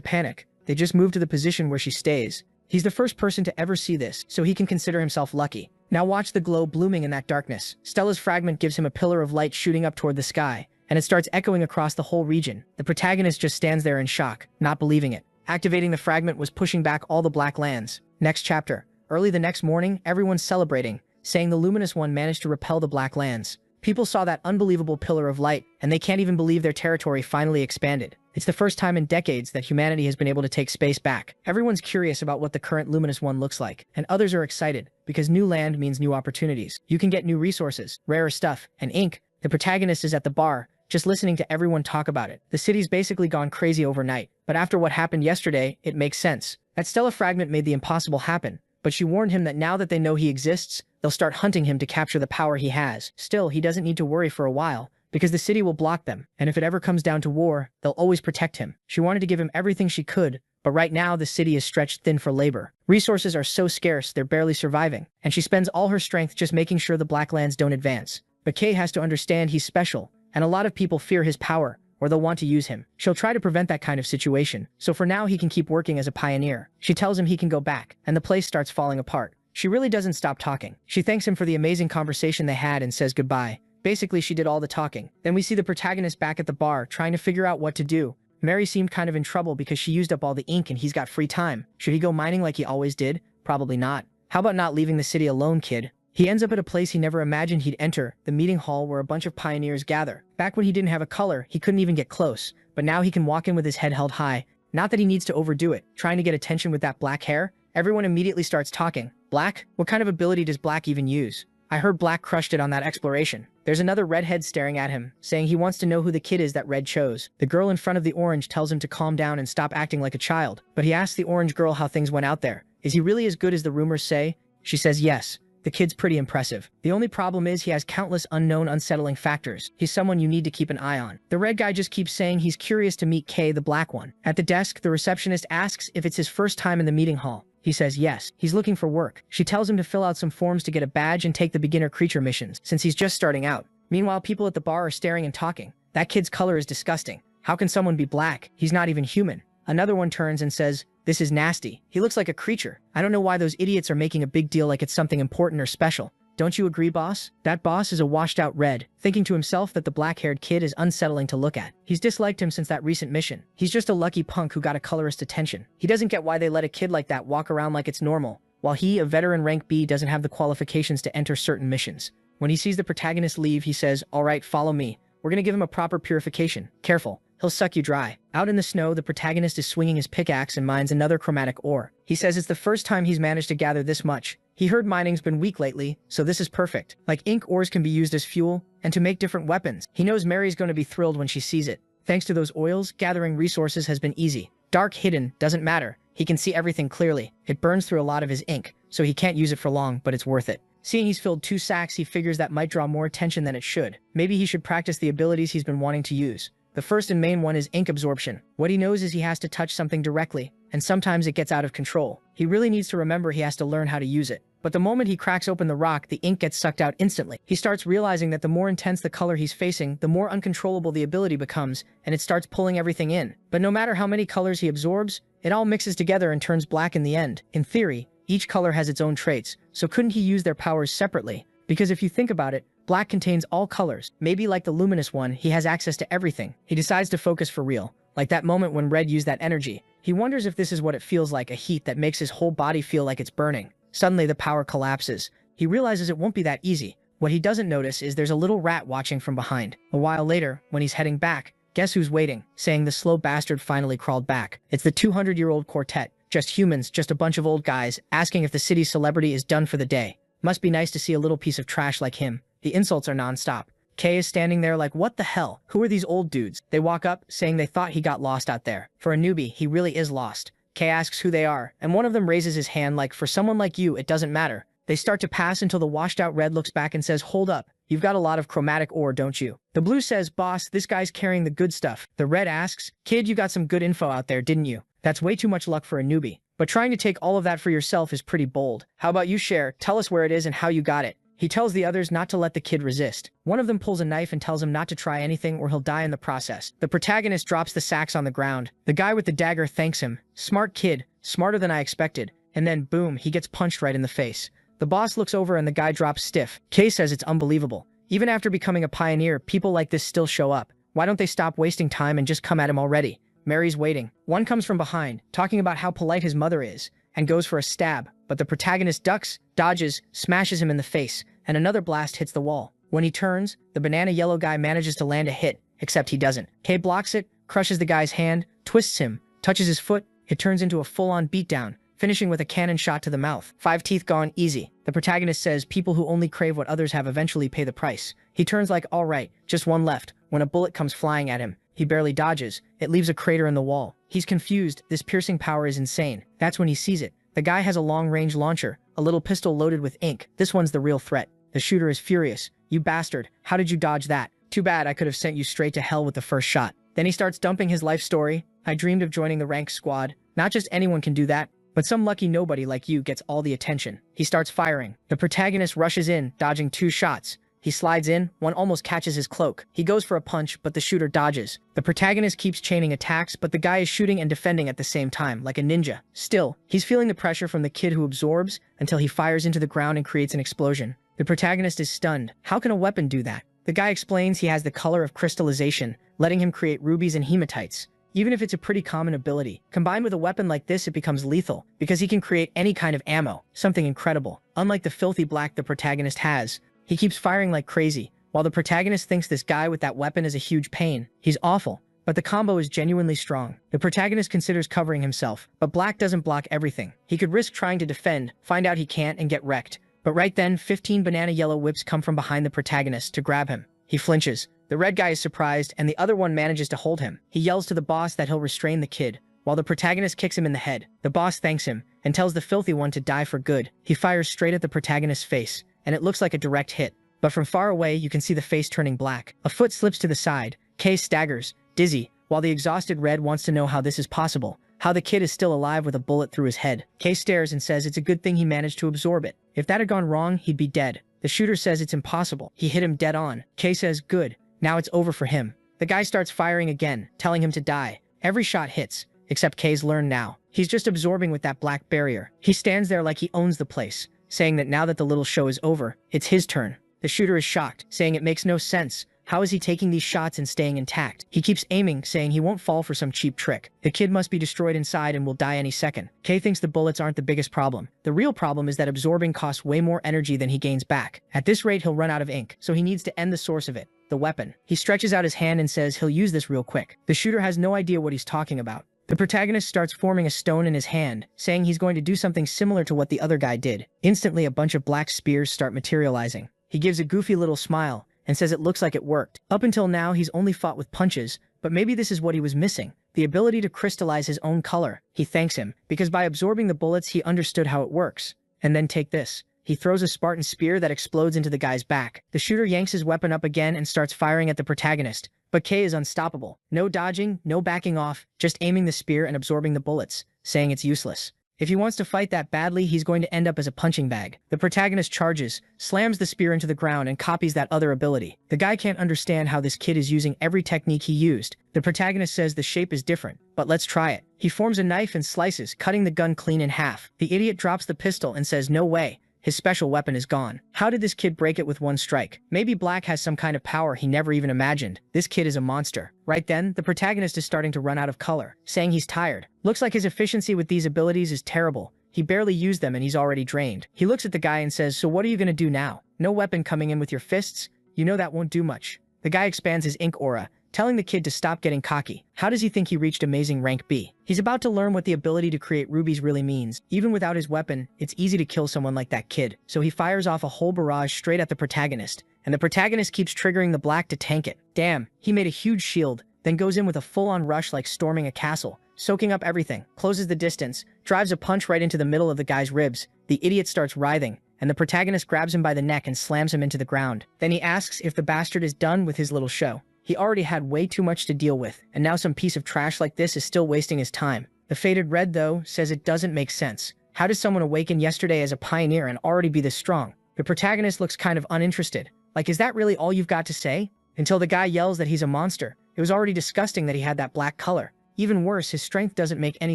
Speaker 1: panic. They just move to the position where she stays. He's the first person to ever see this, so he can consider himself lucky. Now watch the glow blooming in that darkness. Stella's fragment gives him a pillar of light shooting up toward the sky, and it starts echoing across the whole region. The protagonist just stands there in shock, not believing it. Activating the fragment was pushing back all the black lands. Next chapter. Early the next morning, everyone's celebrating, saying the luminous one managed to repel the black lands. People saw that unbelievable pillar of light, and they can't even believe their territory finally expanded. It's the first time in decades that humanity has been able to take space back. Everyone's curious about what the current luminous one looks like, and others are excited, because new land means new opportunities. You can get new resources, rarer stuff, and ink. The protagonist is at the bar, just listening to everyone talk about it. The city's basically gone crazy overnight, but after what happened yesterday, it makes sense. That Stella fragment made the impossible happen, but she warned him that now that they know he exists, they'll start hunting him to capture the power he has. Still, he doesn't need to worry for a while, because the city will block them, and if it ever comes down to war, they'll always protect him. She wanted to give him everything she could, but right now the city is stretched thin for labor. Resources are so scarce they're barely surviving, and she spends all her strength just making sure the Blacklands don't advance. But Kay has to understand he's special, and a lot of people fear his power, or they'll want to use him. She'll try to prevent that kind of situation, so for now he can keep working as a pioneer. She tells him he can go back, and the place starts falling apart. She really doesn't stop talking. She thanks him for the amazing conversation they had and says goodbye. Basically, she did all the talking. Then we see the protagonist back at the bar, trying to figure out what to do. Mary seemed kind of in trouble because she used up all the ink and he's got free time. Should he go mining like he always did? Probably not. How about not leaving the city alone, kid? He ends up at a place he never imagined he'd enter, the meeting hall where a bunch of pioneers gather. Back when he didn't have a color, he couldn't even get close, but now he can walk in with his head held high. Not that he needs to overdo it, trying to get attention with that black hair. Everyone immediately starts talking. Black? What kind of ability does Black even use? I heard Black crushed it on that exploration. There's another redhead staring at him, saying he wants to know who the kid is that Red chose. The girl in front of the orange tells him to calm down and stop acting like a child, but he asks the orange girl how things went out there. Is he really as good as the rumors say? She says yes. The kid's pretty impressive. The only problem is he has countless unknown unsettling factors. He's someone you need to keep an eye on. The red guy just keeps saying he's curious to meet Kay, the black one. At the desk, the receptionist asks if it's his first time in the meeting hall. He says yes, he's looking for work. She tells him to fill out some forms to get a badge and take the beginner creature missions, since he's just starting out. Meanwhile, people at the bar are staring and talking. That kid's color is disgusting. How can someone be black? He's not even human. Another one turns and says, this is nasty. He looks like a creature. I don't know why those idiots are making a big deal like it's something important or special. Don't you agree, boss? That boss is a washed-out red, thinking to himself that the black-haired kid is unsettling to look at. He's disliked him since that recent mission. He's just a lucky punk who got a colorist attention. He doesn't get why they let a kid like that walk around like it's normal, while he, a veteran rank B, doesn't have the qualifications to enter certain missions. When he sees the protagonist leave, he says, all right, follow me. We're gonna give him a proper purification. Careful. He'll suck you dry. Out in the snow, the protagonist is swinging his pickaxe and mines another chromatic ore. He says it's the first time he's managed to gather this much. He heard mining's been weak lately, so this is perfect. Like ink, ores can be used as fuel, and to make different weapons. He knows Mary's going to be thrilled when she sees it. Thanks to those oils, gathering resources has been easy. Dark hidden, doesn't matter. He can see everything clearly. It burns through a lot of his ink, so he can't use it for long, but it's worth it. Seeing he's filled 2 sacks, he figures that might draw more attention than it should. Maybe he should practice the abilities he's been wanting to use. The first and main one is ink absorption. What he knows is he has to touch something directly, and sometimes it gets out of control. He really needs to remember he has to learn how to use it. But the moment he cracks open the rock, the ink gets sucked out instantly. He starts realizing that the more intense the color he's facing, the more uncontrollable the ability becomes, and it starts pulling everything in. But no matter how many colors he absorbs, it all mixes together and turns black in the end. In theory, each color has its own traits, so couldn't he use their powers separately? Because if you think about it, black contains all colors. Maybe like the luminous one, he has access to everything. He decides to focus for real. Like that moment when Red used that energy. He wonders if this is what it feels like, a heat that makes his whole body feel like it's burning. Suddenly the power collapses. He realizes it won't be that easy. What he doesn't notice is there's a little rat watching from behind. A while later, when he's heading back, guess who's waiting? Saying the slow bastard finally crawled back. It's the 200-year-old quartet. Just humans, just a bunch of old guys, asking if the city's celebrity is done for the day. Must be nice to see a little piece of trash like him. The insults are non-stop. Kay is standing there like, what the hell? Who are these old dudes? They walk up, saying they thought he got lost out there. For a newbie, he really is lost. Kay asks who they are, and one of them raises his hand like, for someone like you, it doesn't matter. They start to pass until the washed-out Red looks back and says, hold up, You've got a lot of chromatic ore, don't you? The blue says, boss, this guy's carrying the good stuff. The red asks, kid, you got some good info out there, didn't you? That's way too much luck for a newbie. But trying to take all of that for yourself is pretty bold. How about you share? Tell us where it is and how you got it. He tells the others not to let the kid resist. One of them pulls a knife and tells him not to try anything or he'll die in the process. The protagonist drops the sacks on the ground. The guy with the dagger thanks him. Smart kid, smarter than I expected. And then, boom, he gets punched right in the face. The boss looks over and the guy drops stiff. Kay says it's unbelievable. Even after becoming a pioneer, people like this still show up. Why don't they stop wasting time and just come at him already? Mary's waiting. One comes from behind, talking about how polite his mother is, and goes for a stab, but the protagonist ducks, dodges, smashes him in the face, and another blast hits the wall. When he turns, the banana yellow guy manages to land a hit, except he doesn't. Kay blocks it, crushes the guy's hand, twists him, touches his foot. It turns into a full-on beatdown, finishing with a cannon shot to the mouth. 5 teeth gone easy. The protagonist says people who only crave what others have eventually pay the price. He turns like, all right, just one left, when a bullet comes flying at him. He barely dodges. It leaves a crater in the wall. He's confused. This piercing power is insane. That's when he sees it. The guy has a long-range launcher, a little pistol loaded with ink. This one's the real threat. The shooter is furious. You bastard. How did you dodge that? Too bad I could have sent you straight to hell with the first shot. Then he starts dumping his life story. I dreamed of joining the rank squad. Not just anyone can do that, but some lucky nobody like you gets all the attention. He starts firing. The protagonist rushes in, dodging 2 shots. He slides in, one almost catches his cloak. He goes for a punch, but the shooter dodges. The protagonist keeps chaining attacks, but the guy is shooting and defending at the same time, like a ninja. Still, he's feeling the pressure from the kid who absorbs until he fires into the ground and creates an explosion. The protagonist is stunned. How can a weapon do that? The guy explains he has the color of crystallization, letting him create rubies and hematites. Even if it's a pretty common ability, combined with a weapon like this, it becomes lethal, because he can create any kind of ammo, something incredible. Unlike the filthy black the protagonist has, he keeps firing like crazy. While the protagonist thinks this guy with that weapon is a huge pain, he's awful, but the combo is genuinely strong. The protagonist considers covering himself, but black doesn't block everything. He could risk trying to defend, find out he can't, and get wrecked. But right then, 15 banana yellow whips come from behind the protagonist to grab him. He flinches. The red guy is surprised, and the other one manages to hold him. He yells to the boss that he'll restrain the kid, while the protagonist kicks him in the head. The boss thanks him, and tells the filthy one to die for good. He fires straight at the protagonist's face, and it looks like a direct hit. But from far away, you can see the face turning black. A foot slips to the side. Kay staggers, dizzy, while the exhausted red wants to know how this is possible. How the kid is still alive with a bullet through his head. Kay stares and says it's a good thing he managed to absorb it. If that had gone wrong, he'd be dead. The shooter says it's impossible. He hit him dead on. Kay says, good. Now it's over for him. The guy starts firing again, telling him to die. Every shot hits, except Kay's learned now. He's just absorbing with that black barrier. He stands there like he owns the place, saying that now that the little show is over, it's his turn. The shooter is shocked, saying it makes no sense. How is he taking these shots and staying intact? He keeps aiming, saying he won't fall for some cheap trick. The kid must be destroyed inside and will die any second. Kay thinks the bullets aren't the biggest problem. The real problem is that absorbing costs way more energy than he gains back. At this rate, he'll run out of ink, so he needs to end the source of it, the weapon. He stretches out his hand and says he'll use this real quick. The shooter has no idea what he's talking about. The protagonist starts forming a stone in his hand, saying he's going to do something similar to what the other guy did. Instantly, a bunch of black spears start materializing. He gives a goofy little smile and says it looks like it worked. Up until now, he's only fought with punches, but maybe this is what he was missing, the ability to crystallize his own color. He thanks him, because by absorbing the bullets, he understood how it works. And then take this. He throws a Spartan spear that explodes into the guy's back. The shooter yanks his weapon up again and starts firing at the protagonist, but Kay is unstoppable. No dodging, no backing off, just aiming the spear and absorbing the bullets, saying it's useless. If he wants to fight that badly, he's going to end up as a punching bag. The protagonist charges, slams the spear into the ground, and copies that other ability. The guy can't understand how this kid is using every technique he used. The protagonist says the shape is different, but let's try it. He forms a knife and slices, cutting the gun clean in half. The idiot drops the pistol and says no way. His special weapon is gone. How did this kid break it with one strike? Maybe Black has some kind of power he never even imagined. This kid is a monster. Right then, the protagonist is starting to run out of color, saying he's tired. Looks like his efficiency with these abilities is terrible. He barely used them and he's already drained. He looks at the guy and says, so what are you gonna do now? No weapon coming in with your fists? You know that won't do much. The guy expands his ink aura, telling the kid to stop getting cocky. How does he think he reached amazing rank B? He's about to learn what the ability to create rubies really means. Even without his weapon, it's easy to kill someone like that kid. So he fires off a whole barrage straight at the protagonist, and the protagonist keeps triggering the Black to tank it. Damn, he made a huge shield, then goes in with a full-on rush like storming a castle, soaking up everything, closes the distance, drives a punch right into the middle of the guy's ribs. The idiot starts writhing, and the protagonist grabs him by the neck and slams him into the ground. Then he asks if the bastard is done with his little show. He already had way too much to deal with, and now some piece of trash like this is still wasting his time. The faded red, though, says it doesn't make sense. How does someone awaken yesterday as a pioneer and already be this strong? The protagonist looks kind of uninterested. Like, is that really all you've got to say? Until the guy yells that he's a monster. It was already disgusting that he had that black color. Even worse, his strength doesn't make any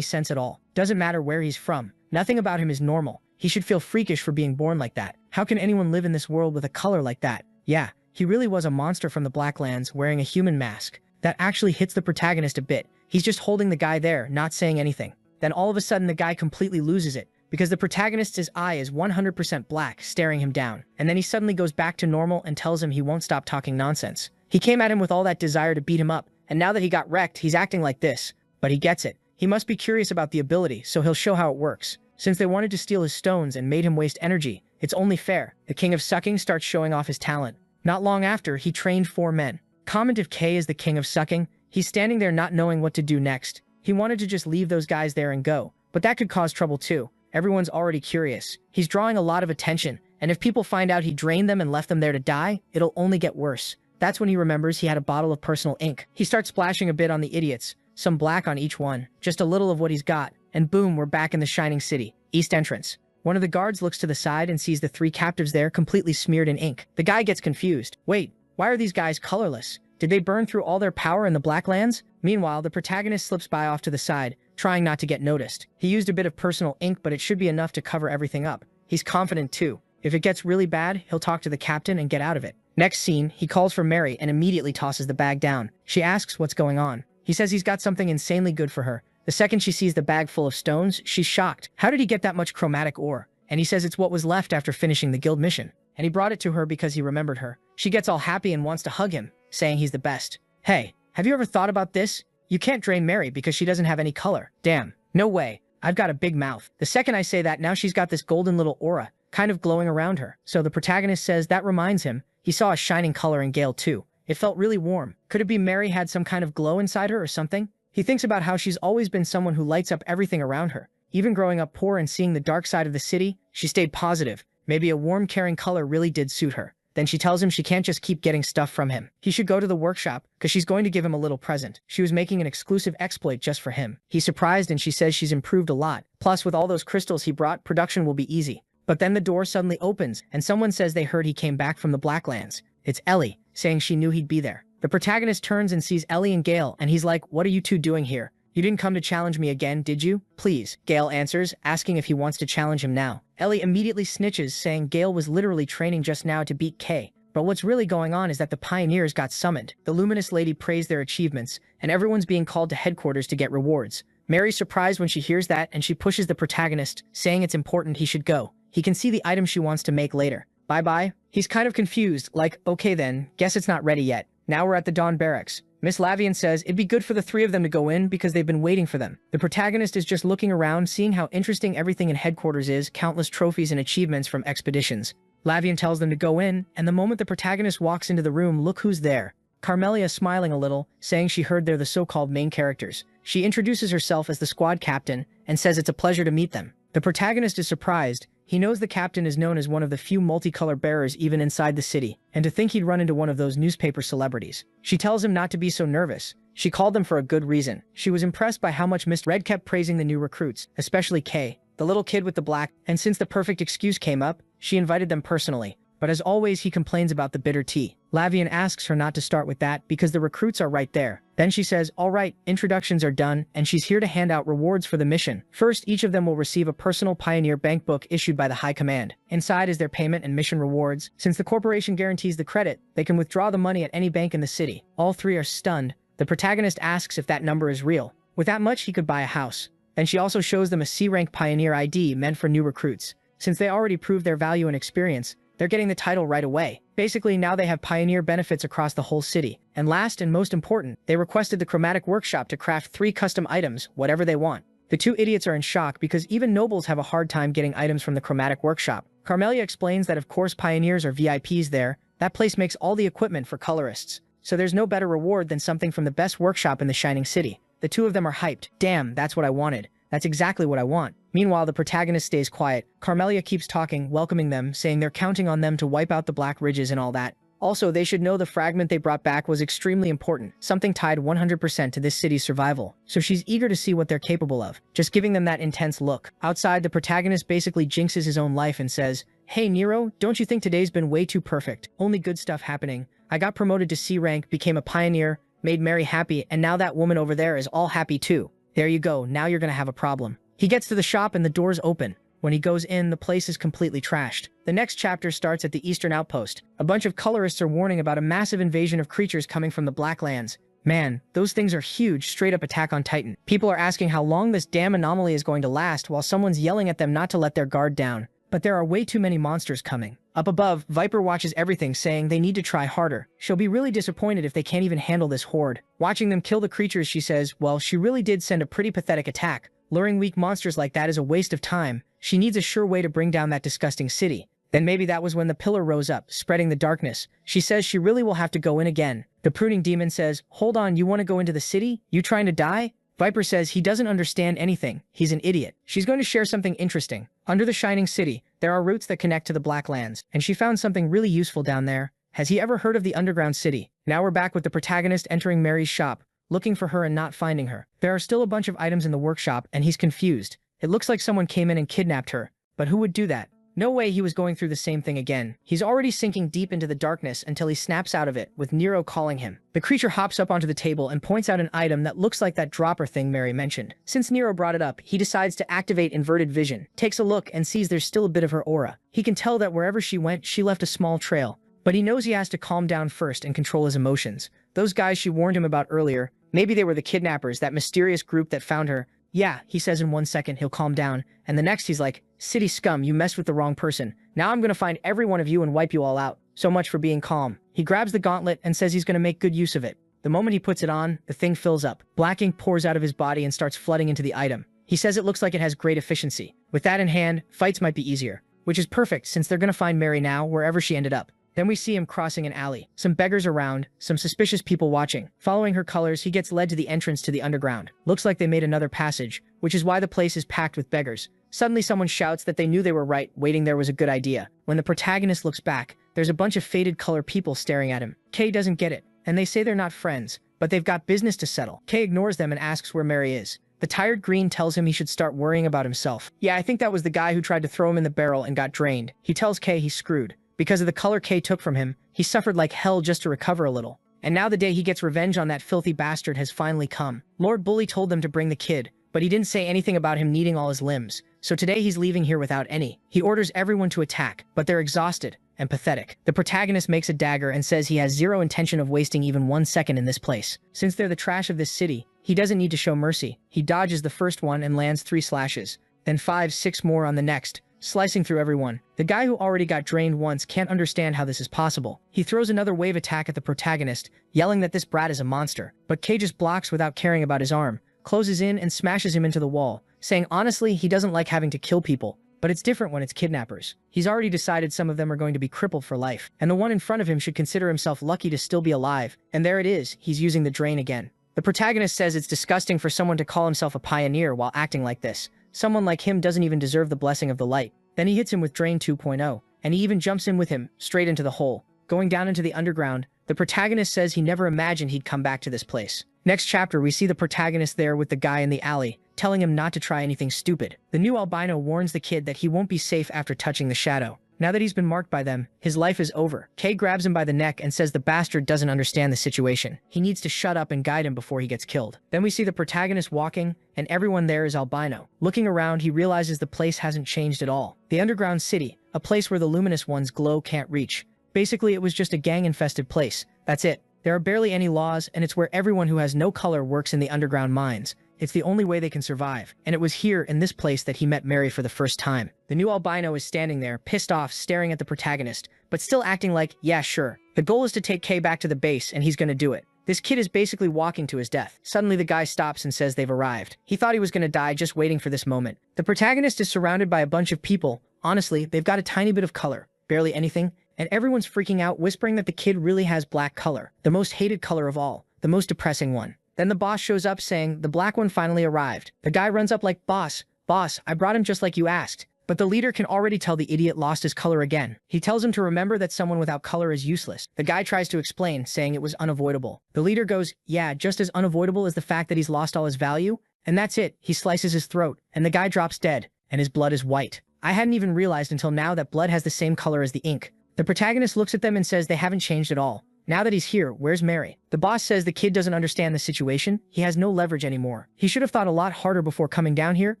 Speaker 1: sense at all. Doesn't matter where he's from. Nothing about him is normal. He should feel freakish for being born like that. How can anyone live in this world with a color like that? Yeah, he really was a monster from the Blacklands wearing a human mask. That actually hits the protagonist a bit. He's just holding the guy there, not saying anything. Then all of a sudden the guy completely loses it, because the protagonist's eye is 100% black, staring him down. And then he suddenly goes back to normal and tells him he won't stop talking nonsense. He came at him with all that desire to beat him up, and now that he got wrecked, he's acting like this. But he gets it. He must be curious about the ability, so he'll show how it works. Since they wanted to steal his stones and made him waste energy, it's only fair. The king of sucking starts showing off his talent. Not long after, he trained 4 men. Comment if K is the king of sucking. He's standing there not knowing what to do next. He wanted to just leave those guys there and go, but that could cause trouble too. Everyone's already curious. He's drawing a lot of attention, and if people find out he drained them and left them there to die, it'll only get worse. That's when he remembers he had a bottle of personal ink. He starts splashing a bit on the idiots, some black on each one, just a little of what he's got, and boom, we're back in the Shining City, East Entrance. One of the guards looks to the side and sees the 3 captives there completely smeared in ink. The guy gets confused. Wait, why are these guys colorless? Did they burn through all their power in the Blacklands? Meanwhile, the protagonist slips by off to the side, trying not to get noticed. He used a bit of personal ink, but it should be enough to cover everything up. He's confident too. If it gets really bad, he'll talk to the captain and get out of it. Next scene, he calls for Mary and immediately tosses the bag down. She asks what's going on. He says he's got something insanely good for her. The second she sees the bag full of stones, she's shocked. How did he get that much chromatic ore? And he says it's what was left after finishing the guild mission. And he brought it to her because he remembered her. She gets all happy and wants to hug him, saying he's the best. Hey, have you ever thought about this? You can't drain Mary because she doesn't have any color. Damn, no way. I've got a big mouth. The second I say that, now she's got this golden little aura, kind of glowing around her. So the protagonist says that reminds him, he saw a shining color in Gale too. It felt really warm. Could it be Mary had some kind of glow inside her or something? He thinks about how she's always been someone who lights up everything around her. Even growing up poor and seeing the dark side of the city, she stayed positive. Maybe a warm, caring color really did suit her. Then she tells him she can't just keep getting stuff from him. He should go to the workshop, because she's going to give him a little present. She was making an exclusive exploit just for him. He's surprised and she says she's improved a lot. Plus, with all those crystals he brought, production will be easy. But then the door suddenly opens, and someone says they heard he came back from the Blacklands. It's Ellie, saying she knew he'd be there. The protagonist turns and sees Ellie and Gale, and he's like, "What are you two doing here? You didn't come to challenge me again, did you?" "Please," Gale answers, asking if he wants to challenge him now. Ellie immediately snitches, saying Gale was literally training just now to beat Kay. But what's really going on is that the pioneers got summoned. The luminous lady praised their achievements, and everyone's being called to headquarters to get rewards. Mary's surprised when she hears that, and she pushes the protagonist, saying it's important he should go. He can see the item she wants to make later. Bye-bye. He's kind of confused, like, okay then, guess it's not ready yet. Now we're at the Dawn Barracks. Miss Lavian says it'd be good for the 3 of them to go in because they've been waiting for them. The protagonist is just looking around, seeing how interesting everything in headquarters is, countless trophies and achievements from expeditions. Lavian tells them to go in, and the moment the protagonist walks into the room, look who's there. Carmelia smiling a little, saying she heard they're the so-called main characters. She introduces herself as the squad captain and says it's a pleasure to meet them. The protagonist is surprised. He knows the captain is known as one of the few multicolor bearers even inside the city, and to think he'd run into one of those newspaper celebrities. She tells him not to be so nervous. She called them for a good reason. She was impressed by how much Mr. Red kept praising the new recruits, especially Kay, the little kid with the black, and since the perfect excuse came up, she invited them personally. But as always, he complains about the bitter tea. Lavian asks her not to start with that because the recruits are right there. Then she says, all right, introductions are done, and she's here to hand out rewards for the mission. First, each of them will receive a personal Pioneer bank book issued by the High Command. Inside is their payment and mission rewards. Since the corporation guarantees the credit, they can withdraw the money at any bank in the city. All 3 are stunned. The protagonist asks if that number is real. With that much, he could buy a house. Then she also shows them a C-rank Pioneer ID meant for new recruits. Since they already proved their value and experience, they're getting the title right away. Basically, now they have Pioneer benefits across the whole city. And last and most important, they requested the Chromatic Workshop to craft 3 custom items, whatever they want. The 2 idiots are in shock because even nobles have a hard time getting items from the Chromatic Workshop. Carmelia explains that of course Pioneers are VIPs there. That place makes all the equipment for colorists. So there's no better reward than something from the best workshop in the Shining City. The 2 of them are hyped. Damn, that's what I wanted. That's exactly what I want. Meanwhile, the protagonist stays quiet. Carmelia keeps talking, welcoming them, saying they're counting on them to wipe out the Black Ridges and all that. Also, they should know the fragment they brought back was extremely important, something tied 100% to this city's survival. So she's eager to see what they're capable of, just giving them that intense look. Outside, the protagonist basically jinxes his own life and says, "Hey Nero, don't you think today's been way too perfect? Only good stuff happening. I got promoted to C rank, became a pioneer, made Mary happy, and now that woman over there is all happy too. There you go, now you're gonna have a problem." He gets to the shop and the doors open. When he goes in, the place is completely trashed. The next chapter starts at the Eastern Outpost. A bunch of colorists are warning about a massive invasion of creatures coming from the Black Lands. Man, those things are huge, straight up Attack on Titan. People are asking how long this damn anomaly is going to last while someone's yelling at them not to let their guard down. But there are way too many monsters coming. Up above, Viper watches everything, saying they need to try harder. She'll be really disappointed if they can't even handle this horde. Watching them kill the creatures, she says, well, she really did send a pretty pathetic attack. Luring weak monsters like that is a waste of time. She needs a sure way to bring down that disgusting city. Then maybe that was when the pillar rose up, spreading the darkness. She says she really will have to go in again. The pruning demon says, hold on, you want to go into the city? You trying to die? Viper says he doesn't understand anything. He's an idiot. She's going to share something interesting. Under the Shining City, there are routes that connect to the Black Lands, and she found something really useful down there. Has he ever heard of the Underground City? Now we're back with the protagonist entering Mary's shop, looking for her and not finding her. There are still a bunch of items in the workshop, and he's confused. It looks like someone came in and kidnapped her. But who would do that? No way he was going through the same thing again. He's already sinking deep into the darkness until he snaps out of it, with Nero calling him. The creature hops up onto the table and points out an item that looks like that dropper thing Mary mentioned. Since Nero brought it up, he decides to activate inverted vision, takes a look and sees there's still a bit of her aura. He can tell that wherever she went, she left a small trail. But he knows he has to calm down first and control his emotions. Those guys she warned him about earlier, maybe they were the kidnappers, that mysterious group that found her. Yeah, he says in 1 second he'll calm down, and the next he's like, city scum, you messed with the wrong person. Now I'm gonna find every one of you and wipe you all out. So much for being calm. He grabs the gauntlet and says he's gonna make good use of it. The moment he puts it on, the thing fills up. Black ink pours out of his body and starts flooding into the item. He says it looks like it has great efficiency. With that in hand, fights might be easier. Which is perfect, since they're gonna find Mary now, wherever she ended up. Then we see him crossing an alley. Some beggars around, some suspicious people watching. Following her colors, he gets led to the entrance to the underground. Looks like they made another passage, which is why the place is packed with beggars. Suddenly someone shouts that they knew they were right, waiting there was a good idea. When the protagonist looks back, there's a bunch of faded color people staring at him. Kay doesn't get it, and they say they're not friends, but they've got business to settle. Kay ignores them and asks where Mary is. The tired green tells him he should start worrying about himself. Yeah, I think that was the guy who tried to throw him in the barrel and got drained. He tells Kay he's screwed. Because of the color Kay took from him, he suffered like hell just to recover a little. And now the day he gets revenge on that filthy bastard has finally come. Lord Bully told them to bring the kid, but he didn't say anything about him needing all his limbs. So today he's leaving here without any. He orders everyone to attack, but they're exhausted and pathetic. The protagonist makes a dagger and says he has zero intention of wasting even 1 second in this place. Since they're the trash of this city, he doesn't need to show mercy. He dodges the first one and lands 3 slashes, then 5, 6 more on the next, slicing through everyone. The guy who already got drained once can't understand how this is possible. He throws another wave attack at the protagonist, yelling that this brat is a monster. But Kay just blocks without caring about his arm, closes in and smashes him into the wall, saying honestly he doesn't like having to kill people, but it's different when it's kidnappers. He's already decided some of them are going to be crippled for life, and the one in front of him should consider himself lucky to still be alive. And there it is, he's using the drain again. The protagonist says it's disgusting for someone to call himself a pioneer while acting like this. Someone like him doesn't even deserve the blessing of the light. Then he hits him with Drain 2.0, and he even jumps in with him, straight into the hole. Going down into the underground, the protagonist says he never imagined he'd come back to this place. Next chapter, we see the protagonist there with the guy in the alley, telling him not to try anything stupid. The new albino warns the kid that he won't be safe after touching the shadow. Now that he's been marked by them, his life is over. Kay grabs him by the neck and says the bastard doesn't understand the situation. He needs to shut up and guide him before he gets killed. Then we see the protagonist walking, and everyone there is albino. Looking around, he realizes the place hasn't changed at all. The underground city, a place where the luminous ones glow can't reach. Basically, it was just a gang-infested place. That's it. There are barely any laws, and it's where everyone who has no color works in the underground mines. It's the only way they can survive. And it was here, in this place, that he met Mary for the first time. The new albino is standing there, pissed off, staring at the protagonist, but still acting like, yeah, sure. The goal is to take Kay back to the base, and he's gonna do it. This kid is basically walking to his death. Suddenly the guy stops and says they've arrived. He thought he was gonna die just waiting for this moment. The protagonist is surrounded by a bunch of people. Honestly, they've got a tiny bit of color. Barely anything. And everyone's freaking out, whispering that the kid really has black color. The most hated color of all. The most depressing one. Then the boss shows up saying the black one finally arrived. The guy runs up like, boss, I brought him just like you asked. But the leader can already tell the idiot lost his color again. He tells him to remember that someone without color is useless. The guy tries to explain, saying it was unavoidable. The leader goes, yeah, just as unavoidable as the fact that he's lost all his value. And that's it. He slices his throat, and the guy drops dead, and his blood is white. I hadn't even realized until now that blood has the same color as the ink. The protagonist looks at them and says they haven't changed at all. Now that he's here, where's Mary? The boss says the kid doesn't understand the situation. He has no leverage anymore. He should have thought a lot harder before coming down here,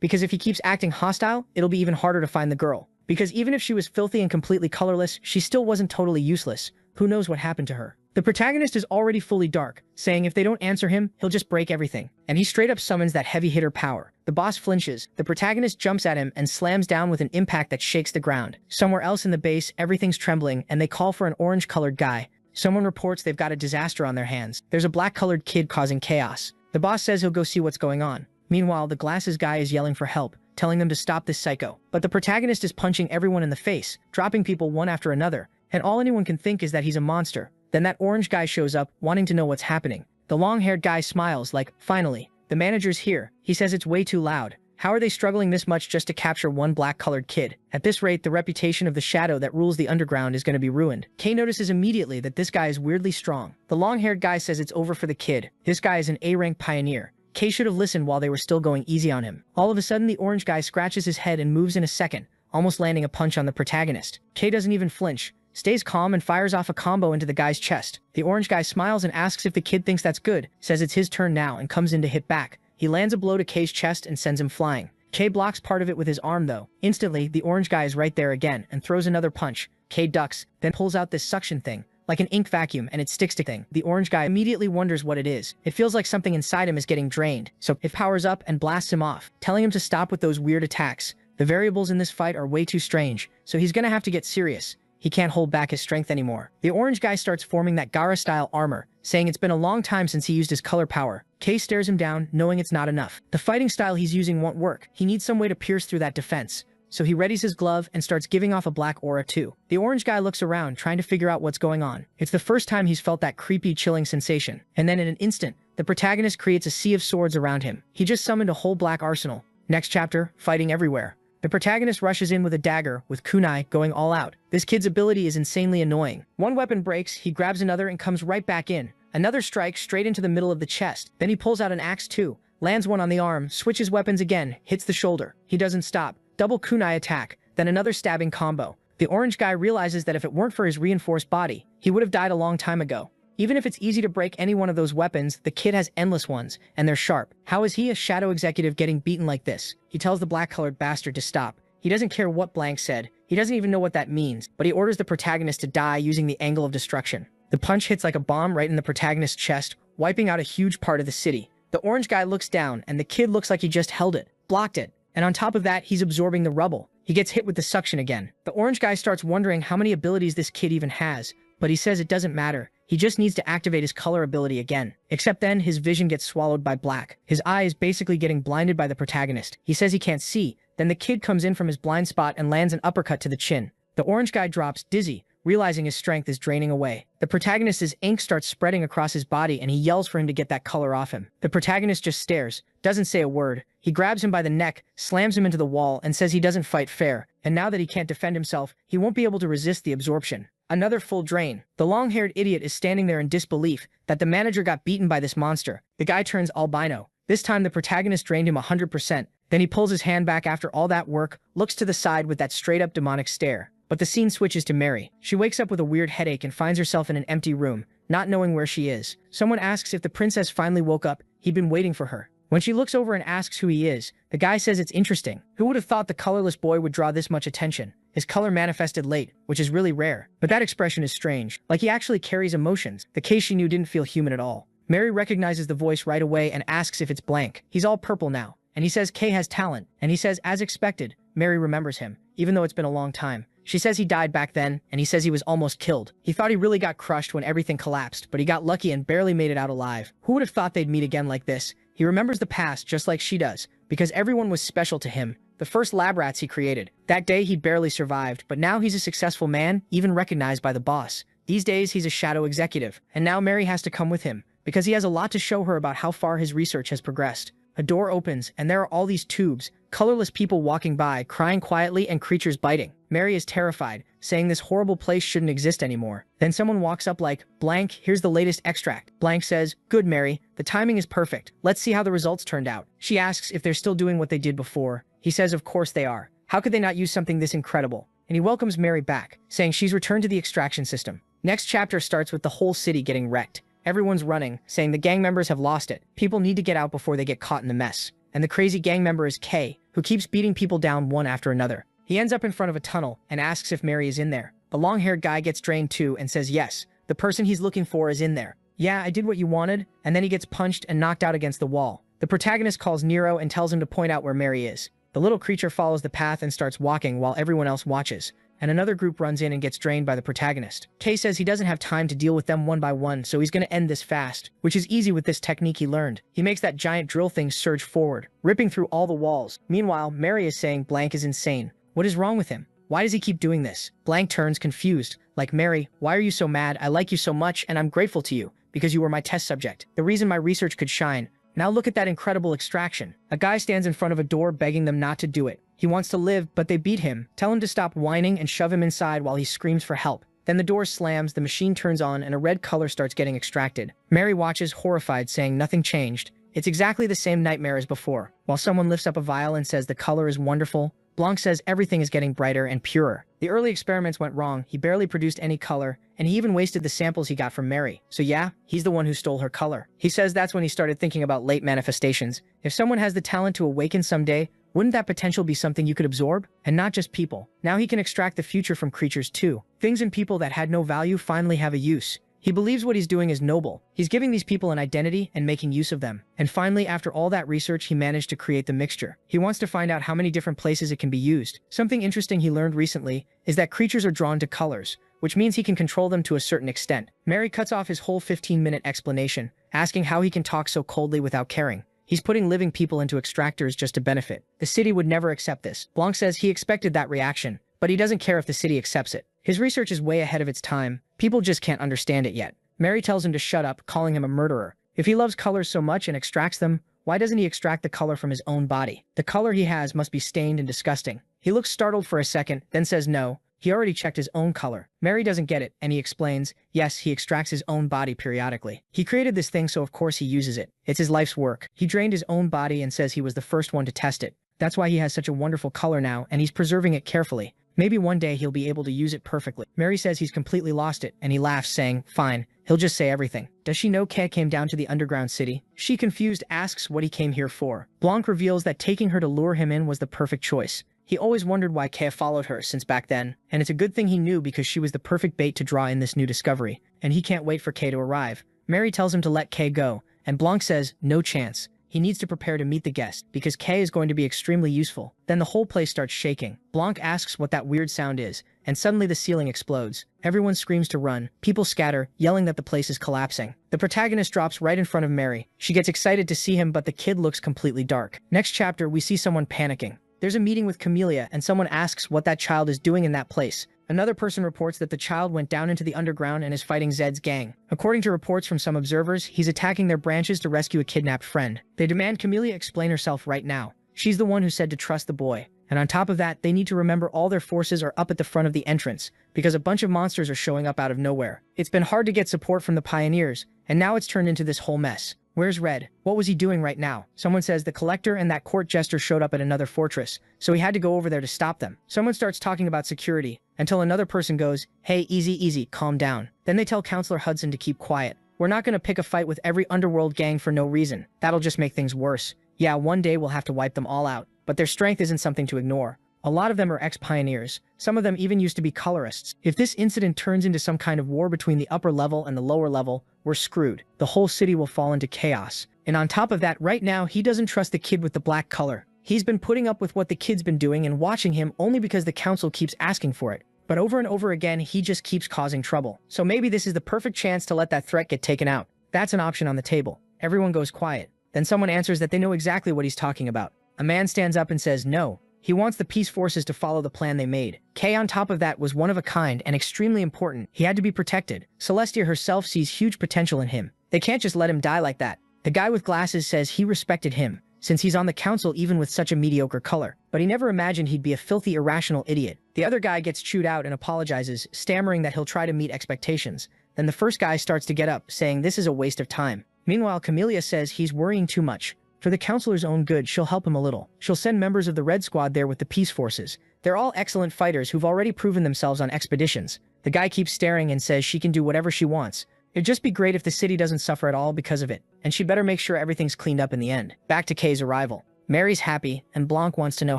Speaker 1: because if he keeps acting hostile, it'll be even harder to find the girl. Because even if she was filthy and completely colorless, she still wasn't totally useless. Who knows what happened to her? The protagonist is already fully dark, saying if they don't answer him, he'll just break everything. And he straight up summons that heavy hitter power. The boss flinches. The protagonist jumps at him and slams down with an impact that shakes the ground. Somewhere else in the base, everything's trembling, and they call for an orange-colored guy. Someone reports they've got a disaster on their hands. There's a black-colored kid causing chaos. The boss says he'll go see what's going on. Meanwhile, the glasses guy is yelling for help, telling them to stop this psycho. But the protagonist is punching everyone in the face, dropping people one after another, and all anyone can think is that he's a monster. Then that orange guy shows up, wanting to know what's happening. The long-haired guy smiles like, finally, the manager's here. He says it's way too loud. How are they struggling this much just to capture one black-colored kid? At this rate, the reputation of the shadow that rules the underground is going to be ruined. Kay notices immediately that this guy is weirdly strong. The long-haired guy says it's over for the kid. This guy is an A-rank pioneer. Kay should have listened while they were still going easy on him. All of a sudden, the orange guy scratches his head and moves in a second, almost landing a punch on the protagonist. Kay doesn't even flinch, stays calm and fires off a combo into the guy's chest. The orange guy smiles and asks if the kid thinks that's good, says it's his turn now and comes in to hit back. He lands a blow to Kay's chest and sends him flying. Kay blocks part of it with his arm though. Instantly, the orange guy is right there again and throws another punch. Kay ducks, then pulls out this suction thing, like an ink vacuum, and it sticks to thing. The orange guy immediately wonders what it is. It feels like something inside him is getting drained, so it powers up and blasts him off, telling him to stop with those weird attacks. The variables in this fight are way too strange, so he's gonna have to get serious. He can't hold back his strength anymore. The orange guy starts forming that Gaara-style armor, saying it's been a long time since he used his color power. Kay stares him down, knowing it's not enough. The fighting style he's using won't work. He needs some way to pierce through that defense. So he readies his glove and starts giving off a black aura too. The orange guy looks around, trying to figure out what's going on. It's the first time he's felt that creepy, chilling sensation. And then in an instant, the protagonist creates a sea of swords around him. He just summoned a whole black arsenal. Next chapter, fighting everywhere. The protagonist rushes in with a dagger, with kunai going all out. This kid's ability is insanely annoying. One weapon breaks, he grabs another and comes right back in. Another strike straight into the middle of the chest. Then he pulls out an axe too, lands one on the arm, switches weapons again, hits the shoulder. He doesn't stop. Double kunai attack, then another stabbing combo. The orange guy realizes that if it weren't for his reinforced body, he would have died a long time ago. Even if it's easy to break any one of those weapons, the kid has endless ones, and they're sharp. How is he, a shadow executive, getting beaten like this? He tells the black-colored bastard to stop. He doesn't care what Blank said. He doesn't even know what that means, but he orders the protagonist to die using the angle of destruction. The punch hits like a bomb right in the protagonist's chest, wiping out a huge part of the city. The orange guy looks down, and the kid looks like he just held it, blocked it. And on top of that, he's absorbing the rubble. He gets hit with the suction again. The orange guy starts wondering how many abilities this kid even has, but he says it doesn't matter. He just needs to activate his color ability again. Except then, his vision gets swallowed by black. His eye is basically getting blinded by the protagonist. He says he can't see. Then the kid comes in from his blind spot and lands an uppercut to the chin. The orange guy drops, dizzy, realizing his strength is draining away. The protagonist's ink starts spreading across his body and he yells for him to get that color off him. The protagonist just stares, doesn't say a word. He grabs him by the neck, slams him into the wall, and says he doesn't fight fair. And now that he can't defend himself, he won't be able to resist the absorption. Another full drain. The long-haired idiot is standing there in disbelief that the manager got beaten by this monster. The guy turns albino. This time the protagonist drained him 100%. Then he pulls his hand back after all that work, looks to the side with that straight-up demonic stare. But the scene switches to Mary. She wakes up with a weird headache and finds herself in an empty room, not knowing where she is. Someone asks if the princess finally woke up. He'd been waiting for her. When she looks over and asks who he is, the guy says it's interesting. Who would have thought the colorless boy would draw this much attention? His color manifested late, which is really rare. But that expression is strange, like he actually carries emotions. The case she knew didn't feel human at all. Mary recognizes the voice right away and asks if it's Blank. He's all purple now, and he says Kay has talent, and he says as expected, Mary remembers him, even though it's been a long time. She says he died back then, and he says he was almost killed. He thought he really got crushed when everything collapsed, but he got lucky and barely made it out alive. Who would have thought they'd meet again like this? He remembers the past just like she does, because everyone was special to him. The first lab rats he created. That day he'd barely survived, but now he's a successful man, even recognized by the boss. These days he's a shadow executive, and now Mary has to come with him. because he has a lot to show her about how far his research has progressed. A door opens, and there are all these tubes, colorless people walking by, crying quietly, and creatures biting. Mary is terrified, saying this horrible place shouldn't exist anymore. Then someone walks up like, "Blank, here's the latest extract." Blank says, "Good, Mary, the timing is perfect. Let's see how the results turned out." She asks if they're still doing what they did before. He says of course they are. How could they not use something this incredible? And he welcomes Mary back, saying she's returned to the extraction system. Next chapter starts with the whole city getting wrecked. Everyone's running, saying the gang members have lost it. People need to get out before they get caught in the mess. And the crazy gang member is Kay, who keeps beating people down one after another. He ends up in front of a tunnel and asks if Mary is in there. The long-haired guy gets drained too and says yes, the person he's looking for is in there. "Yeah, I did what you wanted," and then he gets punched and knocked out against the wall. The protagonist calls Nero and tells him to point out where Mary is. The little creature follows the path and starts walking while everyone else watches. And another group runs in and gets drained by the protagonist. Kay says he doesn't have time to deal with them one by one, so he's gonna end this fast, which is easy with this technique he learned. He makes that giant drill thing surge forward, ripping through all the walls. Meanwhile, Mary is saying Blank is insane. What is wrong with him? Why does he keep doing this? Blank turns confused, like, "Mary, why are you so mad? I like you so much, and I'm grateful to you, because you were my test subject. The reason my research could shine. Now look at that incredible extraction." A guy stands in front of a door begging them not to do it. He wants to live, but they beat him, tell him to stop whining, and shove him inside while he screams for help. Then the door slams, the machine turns on, and a red color starts getting extracted. Mary watches, horrified, saying nothing changed. It's exactly the same nightmare as before. While someone lifts up a vial and says the color is wonderful, Blanc says everything is getting brighter and purer. The early experiments went wrong, he barely produced any color, and he even wasted the samples he got from Mary. So yeah, he's the one who stole her color. He says that's when he started thinking about late manifestations. If someone has the talent to awaken someday, wouldn't that potential be something you could absorb? And not just people. Now he can extract the future from creatures too. Things and people that had no value finally have a use. He believes what he's doing is noble. He's giving these people an identity and making use of them. And finally, after all that research, he managed to create the mixture. He wants to find out how many different places it can be used. Something interesting he learned recently is that creatures are drawn to colors, which means he can control them to a certain extent. Mary cuts off his whole 15-minute explanation, asking how he can talk so coldly without caring. He's putting living people into extractors just to benefit. The city would never accept this. Blanc says he expected that reaction, but he doesn't care if the city accepts it. His research is way ahead of its time. People just can't understand it yet. Mary tells him to shut up, calling him a murderer. If he loves colors so much and extracts them, why doesn't he extract the color from his own body? The color he has must be stained and disgusting. He looks startled for a second, then says no. He already checked his own color. Mary doesn't get it, and he explains, yes, he extracts his own body periodically. He created this thing, so of course he uses it. It's his life's work. He drained his own body and says he was the first one to test it. That's why he has such a wonderful color now, and he's preserving it carefully. Maybe one day he'll be able to use it perfectly. Mary says he's completely lost it, and he laughs, saying, fine, he'll just say everything. Does she know Kay came down to the underground city? She, confused, asks what he came here for. Blanc reveals that taking her to lure him in was the perfect choice. He always wondered why Kay followed her since back then, and it's a good thing he knew because she was the perfect bait to draw in this new discovery, and he can't wait for Kay to arrive. Mary tells him to let Kay go, and Blanc says, no chance. He needs to prepare to meet the guest, because Kay is going to be extremely useful. Then the whole place starts shaking. Blanc asks what that weird sound is, and suddenly the ceiling explodes. Everyone screams to run. People scatter, yelling that the place is collapsing. The protagonist drops right in front of Mary. She gets excited to see him, but the kid looks completely dark. Next chapter, we see someone panicking. There's a meeting with Camellia, and someone asks what that child is doing in that place. Another person reports that the child went down into the underground and is fighting Zed's gang. According to reports from some observers, he's attacking their branches to rescue a kidnapped friend. They demand Camellia explain herself right now. She's the one who said to trust the boy. And on top of that, they need to remember all their forces are up at the front of the entrance, because a bunch of monsters are showing up out of nowhere. It's been hard to get support from the pioneers, and now it's turned into this whole mess. Where's Red? What was he doing right now? Someone says the collector and that court jester showed up at another fortress, so he had to go over there to stop them. Someone starts talking about security, until another person goes, hey, easy, calm down. Then they tell Counselor Hudson to keep quiet. We're not gonna pick a fight with every underworld gang for no reason. That'll just make things worse. Yeah, one day we'll have to wipe them all out, but their strength isn't something to ignore. A lot of them are ex-pioneers. Some of them even used to be colorists. If this incident turns into some kind of war between the upper level and the lower level, we're screwed. The whole city will fall into chaos. And on top of that, right now, he doesn't trust the kid with the black color. He's been putting up with what the kid's been doing and watching him only because the council keeps asking for it. But over and over again, he just keeps causing trouble. So maybe this is the perfect chance to let that threat get taken out. That's an option on the table. Everyone goes quiet. Then someone answers that they know exactly what he's talking about. A man stands up and says no. He wants the peace forces to follow the plan they made. Kay, on top of that, was one of a kind and extremely important. He had to be protected. Celestia herself sees huge potential in him. They can't just let him die like that. The guy with glasses says he respected him, since he's on the council even with such a mediocre color, but he never imagined he'd be a filthy, irrational idiot. The other guy gets chewed out and apologizes, stammering that he'll try to meet expectations. Then the first guy starts to get up, saying this is a waste of time. Meanwhile, Camellia says he's worrying too much. For the counselor's own good, she'll help him a little. She'll send members of the Red Squad there with the peace forces. They're all excellent fighters who've already proven themselves on expeditions. The guy keeps staring and says she can do whatever she wants. It'd just be great if the city doesn't suffer at all because of it, and she'd better make sure everything's cleaned up in the end. Back to Kay's arrival. Mary's happy, and Blanc wants to know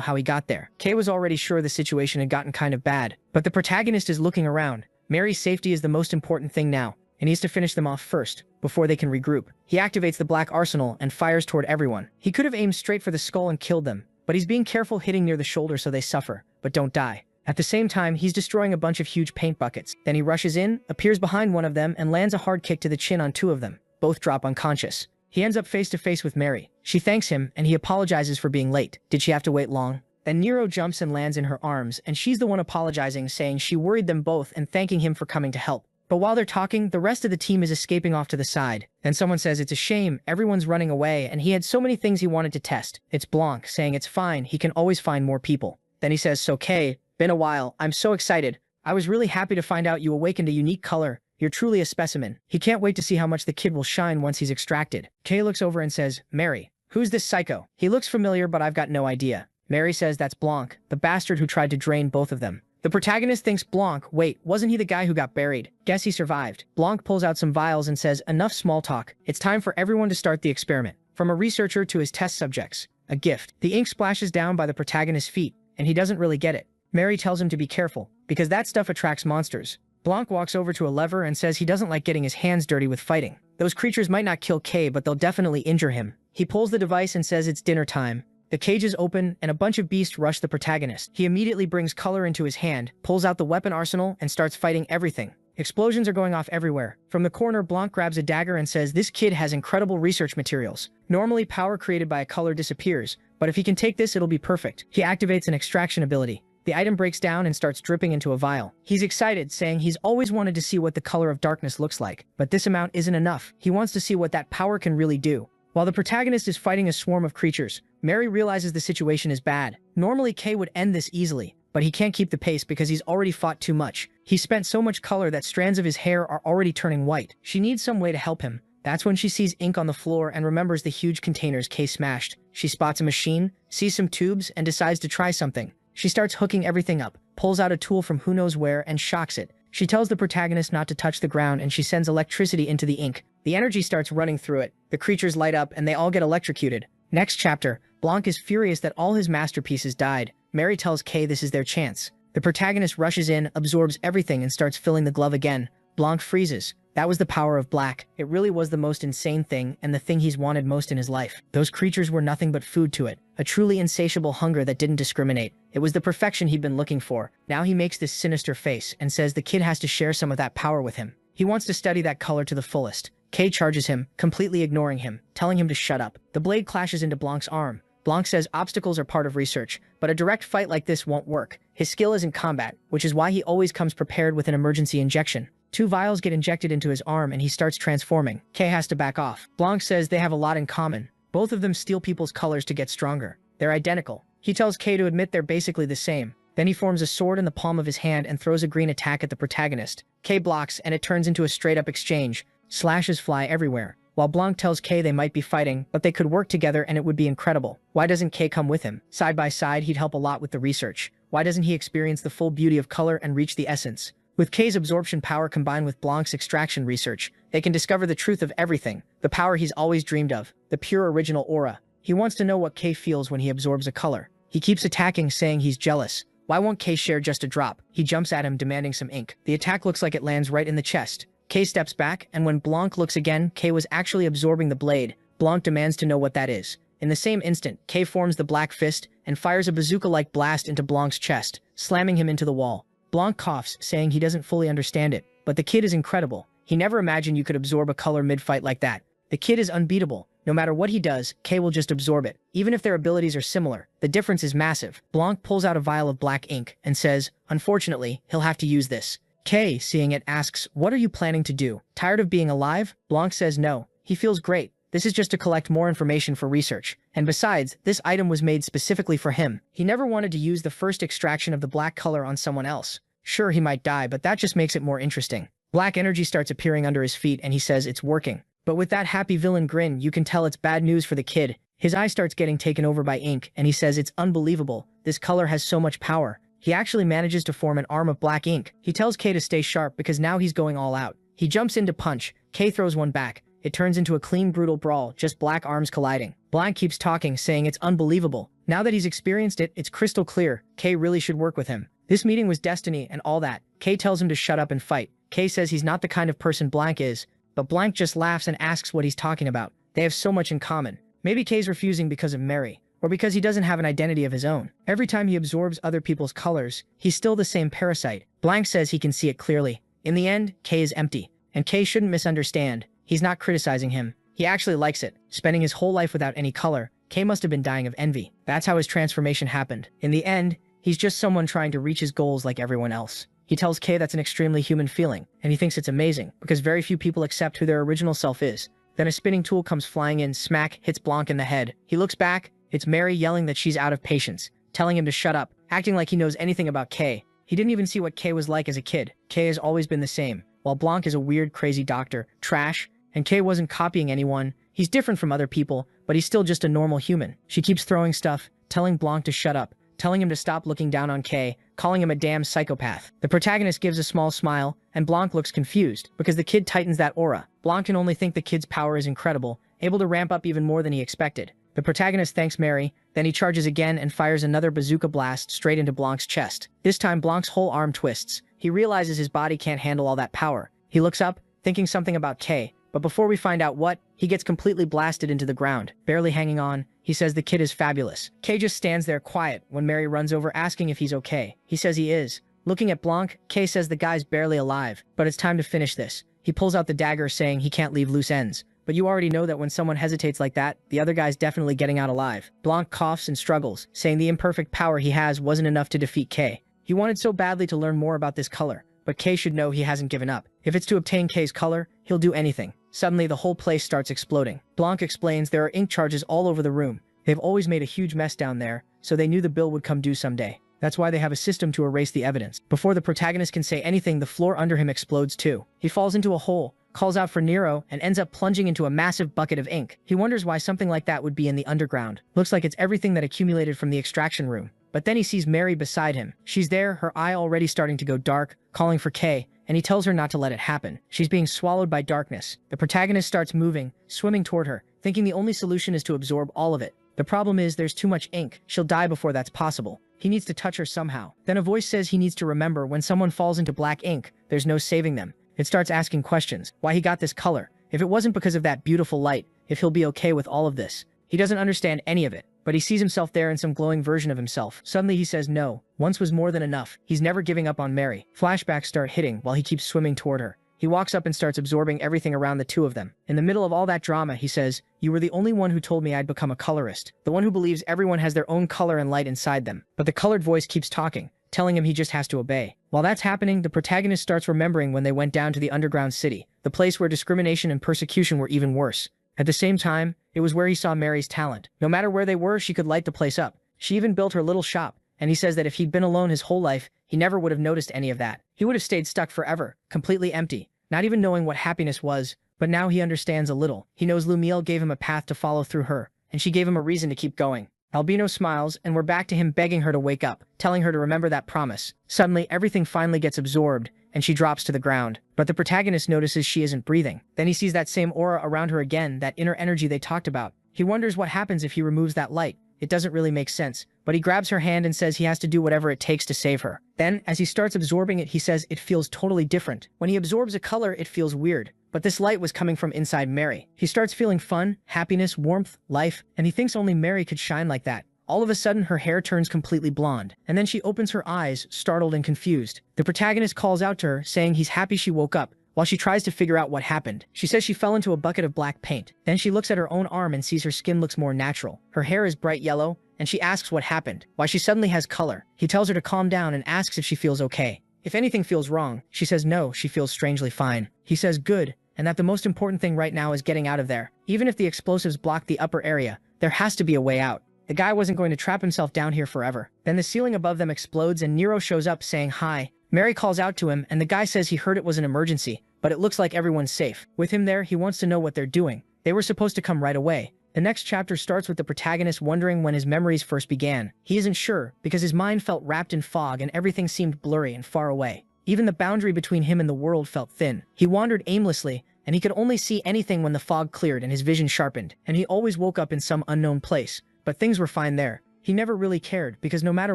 Speaker 1: how he got there. Kay was already sure the situation had gotten kind of bad, but the protagonist is looking around. Mary's safety is the most important thing now, and he needs to finish them off first, before they can regroup. He activates the black arsenal and fires toward everyone. He could have aimed straight for the skull and killed them, but he's being careful, hitting near the shoulder so they suffer, but don't die. At the same time, he's destroying a bunch of huge paint buckets. Then he rushes in, appears behind one of them, and lands a hard kick to the chin on two of them. Both drop unconscious. He ends up face to face with Mary. She thanks him, and he apologizes for being late. Did she have to wait long? Then Nero jumps and lands in her arms, and she's the one apologizing, saying she worried them both and thanking him for coming to help. But while they're talking, the rest of the team is escaping off to the side. Then someone says it's a shame, everyone's running away, and he had so many things he wanted to test. It's Blanc, saying it's fine, he can always find more people. Then he says, so Kay, been a while, I'm so excited. I was really happy to find out you awakened a unique color. You're truly a specimen. He can't wait to see how much the kid will shine once he's extracted. Kay looks over and says, Mary, who's this psycho? He looks familiar, but I've got no idea. Mary says that's Blanc, the bastard who tried to drain both of them. The protagonist thinks Blanc, wait, wasn't he the guy who got buried? Guess he survived. Blanc pulls out some vials and says, enough small talk. It's time for everyone to start the experiment. From a researcher to his test subjects. A gift. The ink splashes down by the protagonist's feet, and he doesn't really get it. Mary tells him to be careful, because that stuff attracts monsters. Blanc walks over to a lever and says he doesn't like getting his hands dirty with fighting. Those creatures might not kill Kay, but they'll definitely injure him. He pulls the device and says it's dinner time. The cages open, and a bunch of beasts rush the protagonist. He immediately brings color into his hand, pulls out the weapon arsenal, and starts fighting everything. Explosions are going off everywhere. From the corner, Blanc grabs a dagger and says this kid has incredible research materials. Normally, power created by a color disappears, but if he can take this, it'll be perfect. He activates an extraction ability. The item breaks down and starts dripping into a vial. He's excited, saying he's always wanted to see what the color of darkness looks like, but this amount isn't enough. He wants to see what that power can really do. While the protagonist is fighting a swarm of creatures, Mary realizes the situation is bad. Normally, Kay would end this easily, but he can't keep the pace because he's already fought too much. He spent so much color that strands of his hair are already turning white. She needs some way to help him. That's when she sees ink on the floor and remembers the huge containers Kay smashed. She spots a machine, sees some tubes, and decides to try something. She starts hooking everything up, pulls out a tool from who knows where, and shocks it. She tells the protagonist not to touch the ground, and she sends electricity into the ink. The energy starts running through it. The creatures light up, and they all get electrocuted. Next chapter, Blanc is furious that all his masterpieces died. Mary tells Kay this is their chance. The protagonist rushes in, absorbs everything, and starts filling the glove again. Blanc freezes. That was the power of black. It really was the most insane thing, and the thing he's wanted most in his life. Those creatures were nothing but food to it. A truly insatiable hunger that didn't discriminate. It was the perfection he'd been looking for. Now he makes this sinister face and says the kid has to share some of that power with him. He wants to study that color to the fullest. Kay charges him, completely ignoring him, telling him to shut up. The blade clashes into Blanc's arm. Blanc says obstacles are part of research, but a direct fight like this won't work. His skill is in combat, which is why he always comes prepared with an emergency injection. 2 vials get injected into his arm and he starts transforming. Kay has to back off. Blanc says they have a lot in common. Both of them steal people's colors to get stronger. They're identical. He tells Kay to admit they're basically the same. Then he forms a sword in the palm of his hand and throws a green attack at the protagonist. Kay blocks and it turns into a straight-up exchange. Slashes fly everywhere. While Blanc tells Kay they might be fighting, but they could work together and it would be incredible. Why doesn't Kay come with him? Side by side, he'd help a lot with the research. Why doesn't he experience the full beauty of color and reach the essence? With Kay's absorption power combined with Blanc's extraction research, they can discover the truth of everything, the power he's always dreamed of, the pure original aura. He wants to know what Kay feels when he absorbs a color. He keeps attacking, saying he's jealous. Why won't Kay share just a drop? He jumps at him, demanding some ink. The attack looks like it lands right in the chest. Kay steps back, and when Blanc looks again, Kay was actually absorbing the blade. Blanc demands to know what that is. In the same instant, Kay forms the black fist and fires a bazooka-like blast into Blanc's chest, slamming him into the wall. Blanc coughs, saying he doesn't fully understand it, but the kid is incredible. He never imagined you could absorb a color mid-fight like that. The kid is unbeatable. No matter what he does, Kay will just absorb it. Even if their abilities are similar, the difference is massive. Blanc pulls out a vial of black ink and says, unfortunately, he'll have to use this. Kay, seeing it, asks, "What are you planning to do? Tired of being alive?" Blanc says no. He feels great. This is just to collect more information for research. And besides, this item was made specifically for him. He never wanted to use the first extraction of the black color on someone else. Sure, he might die, but that just makes it more interesting. Black energy starts appearing under his feet and he says it's working. But with that happy villain grin, you can tell it's bad news for the kid. His eye starts getting taken over by ink, and he says it's unbelievable. This color has so much power. He actually manages to form an arm of black ink. He tells Kay to stay sharp because now he's going all out. He jumps in to punch. Kay throws one back. It turns into a clean, brutal brawl, just black arms colliding. Blanc keeps talking, saying it's unbelievable. Now that he's experienced it, it's crystal clear. Kay really should work with him. This meeting was destiny and all that. Kay tells him to shut up and fight. Kay says he's not the kind of person Blanc is, but Blanc just laughs and asks what he's talking about. They have so much in common. Maybe Kay's refusing because of Mary, or because he doesn't have an identity of his own. Every time he absorbs other people's colors, he's still the same parasite. Blanc says he can see it clearly. In the end, Kay is empty, and Kay shouldn't misunderstand. He's not criticizing him. He actually likes it. Spending his whole life without any color, Kay must have been dying of envy. That's how his transformation happened. In the end, he's just someone trying to reach his goals like everyone else. He tells Kay that's an extremely human feeling, and he thinks it's amazing, because very few people accept who their original self is. Then a spinning tool comes flying in, smack, hits Blanc in the head. He looks back, it's Mary yelling that she's out of patience, telling him to shut up, acting like he knows anything about Kay. He didn't even see what Kay was like as a kid. Kay has always been the same, while Blanc is a weird, crazy doctor, trash, and Kay wasn't copying anyone. He's different from other people, but he's still just a normal human. She keeps throwing stuff, telling Blanc to shut up, telling him to stop looking down on Kay, calling him a damn psychopath. The protagonist gives a small smile, and Blanc looks confused, because the kid tightens that aura. Blanc can only think the kid's power is incredible, able to ramp up even more than he expected. The protagonist thanks Mary, then he charges again and fires another bazooka blast straight into Blanc's chest. This time Blanc's whole arm twists. He realizes his body can't handle all that power. He looks up, thinking something about Kay, but before we find out what, he gets completely blasted into the ground. Barely hanging on, he says the kid is fabulous. Kay just stands there quiet when Mary runs over asking if he's okay. He says he is. Looking at Blanc, Kay says the guy's barely alive, but it's time to finish this. He pulls out the dagger saying he can't leave loose ends. But you already know that when someone hesitates like that, the other guy's definitely getting out alive. Blanc coughs and struggles, saying the imperfect power he has wasn't enough to defeat Kay. He wanted so badly to learn more about this color, but Kay should know he hasn't given up. If it's to obtain Kay's color, he'll do anything. Suddenly, the whole place starts exploding. Blanc explains there are ink charges all over the room. They've always made a huge mess down there, so they knew the bill would come due someday. That's why they have a system to erase the evidence. Before the protagonist can say anything, the floor under him explodes too. He falls into a hole, calls out for Nero, and ends up plunging into a massive bucket of ink. He wonders why something like that would be in the underground. Looks like it's everything that accumulated from the extraction room. But then he sees Mary beside him. She's there, her eye already starting to go dark, calling for Kay, and he tells her not to let it happen. She's being swallowed by darkness. The protagonist starts moving, swimming toward her, thinking the only solution is to absorb all of it. The problem is there's too much ink. She'll die before that's possible. He needs to touch her somehow. Then a voice says he needs to remember when someone falls into black ink, there's no saving them. It starts asking questions, why he got this color, if it wasn't because of that beautiful light, if he'll be okay with all of this. He doesn't understand any of it, but he sees himself there in some glowing version of himself. Suddenly he says no, once was more than enough. He's never giving up on Mary. Flashbacks start hitting while he keeps swimming toward her. He walks up and starts absorbing everything around the two of them. In the middle of all that drama, he says, "You were the only one who told me I'd become a colorist. The one who believes everyone has their own color and light inside them." But the colored voice keeps talking, telling him he just has to obey. While that's happening, the protagonist starts remembering when they went down to the underground city, the place where discrimination and persecution were even worse. At the same time, it was where he saw Mary's talent. No matter where they were, she could light the place up. She even built her little shop, and he says that if he'd been alone his whole life, he never would have noticed any of that. He would have stayed stuck forever, completely empty, not even knowing what happiness was, but now he understands a little. He knows Lumiel gave him a path to follow through her, and she gave him a reason to keep going. Albino smiles, and we're back to him begging her to wake up, telling her to remember that promise. Suddenly, everything finally gets absorbed, and she drops to the ground. But the protagonist notices she isn't breathing. Then he sees that same aura around her again, that inner energy they talked about. He wonders what happens if he removes that light. It doesn't really make sense, but he grabs her hand and says he has to do whatever it takes to save her. Then, as he starts absorbing it, he says it feels totally different. When he absorbs a color, it feels weird. But this light was coming from inside Mary. He starts feeling fun, happiness, warmth, life, and he thinks only Mary could shine like that. All of a sudden, her hair turns completely blonde, and then she opens her eyes, startled and confused. The protagonist calls out to her, saying he's happy she woke up, while she tries to figure out what happened. She says she fell into a bucket of black paint. Then she looks at her own arm and sees her skin looks more natural. Her hair is bright yellow, and she asks what happened, why she suddenly has color. He tells her to calm down and asks if she feels okay. if anything feels wrong. She says no, she feels strangely fine. He says good, and that the most important thing right now is getting out of there. Even if the explosives block the upper area, there has to be a way out. The guy wasn't going to trap himself down here forever. Then the ceiling above them explodes and Nero shows up saying hi. Mary calls out to him and the guy says he heard it was an emergency, but it looks like everyone's safe. With him there, he wants to know what they're doing. They were supposed to come right away. The next chapter starts with the protagonist wondering when his memories first began. He isn't sure, because his mind felt wrapped in fog and everything seemed blurry and far away. Even the boundary between him and the world felt thin. He wandered aimlessly, and he could only see anything when the fog cleared and his vision sharpened, and he always woke up in some unknown place. But things were fine there. He never really cared, because no matter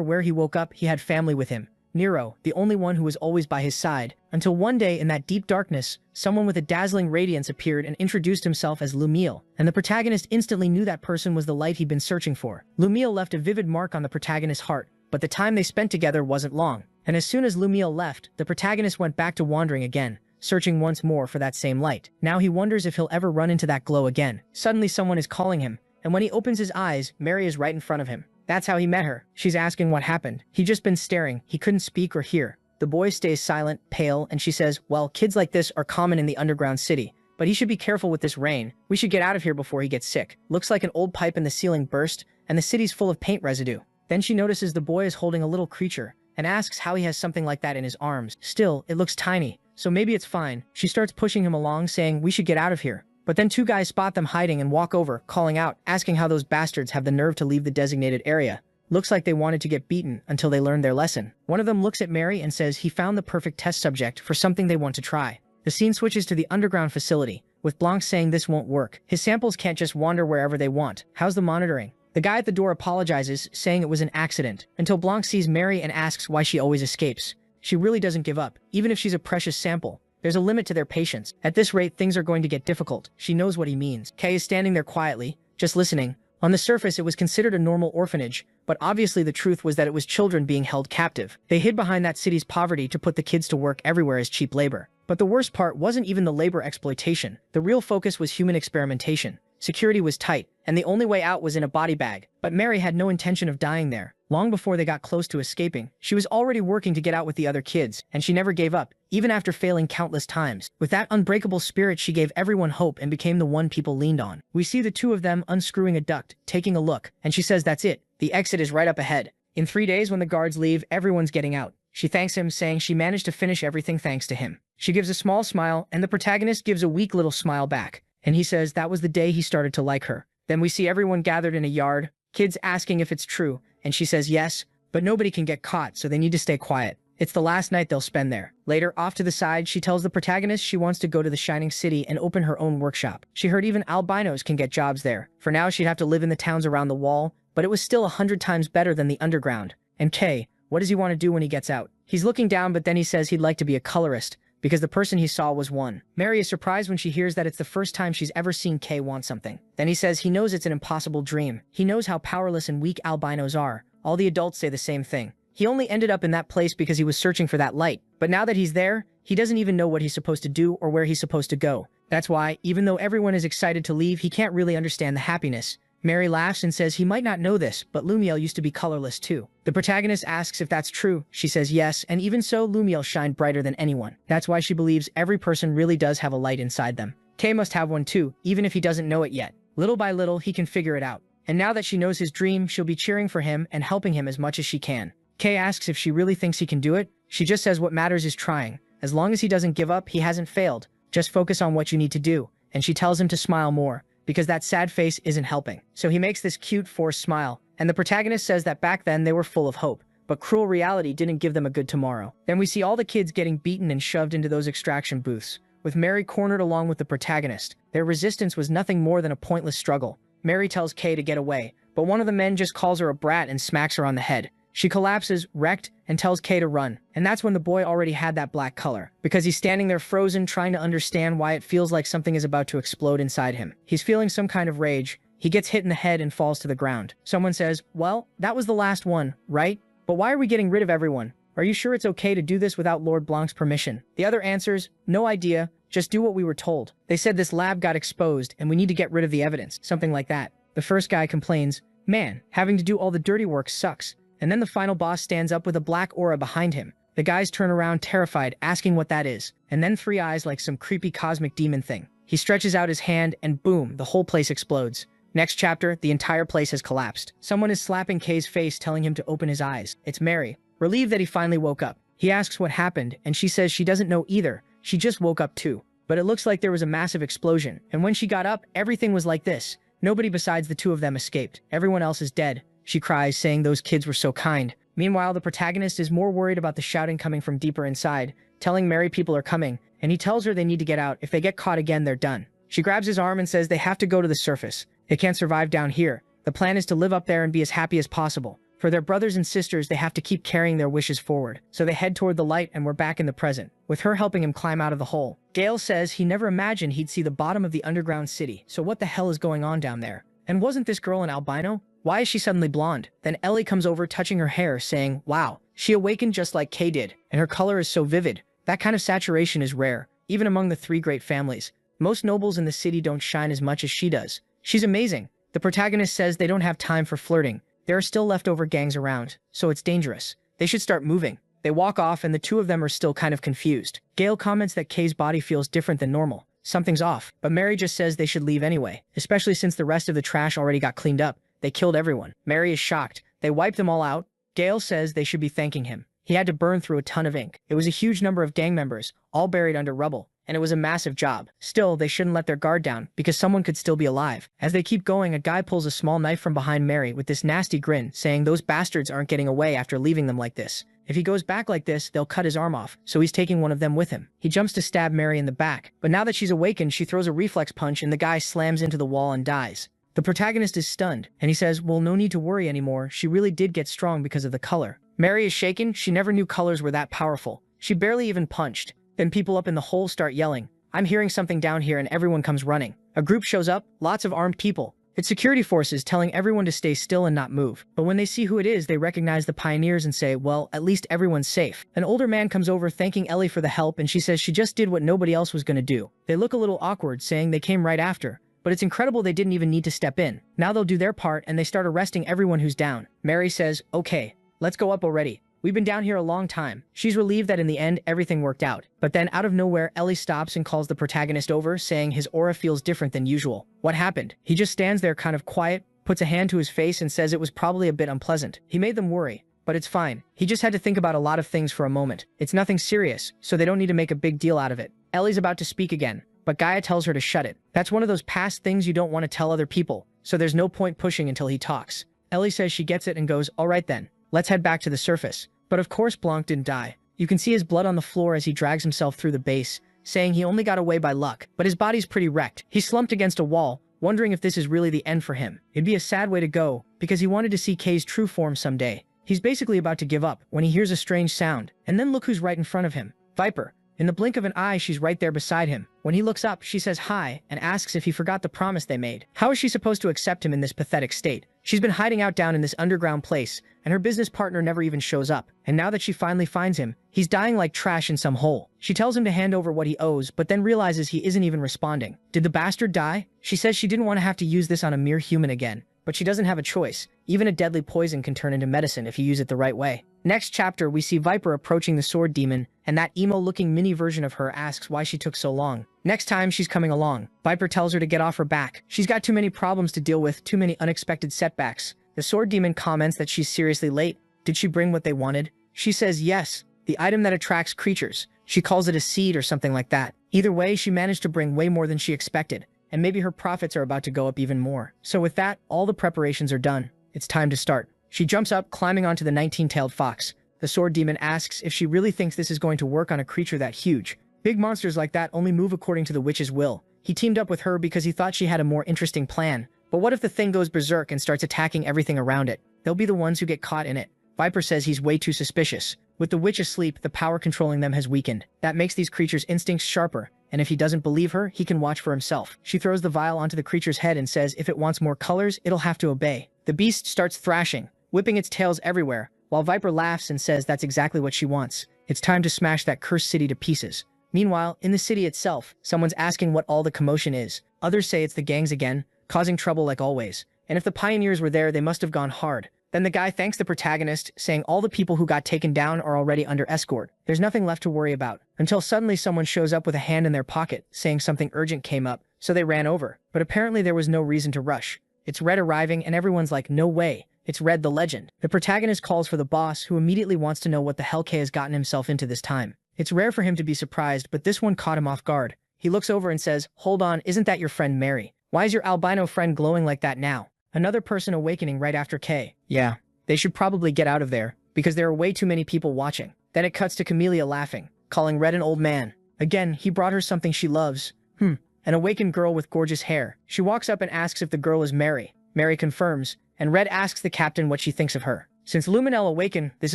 Speaker 1: where he woke up, he had family with him. Nero, the only one who was always by his side, until one day in that deep darkness, someone with a dazzling radiance appeared and introduced himself as Lumiel, and the protagonist instantly knew that person was the light he'd been searching for. Lumiel left a vivid mark on the protagonist's heart, but the time they spent together wasn't long, and as soon as Lumiel left, the protagonist went back to wandering again, searching once more for that same light. Now he wonders if he'll ever run into that glow again. Suddenly someone is calling him, and when he opens his eyes, Mary is right in front of him. That's how he met her. She's asking what happened. He'd just been staring. He couldn't speak or hear. The boy stays silent, pale, and she says, well, kids like this are common in the underground city, but he should be careful with this rain. We should get out of here before he gets sick. Looks like an old pipe in the ceiling burst, and the city's full of paint residue. Then she notices the boy is holding a little creature, and asks how he has something like that in his arms. Still, it looks tiny, so maybe it's fine. She starts pushing him along, saying, we should get out of here. But then two guys spot them hiding and walk over, calling out, asking how those bastards have the nerve to leave the designated area. Looks like they wanted to get beaten until they learned their lesson. One of them looks at Mary and says he found the perfect test subject for something they want to try. The scene switches to the underground facility, with Blanc saying this won't work. His samples can't just wander wherever they want. How's the monitoring? The guy at the door apologizes, saying it was an accident, until Blanc sees Mary and asks why she always escapes. She really doesn't give up, even if she's a precious sample. There's a limit to their patience. At this rate, things are going to get difficult. She knows what he means. Kay is standing there quietly, just listening. On the surface, it was considered a normal orphanage, but obviously the truth was that it was children being held captive. They hid behind that city's poverty to put the kids to work everywhere as cheap labor. But the worst part wasn't even the labor exploitation. The real focus was human experimentation. Security was tight, and the only way out was in a body bag. But Mary had no intention of dying there. Long before they got close to escaping, she was already working to get out with the other kids, and she never gave up, even after failing countless times. With that unbreakable spirit, she gave everyone hope and became the one people leaned on. We see the two of them unscrewing a duct, taking a look, and she says that's it. The exit is right up ahead. In 3 days, when the guards leave, everyone's getting out. She thanks him, saying she managed to finish everything thanks to him. She gives a small smile, and the protagonist gives a weak little smile back. And he says that was the day he started to like her. Then we see everyone gathered in a yard, kids asking if it's true, and she says yes, but nobody can get caught, so they need to stay quiet. It's the last night they'll spend there. Later, off to the side, she tells the protagonist she wants to go to the Shining City and open her own workshop. She heard even albinos can get jobs there. For now, she'd have to live in the towns around the wall, but it was still 100 times better than the underground. And Kay, what does he want to do when he gets out? He's looking down, but then he says he'd like to be a colorist, because the person he saw was one. Mary is surprised when she hears that it's the first time she's ever seen Kay want something. Then he says he knows it's an impossible dream. He knows how powerless and weak albinos are. All the adults say the same thing. He only ended up in that place because he was searching for that light. But now that he's there, he doesn't even know what he's supposed to do or where he's supposed to go. That's why, even though everyone is excited to leave, he can't really understand the happiness. Mary laughs and says he might not know this, but Lumiel used to be colorless too. The protagonist asks if that's true. She says yes, and even so, Lumiel shined brighter than anyone. That's why she believes every person really does have a light inside them. Kay must have one too, even if he doesn't know it yet. Little by little, he can figure it out. And now that she knows his dream, she'll be cheering for him and helping him as much as she can. Kay asks if she really thinks he can do it. She just says what matters is trying. As long as he doesn't give up, he hasn't failed. Just focus on what you need to do. And she tells him to smile more, because that sad face isn't helping. So he makes this cute, forced smile, and the protagonist says that back then they were full of hope, but cruel reality didn't give them a good tomorrow. Then we see all the kids getting beaten and shoved into those extraction booths, with Mary cornered along with the protagonist. Their resistance was nothing more than a pointless struggle. Mary tells Kay to get away, but one of the men just calls her a brat and smacks her on the head. She collapses, wrecked, and tells Kay to run. And that's when the boy already had that black color, because he's standing there frozen, trying to understand why it feels like something is about to explode inside him. He's feeling some kind of rage. He gets hit in the head and falls to the ground. Someone says, well, that was the last one, right? But why are we getting rid of everyone? Are you sure it's okay to do this without Lord Blanc's permission? The other answers, no idea, just do what we were told. They said this lab got exposed and we need to get rid of the evidence, something like that. The first guy complains, man, having to do all the dirty work sucks. And then the final boss stands up with a black aura behind him. The guys turn around terrified, asking what that is, and then three eyes like some creepy cosmic demon thing. He stretches out his hand and boom, the whole place explodes. Next chapter, the entire place has collapsed. Someone is slapping Kay's face, telling him to open his eyes. It's Mary. Relieved that he finally woke up. He asks what happened, and she says she doesn't know either. She just woke up too. But it looks like there was a massive explosion, and when she got up, everything was like this. Nobody besides the two of them escaped. Everyone else is dead. She cries, saying those kids were so kind. Meanwhile, the protagonist is more worried about the shouting coming from deeper inside, telling Mary people are coming, and he tells her they need to get out. If they get caught again, they're done. She grabs his arm and says they have to go to the surface. They can't survive down here. The plan is to live up there and be as happy as possible. For their brothers and sisters, they have to keep carrying their wishes forward. So they head toward the light and we're back in the present, with her helping him climb out of the hole. Gale says he never imagined he'd see the bottom of the underground city, so what the hell is going on down there? And wasn't this girl an albino? Why is she suddenly blonde? Then Ellie comes over touching her hair, saying, wow, she awakened just like Kay did, and her color is so vivid. That kind of saturation is rare, even among the three great families. Most nobles in the city don't shine as much as she does. She's amazing. The protagonist says they don't have time for flirting. There are still leftover gangs around, so it's dangerous. They should start moving. They walk off and the two of them are still kind of confused. Gale comments that Kay's body feels different than normal. Something's off, but Mary just says they should leave anyway, especially since the rest of the trash already got cleaned up. They killed everyone. Mary is shocked. They wiped them all out. Gale says they should be thanking him. He had to burn through a ton of ink. It was a huge number of gang members, all buried under rubble, and it was a massive job. Still, they shouldn't let their guard down, because someone could still be alive. As they keep going, a guy pulls a small knife from behind Mary with this nasty grin, saying those bastards aren't getting away after leaving them like this. If he goes back like this, they'll cut his arm off, so he's taking one of them with him. He jumps to stab Mary in the back, but now that she's awakened, she throws a reflex punch and the guy slams into the wall and dies. The protagonist is stunned, and he says, well, no need to worry anymore. She really did get strong because of the color. Mary is shaken. She never knew colors were that powerful. She barely even punched. Then people up in the hole start yelling, I'm hearing something down here, and everyone comes running. A group shows up, lots of armed people. It's security forces telling everyone to stay still and not move. But when they see who it is, they recognize the pioneers and say, well, at least everyone's safe. An older man comes over thanking Ellie for the help, and she says she just did what nobody else was going to do. They look a little awkward, saying they came right after. But it's incredible they didn't even need to step in. Now they'll do their part, and they start arresting everyone who's down. Mary says, okay, let's go up already. We've been down here a long time. She's relieved that in the end, everything worked out. But then out of nowhere, Ellie stops and calls the protagonist over, saying his aura feels different than usual. What happened? He just stands there kind of quiet, puts a hand to his face and says it was probably a bit unpleasant. He made them worry, but it's fine. He just had to think about a lot of things for a moment. It's nothing serious, so they don't need to make a big deal out of it. Ellie's about to speak again, but Gaia tells her to shut it. That's one of those past things you don't want to tell other people, so there's no point pushing until he talks. Ellie says she gets it and goes, all right then, let's head back to the surface. But of course Blanc didn't die. You can see his blood on the floor as he drags himself through the base, saying he only got away by luck, but his body's pretty wrecked. He's slumped against a wall, wondering if this is really the end for him. It'd be a sad way to go, because he wanted to see Kay's true form someday. He's basically about to give up when he hears a strange sound, and then look who's right in front of him. Viper. In the blink of an eye, she's right there beside him. When he looks up, she says hi and asks if he forgot the promise they made. How is she supposed to accept him in this pathetic state? She's been hiding out down in this underground place, and her business partner never even shows up. And now that she finally finds him, he's dying like trash in some hole. She tells him to hand over what he owes, but then realizes he isn't even responding. Did the bastard die? She says she didn't want to have to use this on a mere human again, but she doesn't have a choice. Even a deadly poison can turn into medicine if you use it the right way. Next chapter, we see Viper approaching the sword demon, and that emo-looking mini version of her asks why she took so long. Next time, she's coming along. Viper tells her to get off her back. She's got too many problems to deal with, too many unexpected setbacks. The sword demon comments that she's seriously late. Did she bring what they wanted? She says yes, the item that attracts creatures. She calls it a seed or something like that. Either way, she managed to bring way more than she expected, and maybe her profits are about to go up even more. So with that, all the preparations are done. It's time to start. She jumps up, climbing onto the 19-tailed fox. The sword demon asks if she really thinks this is going to work on a creature that huge. Big monsters like that only move according to the witch's will. He teamed up with her because he thought she had a more interesting plan. But what if the thing goes berserk and starts attacking everything around it? They'll be the ones who get caught in it. Viper says he's way too suspicious. With the witch asleep, the power controlling them has weakened. That makes these creatures' instincts sharper, and if he doesn't believe her, he can watch for himself. She throws the vial onto the creature's head and says if it wants more colors, it'll have to obey. The beast starts thrashing, whipping its tails everywhere, while Viper laughs and says that's exactly what she wants. It's time to smash that cursed city to pieces. Meanwhile, in the city itself, someone's asking what all the commotion is. Others say it's the gangs again, causing trouble like always. And if the pioneers were there, they must have gone hard. Then the guy thanks the protagonist, saying all the people who got taken down are already under escort. There's nothing left to worry about. Until suddenly someone shows up with a hand in their pocket, saying something urgent came up, so they ran over. But apparently there was no reason to rush. It's Red arriving and everyone's like, no way. It's Red the legend. The protagonist calls for the boss, who immediately wants to know what the hell K has gotten himself into this time. It's rare for him to be surprised, but this one caught him off guard. He looks over and says, hold on, isn't that your friend Mary? Why is your albino friend glowing like that now? Another person awakening right after K. Yeah, they should probably get out of there, because there are way too many people watching. Then it cuts to Camellia laughing, calling Red an old man. Again, he brought her something she loves. An awakened girl with gorgeous hair. She walks up and asks if the girl is Mary. Mary confirms, and Red asks the captain what she thinks of her. Since Luminel awaken, this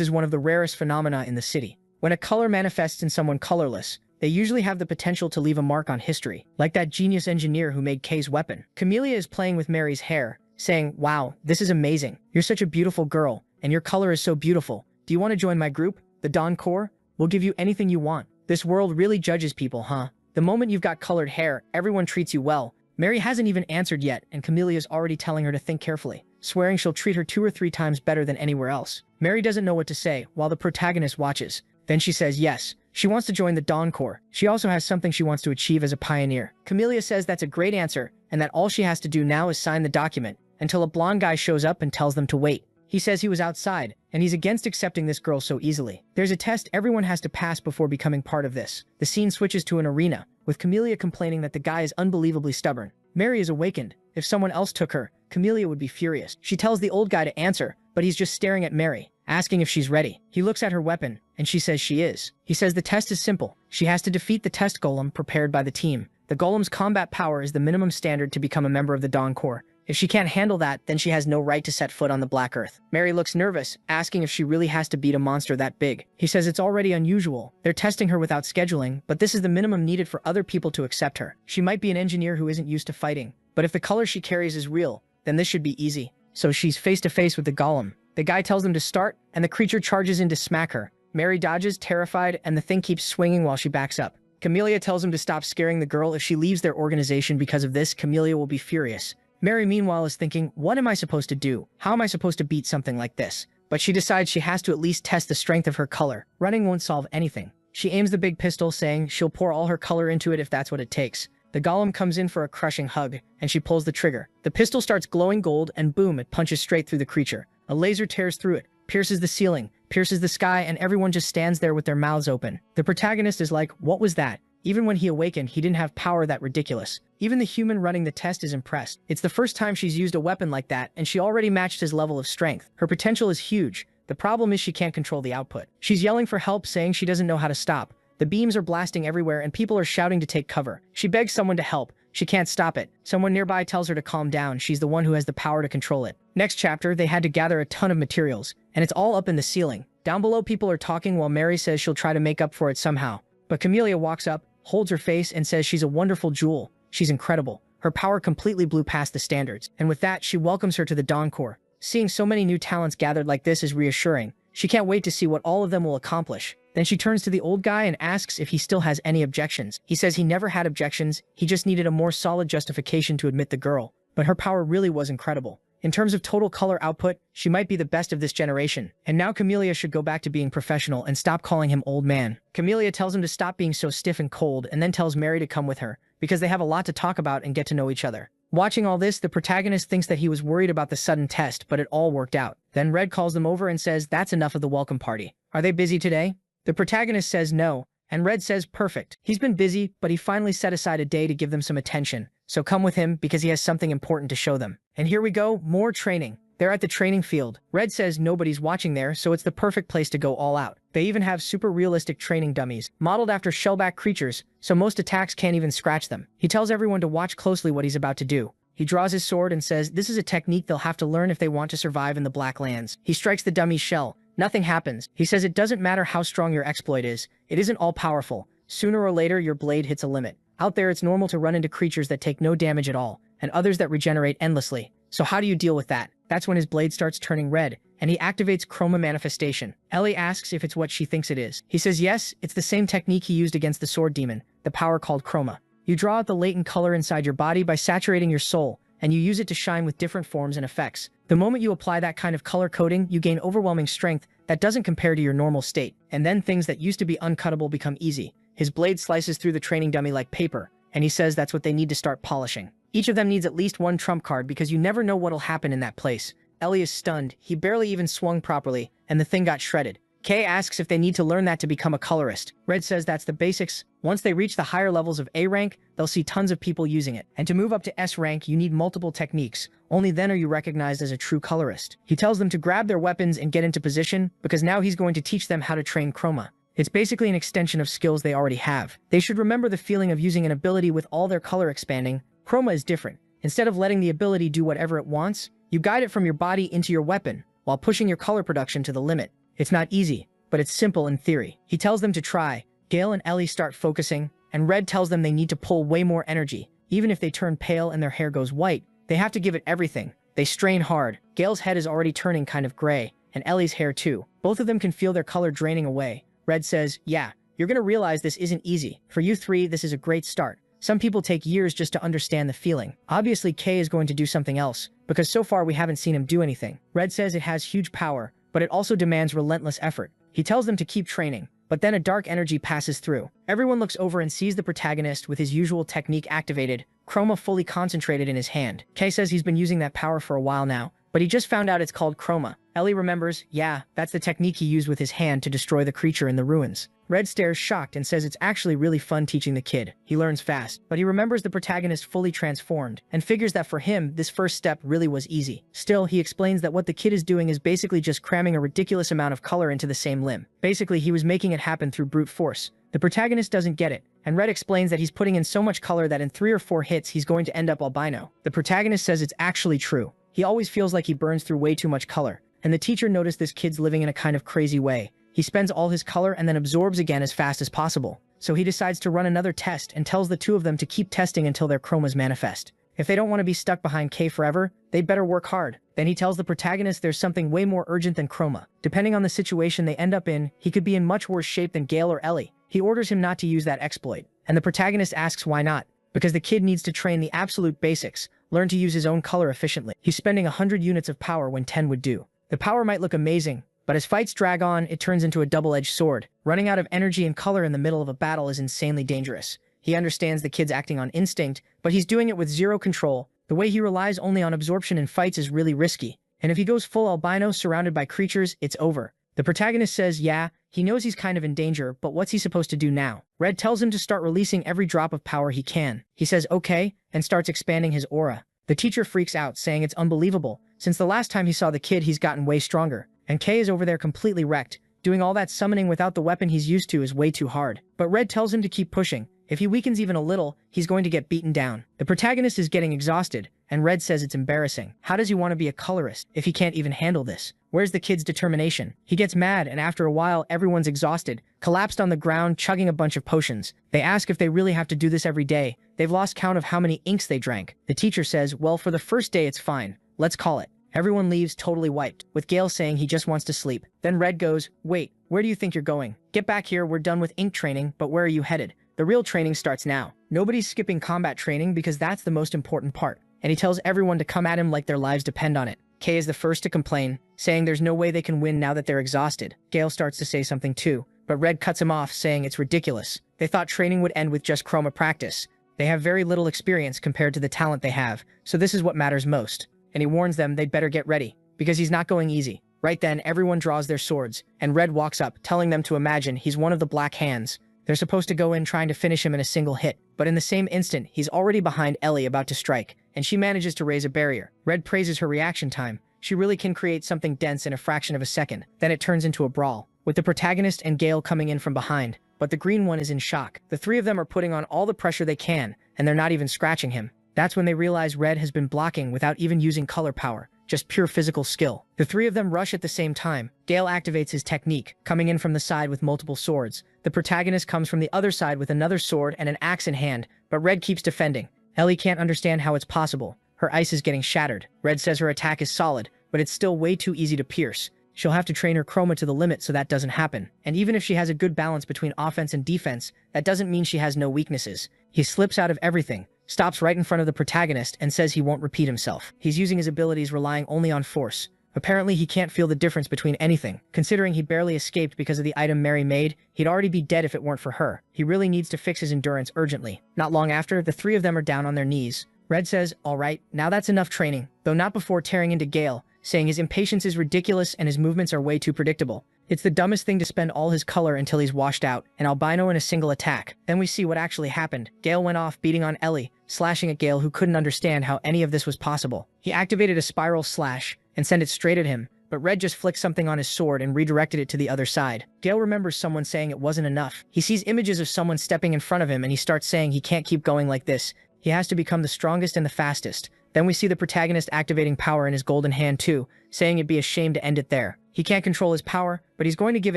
Speaker 1: is one of the rarest phenomena in the city. When a color manifests in someone colorless, they usually have the potential to leave a mark on history, like that genius engineer who made K's weapon. Camellia is playing with Mary's hair, saying, wow, this is amazing. You're such a beautiful girl, and your color is so beautiful. Do you want to join my group, the Dawn Corps? We'll give you anything you want. This world really judges people, huh? The moment you've got colored hair, everyone treats you well. Mary hasn't even answered yet, and Camelia's already telling her to think carefully, swearing she'll treat her 2 or 3 times better than anywhere else. Mary doesn't know what to say, while the protagonist watches. Then she says yes. She wants to join the Dawn Corps. She also has something she wants to achieve as a pioneer. Camellia says that's a great answer, and that all she has to do now is sign the document, until a blonde guy shows up and tells them to wait. He says he was outside, and he's against accepting this girl so easily. There's a test everyone has to pass before becoming part of this. The scene switches to an arena, with Camellia complaining that the guy is unbelievably stubborn. Mary is awakened. If someone else took her, Camellia would be furious. She tells the old guy to answer, but he's just staring at Mary, asking if she's ready. He looks at her weapon, and she says she is. He says the test is simple. She has to defeat the test golem prepared by the team. The golem's combat power is the minimum standard to become a member of the Dawn Corps. If she can't handle that, then she has no right to set foot on the Black Earth. Mary looks nervous, asking if she really has to beat a monster that big. He says it's already unusual. They're testing her without scheduling, but this is the minimum needed for other people to accept her. She might be an engineer who isn't used to fighting, but if the color she carries is real, then this should be easy. So she's face to face with the golem. The guy tells them to start, and the creature charges in to smack her. Mary dodges, terrified, and the thing keeps swinging while she backs up. Camellia tells him to stop scaring the girl. If she leaves their organization because of this, Camellia will be furious. Mary, meanwhile, is thinking, what am I supposed to do? How am I supposed to beat something like this? But she decides she has to at least test the strength of her color. Running won't solve anything. She aims the big pistol, saying she'll pour all her color into it if that's what it takes. The golem comes in for a crushing hug, and she pulls the trigger. The pistol starts glowing gold, and boom, it punches straight through the creature. A laser tears through it, pierces the ceiling, pierces the sky, and everyone just stands there with their mouths open. The protagonist is like, what was that? Even when he awakened, he didn't have power that ridiculous. Even the human running the test is impressed. It's the first time she's used a weapon like that, and she already matched his level of strength. Her potential is huge. The problem is she can't control the output. She's yelling for help, saying she doesn't know how to stop. The beams are blasting everywhere, and people are shouting to take cover. She begs someone to help. She can't stop it. Someone nearby tells her to calm down. She's the one who has the power to control it. Next chapter, they had to gather a ton of materials, and it's all up in the ceiling. Down below, people are talking while Mary says she'll try to make up for it somehow. But Camellia walks up, holds her face, and says she's a wonderful jewel. She's incredible. Her power completely blew past the standards. And with that, she welcomes her to the Dawn Corps. Seeing so many new talents gathered like this is reassuring. She can't wait to see what all of them will accomplish. Then she turns to the old guy and asks if he still has any objections. He says he never had objections, he just needed a more solid justification to admit the girl. But her power really was incredible. In terms of total color output, she might be the best of this generation. And now Camellia should go back to being professional and stop calling him old man. Camellia tells him to stop being so stiff and cold, and then tells Mary to come with her, because they have a lot to talk about and get to know each other. Watching all this, the protagonist thinks that he was worried about the sudden test, but it all worked out. Then Red calls them over and says that's enough of the welcome party. Are they busy today? The protagonist says no, and Red says perfect. He's been busy, but he finally set aside a day to give them some attention. So come with him, because he has something important to show them. And here we go, more training. They're at the training field. Red says nobody's watching there, so it's the perfect place to go all out. They even have super realistic training dummies, modeled after shellback creatures, so most attacks can't even scratch them. He tells everyone to watch closely what he's about to do. He draws his sword and says this is a technique they'll have to learn if they want to survive in the Black Lands. He strikes the dummy's shell. Nothing happens. He says it doesn't matter how strong your exploit is. It isn't all powerful. Sooner or later, your blade hits a limit. Out there, it's normal to run into creatures that take no damage at all, and others that regenerate endlessly. So how do you deal with that? That's when his blade starts turning red, and he activates Chroma Manifestation. Ellie asks if it's what she thinks it is. He says yes, it's the same technique he used against the sword demon, the power called Chroma. You draw out the latent color inside your body by saturating your soul, and you use it to shine with different forms and effects. The moment you apply that kind of color coding, you gain overwhelming strength that doesn't compare to your normal state. And then things that used to be uncuttable become easy. His blade slices through the training dummy like paper, and he says that's what they need to start polishing. Each of them needs at least one trump card because you never know what'll happen in that place. Ellie is stunned. He barely even swung properly, and the thing got shredded. Kay asks if they need to learn that to become a colorist. Red says that's the basics. Once they reach the higher levels of A rank, they'll see tons of people using it. And to move up to S rank, you need multiple techniques. Only then are you recognized as a true colorist. He tells them to grab their weapons and get into position, because now he's going to teach them how to train chroma. It's basically an extension of skills they already have. They should remember the feeling of using an ability with all their color expanding. Chroma is different. Instead of letting the ability do whatever it wants, you guide it from your body into your weapon, while pushing your color production to the limit. It's not easy, but it's simple in theory. He tells them to try. Gale and Ellie start focusing, and Red tells them they need to pull way more energy. Even if they turn pale and their hair goes white, they have to give it everything. They strain hard. Gale's head is already turning kind of gray, and Ellie's hair too. Both of them can feel their color draining away. Red says, yeah, you're gonna realize this isn't easy. For you three, this is a great start. Some people take years just to understand the feeling. Obviously, Kay is going to do something else, because so far we haven't seen him do anything. Red says it has huge power, but it also demands relentless effort. He tells them to keep training, but then a dark energy passes through. Everyone looks over and sees the protagonist with his usual technique activated, chroma fully concentrated in his hand. Kay says he's been using that power for a while now, but he just found out it's called chroma. Ellie remembers, yeah, that's the technique he used with his hand to destroy the creature in the ruins. Red stares shocked and says it's actually really fun teaching the kid. He learns fast, but he remembers the protagonist fully transformed and figures that for him, this first step really was easy. Still, he explains that what the kid is doing is basically just cramming a ridiculous amount of color into the same limb. Basically, he was making it happen through brute force. The protagonist doesn't get it, and Red explains that he's putting in so much color that in 3 or 4 hits, he's going to end up albino. The protagonist says it's actually true. He always feels like he burns through way too much color, and the teacher noticed this kid's living in a kind of crazy way. He spends all his color and then absorbs again as fast as possible. So he decides to run another test and tells the two of them to keep testing until their chromas manifest. If they don't want to be stuck behind K forever, they'd better work hard. Then he tells the protagonist there's something way more urgent than chroma. Depending on the situation they end up in, he could be in much worse shape than Gale or Ellie. He orders him not to use that exploit, and the protagonist asks why not. Because the kid needs to train the absolute basics, learn to use his own color efficiently. He's spending 100 units of power when 10 would do. The power might look amazing, but as fights drag on, it turns into a double-edged sword. Running out of energy and color in the middle of a battle is insanely dangerous. He understands the kid's acting on instinct, but he's doing it with zero control. The way he relies only on absorption in fights is really risky. And if he goes full albino surrounded by creatures, it's over. The protagonist says, yeah, he knows he's kind of in danger, but what's he supposed to do now? Red tells him to start releasing every drop of power he can. He says, okay, and starts expanding his aura. The teacher freaks out, saying it's unbelievable. Since the last time he saw the kid, he's gotten way stronger. And Kay is over there completely wrecked. Doing all that summoning without the weapon he's used to is way too hard. But Red tells him to keep pushing. If he weakens even a little, he's going to get beaten down. The protagonist is getting exhausted, and Red says it's embarrassing. How does he want to be a colorist if he can't even handle this? Where's the kid's determination? He gets mad, and after a while, everyone's exhausted, collapsed on the ground, chugging a bunch of potions. They ask if they really have to do this every day. They've lost count of how many inks they drank. The teacher says, well, for the first day it's fine. Let's call it. Everyone leaves totally wiped, with Gale saying he just wants to sleep. Then Red goes, wait, where do you think you're going? Get back here, we're done with ink training, but where are you headed? The real training starts now. Nobody's skipping combat training because that's the most important part. And he tells everyone to come at him like their lives depend on it. Kay is the first to complain, saying there's no way they can win now that they're exhausted. Gale starts to say something too, but Red cuts him off, saying it's ridiculous. They thought training would end with just chroma practice. They have very little experience compared to the talent they have, so this is what matters most. And he warns them they'd better get ready, because he's not going easy. Right then, everyone draws their swords, and Red walks up, telling them to imagine he's one of the Black Hands. They're supposed to go in trying to finish him in a single hit, but in the same instant, he's already behind Ellie about to strike, and she manages to raise a barrier. Red praises her reaction time. She really can create something dense in a fraction of a second. Then it turns into a brawl, with the protagonist and Gale coming in from behind, but the green one is in shock. The three of them are putting on all the pressure they can, and they're not even scratching him. That's when they realize Red has been blocking without even using color power, just pure physical skill. The three of them rush at the same time. Gale activates his technique, coming in from the side with multiple swords. The protagonist comes from the other side with another sword and an axe in hand, but Red keeps defending. Ellie can't understand how it's possible. Her ice is getting shattered. Red says her attack is solid, but it's still way too easy to pierce. She'll have to train her chroma to the limit so that doesn't happen. And even if she has a good balance between offense and defense, that doesn't mean she has no weaknesses. He slips out of everything, stops right in front of the protagonist and says he won't repeat himself. He's using his abilities relying only on force. Apparently, he can't feel the difference between anything. Considering he barely escaped because of the item Mary made, he'd already be dead if it weren't for her. He really needs to fix his endurance urgently. Not long after, the three of them are down on their knees. Red says, "Alright, now that's enough training," though not before tearing into Gale, saying his impatience is ridiculous and his movements are way too predictable. It's the dumbest thing to spend all his color until he's washed out, an albino in a single attack. Then we see what actually happened. Gale went off beating on Ellie, slashing at Gale who couldn't understand how any of this was possible. He activated a spiral slash and sent it straight at him, but Red just flicked something on his sword and redirected it to the other side. Gale remembers someone saying it wasn't enough. He sees images of someone stepping in front of him and he starts saying he can't keep going like this. He has to become the strongest and the fastest. Then we see the protagonist activating power in his golden hand too, saying it'd be a shame to end it there. He can't control his power, but he's going to give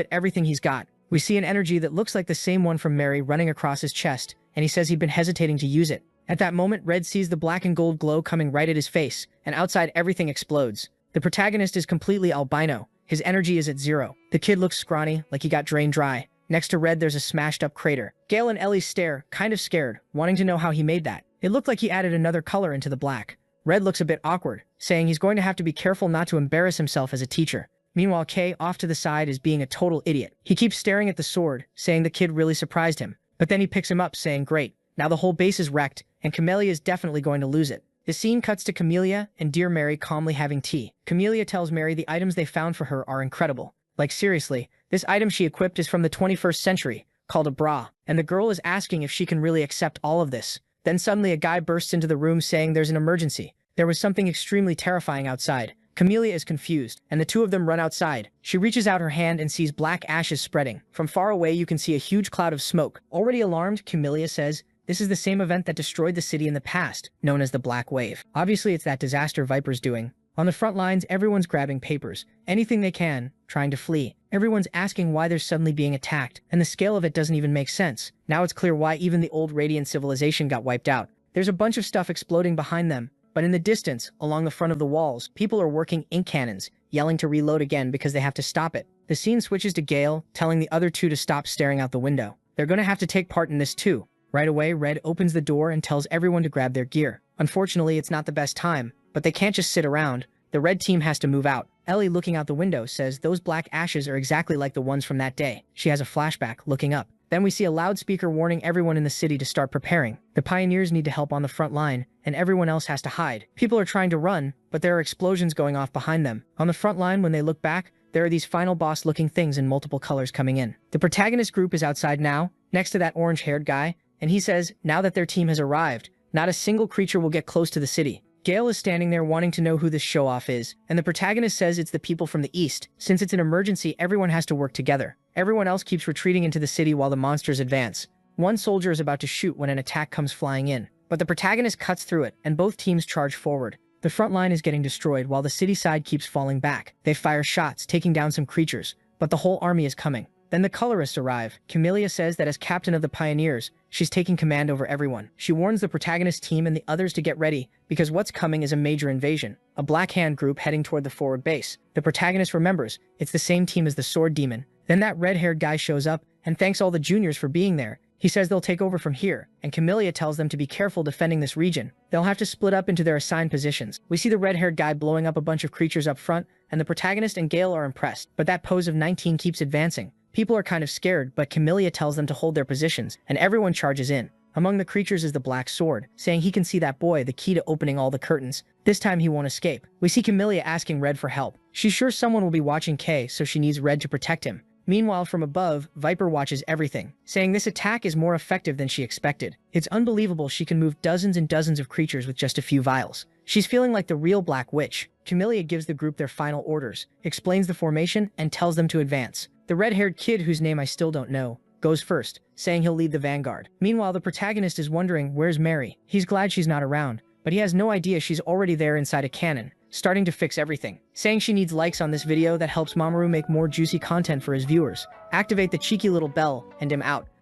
Speaker 1: it everything he's got. We see an energy that looks like the same one from Mary running across his chest, and he says he'd been hesitating to use it. At that moment, Red sees the black and gold glow coming right at his face, and outside everything explodes. The protagonist is completely albino. His energy is at 0. The kid looks scrawny, like he got drained dry. Next to Red, there's a smashed-up crater. Gale and Ellie stare, kind of scared, wanting to know how he made that. It looked like he added another color into the black. Red looks a bit awkward, saying he's going to have to be careful not to embarrass himself as a teacher. Meanwhile, Kay, off to the side, is being a total idiot. He keeps staring at the sword, saying the kid really surprised him. But then he picks him up, saying, "Great, now the whole base is wrecked, and Camellia is definitely going to lose it." The scene cuts to Camellia and Dear Mary calmly having tea. Camellia tells Mary the items they found for her are incredible. Like seriously, this item she equipped is from the 21st century, called a bra, and the girl is asking if she can really accept all of this. Then suddenly a guy bursts into the room saying there's an emergency. There was something extremely terrifying outside. Camellia is confused, and the two of them run outside. She reaches out her hand and sees black ashes spreading. From far away you can see a huge cloud of smoke. Already alarmed, Camellia says, this is the same event that destroyed the city in the past, known as the Black Wave. Obviously it's that disaster Viper's doing. On the front lines, everyone's grabbing papers, anything they can, trying to flee. Everyone's asking why they're suddenly being attacked, and the scale of it doesn't even make sense. Now it's clear why even the old Radiant civilization got wiped out. There's a bunch of stuff exploding behind them, but in the distance, along the front of the walls, people are working ink cannons, yelling to reload again because they have to stop it. The scene switches to Gale, telling the other two to stop staring out the window. They're gonna have to take part in this too. Right away, Red opens the door and tells everyone to grab their gear. Unfortunately, it's not the best time, but they can't just sit around. The Red team has to move out. Ellie, looking out the window, says those black ashes are exactly like the ones from that day. She has a flashback, looking up. Then we see a loudspeaker warning everyone in the city to start preparing. The pioneers need to help on the front line, and everyone else has to hide. People are trying to run, but there are explosions going off behind them. On the front line, when they look back, there are these final boss-looking things in multiple colors coming in. The protagonist group is outside now, next to that orange-haired guy, and he says, now that their team has arrived, not a single creature will get close to the city. Gale is standing there wanting to know who this show-off is, and the protagonist says it's the people from the east. Since it's an emergency, everyone has to work together. Everyone else keeps retreating into the city while the monsters advance. One soldier is about to shoot when an attack comes flying in, but the protagonist cuts through it, and both teams charge forward. The front line is getting destroyed while the city side keeps falling back. They fire shots, taking down some creatures, but the whole army is coming. Then the colorists arrive. Camellia says that as captain of the pioneers, she's taking command over everyone. She warns the protagonist team and the others to get ready, because what's coming is a major invasion. A Black Hand group heading toward the forward base. The protagonist remembers, it's the same team as the Sword Demon. Then that red-haired guy shows up, and thanks all the juniors for being there. He says they'll take over from here, and Camellia tells them to be careful defending this region. They'll have to split up into their assigned positions. We see the red-haired guy blowing up a bunch of creatures up front, and the protagonist and Gale are impressed, but that pose of 19 keeps advancing. People are kind of scared, but Camellia tells them to hold their positions, and everyone charges in. Among the creatures is the Black Sword, saying he can see that boy, the key to opening all the curtains. This time he won't escape. We see Camellia asking Red for help. She's sure someone will be watching Kay, so she needs Red to protect him. Meanwhile, from above, Viper watches everything, saying this attack is more effective than she expected. It's unbelievable she can move dozens and dozens of creatures with just a few vials. She's feeling like the real Black Witch. Camellia gives the group their final orders, explains the formation, and tells them to advance. The red-haired kid, whose name I still don't know, goes first, saying he'll lead the vanguard. Meanwhile, the protagonist is wondering, where's Mary? He's glad she's not around, but he has no idea she's already there inside a cannon, starting to fix everything. Saying she needs likes on this video that helps Mamoru make more juicy content for his viewers. Activate the cheeky little bell, and I'm out.